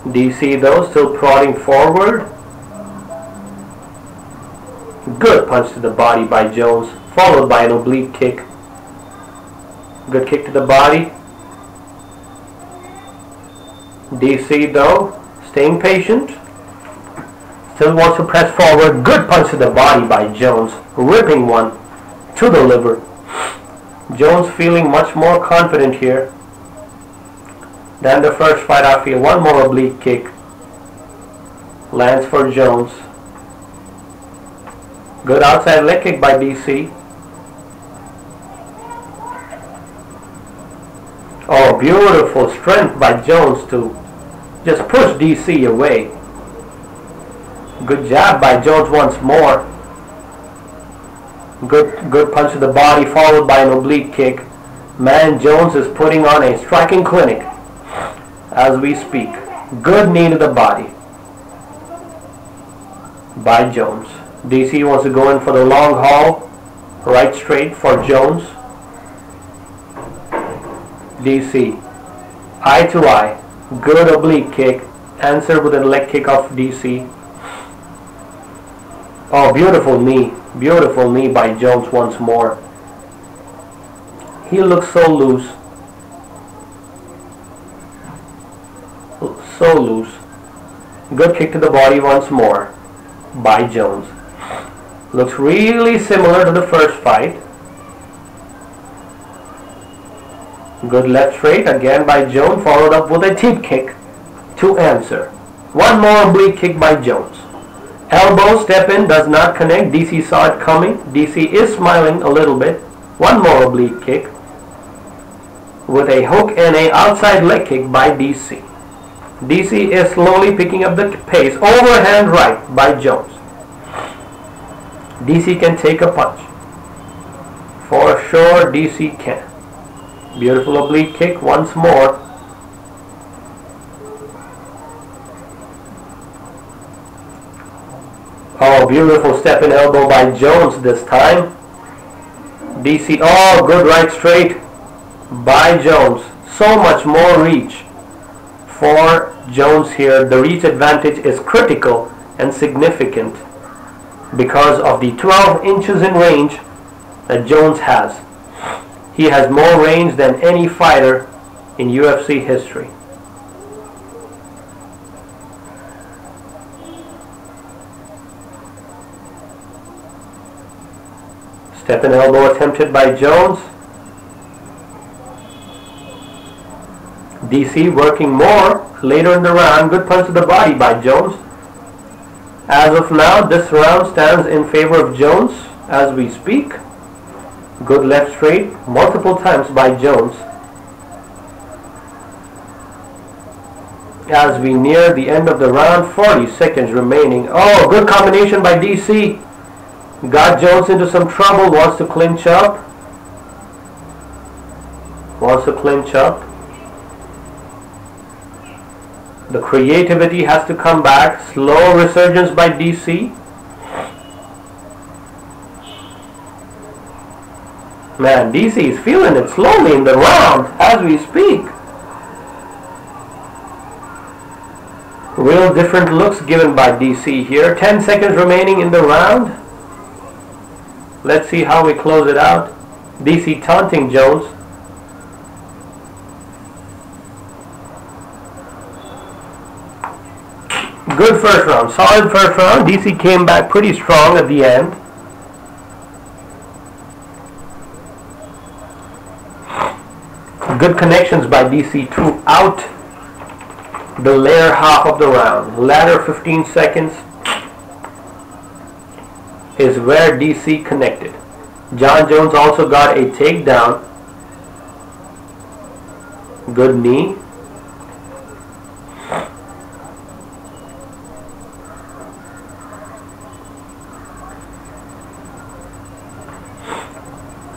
DC though still prodding forward. Good punch to the body by Jones, followed by an oblique kick. Good kick to the body. DC though staying patient, still wants to press forward. Good punch to the body by Jones, ripping one to the liver. Jones feeling much more confident here than the first fight. I feel. One more oblique kick lands for Jones. Good outside leg kick by DC. Oh, beautiful strength by Jones to just push DC away. Good jab by Jones once more. Good punch to the body followed by an oblique kick. Man, Jones is putting on a striking clinic as we speak. Good knee to the body by Jones. DC wants to go in for the long haul. Right straight for Jones. DC. Eye to eye. Good oblique kick. Answer with a leg kick of DC. Oh, beautiful knee. Beautiful knee by Jones once more. He looks so loose. So loose. Good kick to the body once more by Jones. Looks really similar to the first fight. Good left straight again by Jones, followed up with a teep kick to answer. One more oblique kick by Jones. Elbow step in, does not connect. DC saw it coming. DC is smiling a little bit. One more oblique kick with a hook and a outside leg kick by DC. DC is slowly picking up the pace. Overhand right by Jones. DC can take a punch. For sure DC can. Beautiful oblique kick once more. Oh, beautiful step in elbow by Jones this time. DC, oh, good right straight by Jones. So much more reach for Jones here. The reach advantage is critical and significant because of the 12 inches in range that Jones has. He has more range than any fighter in UFC history. Step and elbow attempted by Jones. DC working more later in the round. Good punch to the body by Jones. As of now, this round stands in favor of Jones as we speak. Good left straight multiple times by Jones. As we near the end of the round, 40 seconds remaining. Oh, good combination by DC. Got Jones into some trouble, wants to clinch up. The creativity has to come back. Slow resurgence by DC. Man, DC is feeling it slowly in the round as we speak. Real different looks given by DC here. 10 seconds remaining in the round. Let's see how we close it out. DC taunting Jones. Good first round. Solid first round. DC came back pretty strong at the end. Good connections by DC throughout the latter half of the round. Latter 15 seconds is where DC connected. Jon Jones also got a takedown. Good knee.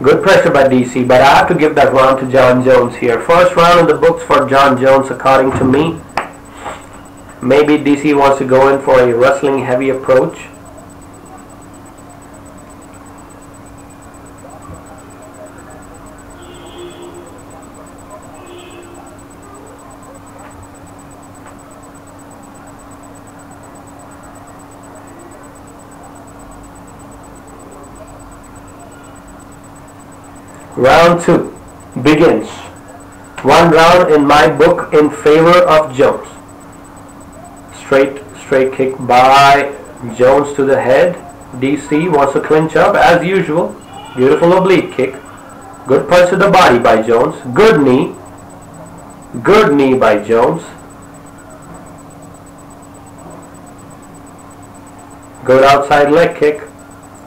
Good pressure by DC, but I have to give that round to Jon Jones here. First round in the books for Jon Jones, according to me. Maybe DC wants to go in for a wrestling heavy approach. Round 2 begins. One round in my book in favor of Jones. Straight kick by Jones to the head. DC wants to clinch up as usual. Beautiful oblique kick. Good punch to the body by Jones. Good knee. Good knee by Jones. Good outside leg kick.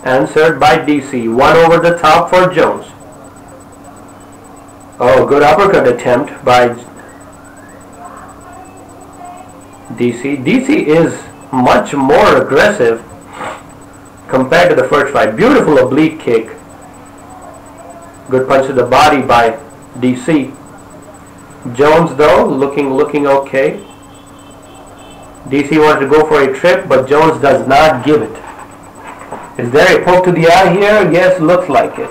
Answered by DC. One over the top for Jones. Oh, good uppercut attempt by DC. DC is much more aggressive compared to the first fight. Beautiful oblique kick. Good punch to the body by DC. Jones though looking okay. DC wanted to go for a trip, but Jones does not give it. Is there a poke to the eye here? Yes, looks like it.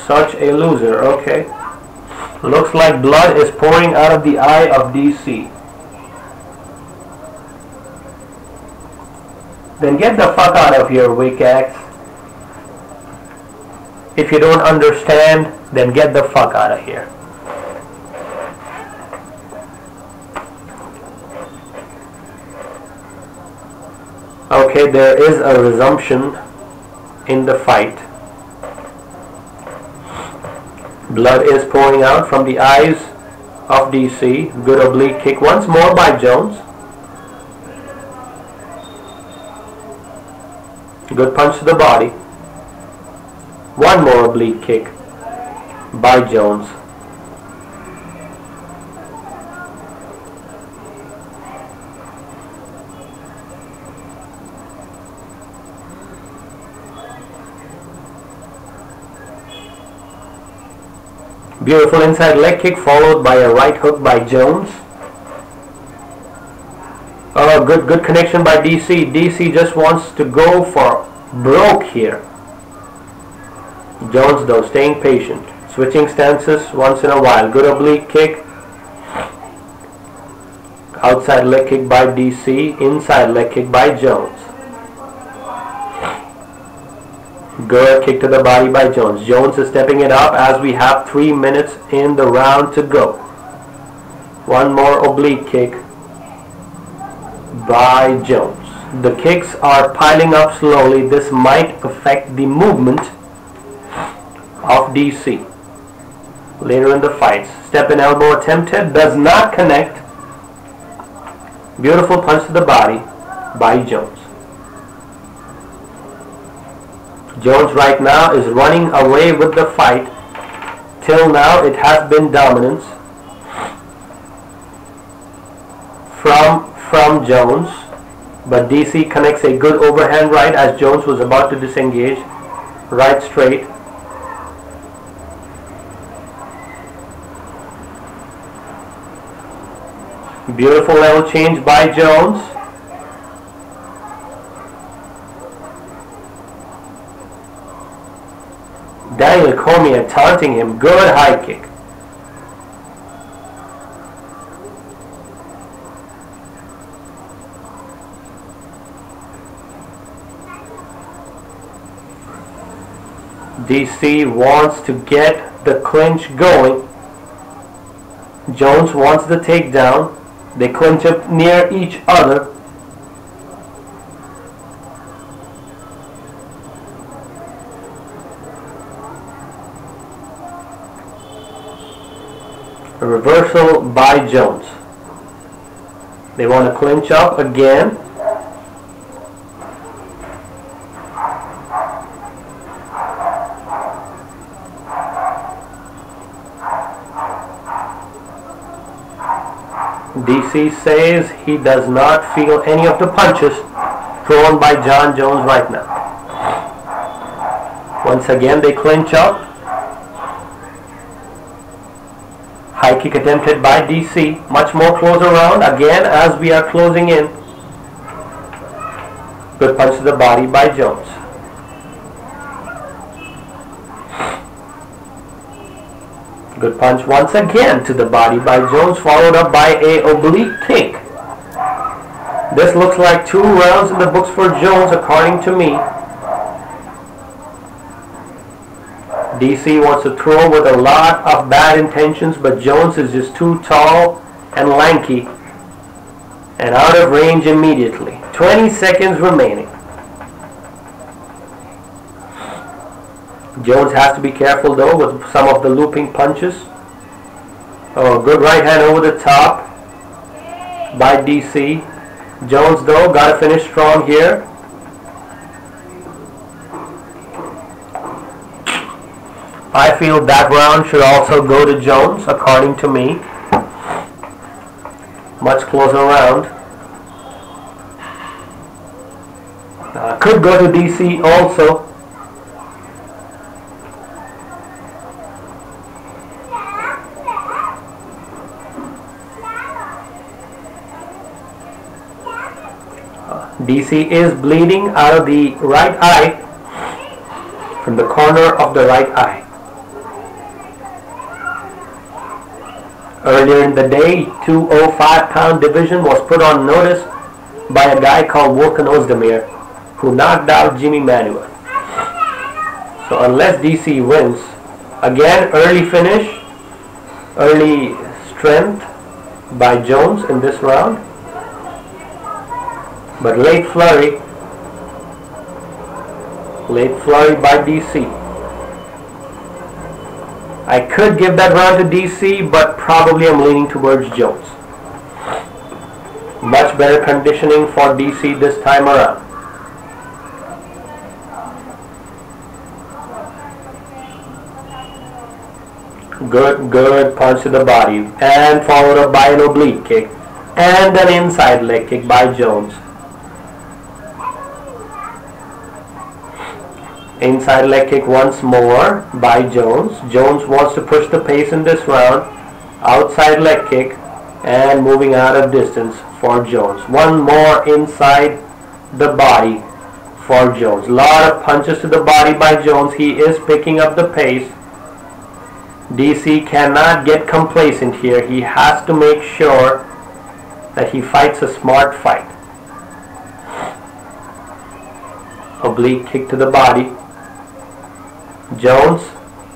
Such a loser, okay. Looks like blood is pouring out of the eye of DC. Then get the fuck out of here, weak ass. If you don't understand, then get the fuck out of here. Okay, there is a resumption in the fight. Blood is pouring out from the eyes of DC. Good oblique kick once more by Jones. Good punch to the body. One more oblique kick by Jones. Beautiful inside leg kick followed by a right hook by Jones. Oh, good connection by DC. DC just wants to go for broke here. Jones though staying patient. Switching stances once in a while. Good oblique kick. Outside leg kick by DC. Inside leg kick by Jones. Good kick to the body by Jones. Jones is stepping it up as we have 3 minutes in the round to go. One more oblique kick by Jones. The kicks are piling up slowly. This might affect the movement of DC later in the fight. Step and elbow attempted. Does not connect. Beautiful punch to the body by Jones. Jones right now is running away with the fight. Till now it has been dominance from Jones, but DC connects a good overhand right as Jones was about to disengage. Right straight. Beautiful level change by Jones. Daniel Cormier taunting him. Good high kick. DC wants to get the clinch going. Jones wants the takedown. They clinch up near each other. A reversal by Jones. They want to clinch up again. DC says he does not feel any of the punches thrown by John Jones right now. Once again they clinch up. High kick attempted by DC. Much more closer round again as we are closing in. Good punch to the body by Jones. Good punch once again to the body by Jones, followed up by a oblique kick. This looks like 2 rounds in the books for Jones according to me. DC wants to throw with a lot of bad intentions, but Jones is just too tall and lanky and out of range immediately. 20 seconds remaining. Jones has to be careful though with some of the looping punches. Oh, good right hand over the top by DC. Jones though got to finish strong here. I feel that round should also go to Jones according to me. Much closer round. Could go to DC also. DC is bleeding out of the right eye, from the corner of the right eye. Earlier in the day, 205-pound division was put on notice by a guy called Ozdemir, who knocked out Jimi Manuwa. So unless DC wins, again early finish, early strength by Jones in this round, but late flurry by DC. I could give that round to DC, but probably I'm leaning towards Jones. Much better conditioning for DC this time around. Good punch to the body, and followed up by an oblique kick and an inside leg kick by Jones. Inside leg kick once more by Jones. Jones wants to push the pace in this round. Outside leg kick and moving out of distance for Jones. One more inside the body for Jones. A lot of punches to the body by Jones. He is picking up the pace. DC cannot get complacent here. He has to make sure that he fights a smart fight. Oblique kick to the body. Jones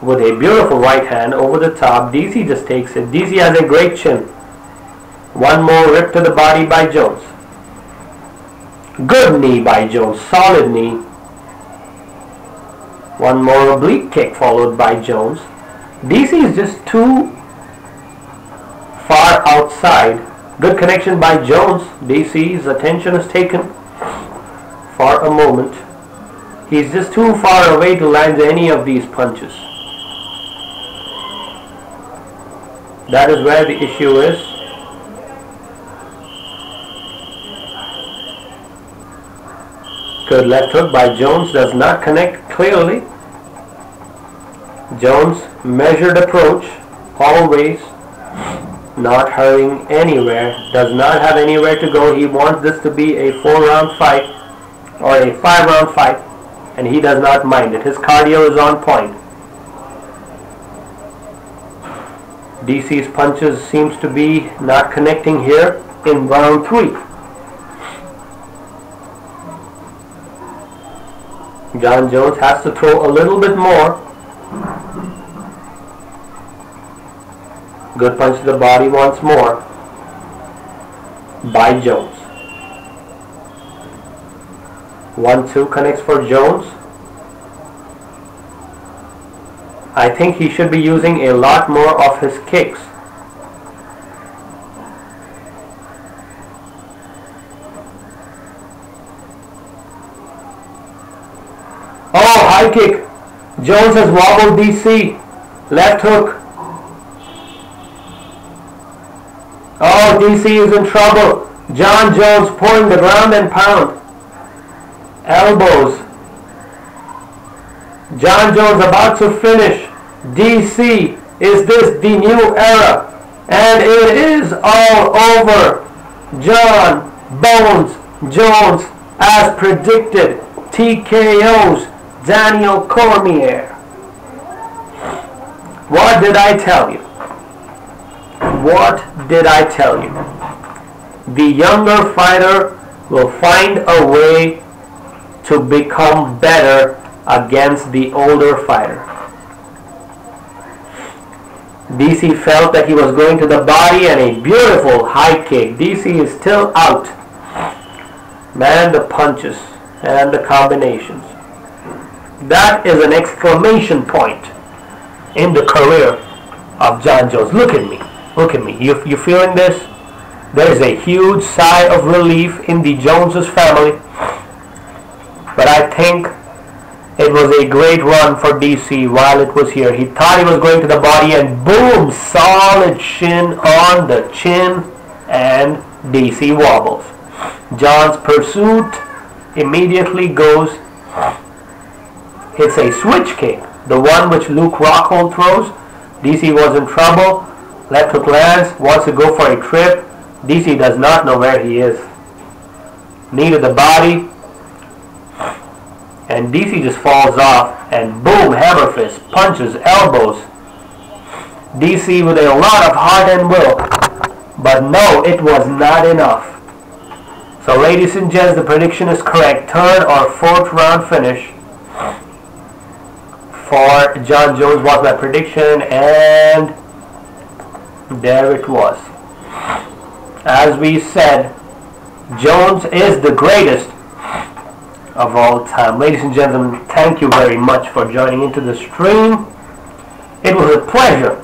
with a beautiful right hand over the top. DC just takes it. DC has a great chin. One more rip to the body by Jones. Good knee by Jones. Solid knee. One more oblique kick followed by Jones. DC is just too far outside. Good connection by Jones. DC's attention is taken for a moment. He's just too far away to land any of these punches. That is where the issue is. Good left hook by Jones, does not connect clearly. Jones, measured approach, always not hurrying anywhere, does not have anywhere to go. He wants this to be a 4-round fight or a 5-round fight, and he does not mind it. His cardio is on point. DC's punches seems to be not connecting here in round 3. John Jones has to throw a little bit more. Good punch to the body once more by Jones. 1-2 connects for Jones. I think he should be using a lot more of his kicks. Oh, high kick. Jones has wobbled DC. Left hook. Oh, DC is in trouble. John Jones pulling the ground and pound. Elbows. John Jones about to finish. DC, is this the new era? And it is all over. John Bones Jones, as predicted, TKOs Daniel Cormier. What did I tell you? What did I tell you? The younger fighter will find a way to become better against the older fighter. DC felt that he was going to the body and a beautiful high kick. DC is still out. Man, the punches and the combinations. That is an exclamation point in the career of John Jones. Look at me. Look at me. You feeling this? There is a huge sigh of relief in the Joneses family. But I think it was a great run for DC while it was here. He thought he was going to the body and boom, solid shin on the chin and DC wobbles. John's pursuit immediately goes. It's a switch kick, the one which Luke Rockhold throws. DC was in trouble. Left hook lands, wants to go for a trip. DC does not know where he is. knee to the body, and DC just falls off, and boom, hammer fist, punches, elbows. DC with a lot of heart and will, but no, it was not enough. So ladies and gents, the prediction is correct. Third or fourth round finish for Jon Jones was my prediction, and there it was. As we said, Jones is the greatest of all time. Ladies and gentlemen, thank you very much for joining into the stream. It was a pleasure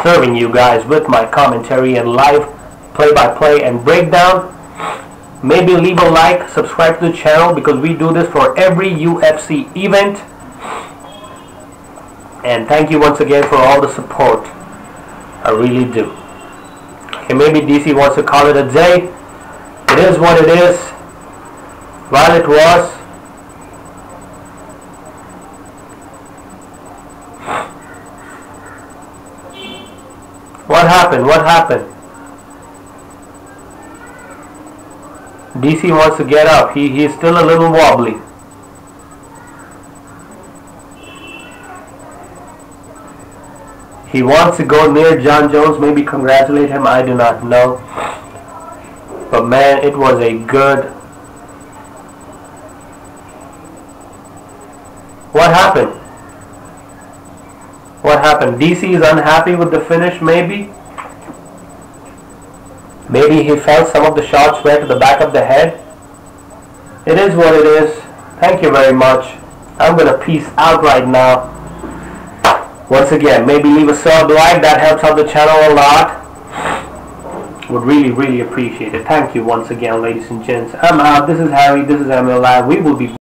serving you guys with my commentary and live play-by-play and breakdown. Maybe leave a like, subscribe to the channel, because we do this for every UFC event. And thank you once again for all the support. I really do. Okay, maybe DC wants to call it a day. It is what it is. While it was. What happened? What happened? DC wants to get up. He's still a little wobbly. He wants to go near Jon Jones. Maybe congratulate him. I do not know. But man, it was a good... What happened? What happened? DC is unhappy with the finish, maybe? Maybe he felt some of the shots went to the back of the head. It is what it is. Thank you very much. I'm going to peace out right now. Once again, maybe leave a sub like. That helps out the channel a lot. Would really appreciate it. Thank you once again, ladies and gents. I'm out. This is Harry. This is ML Live. We will be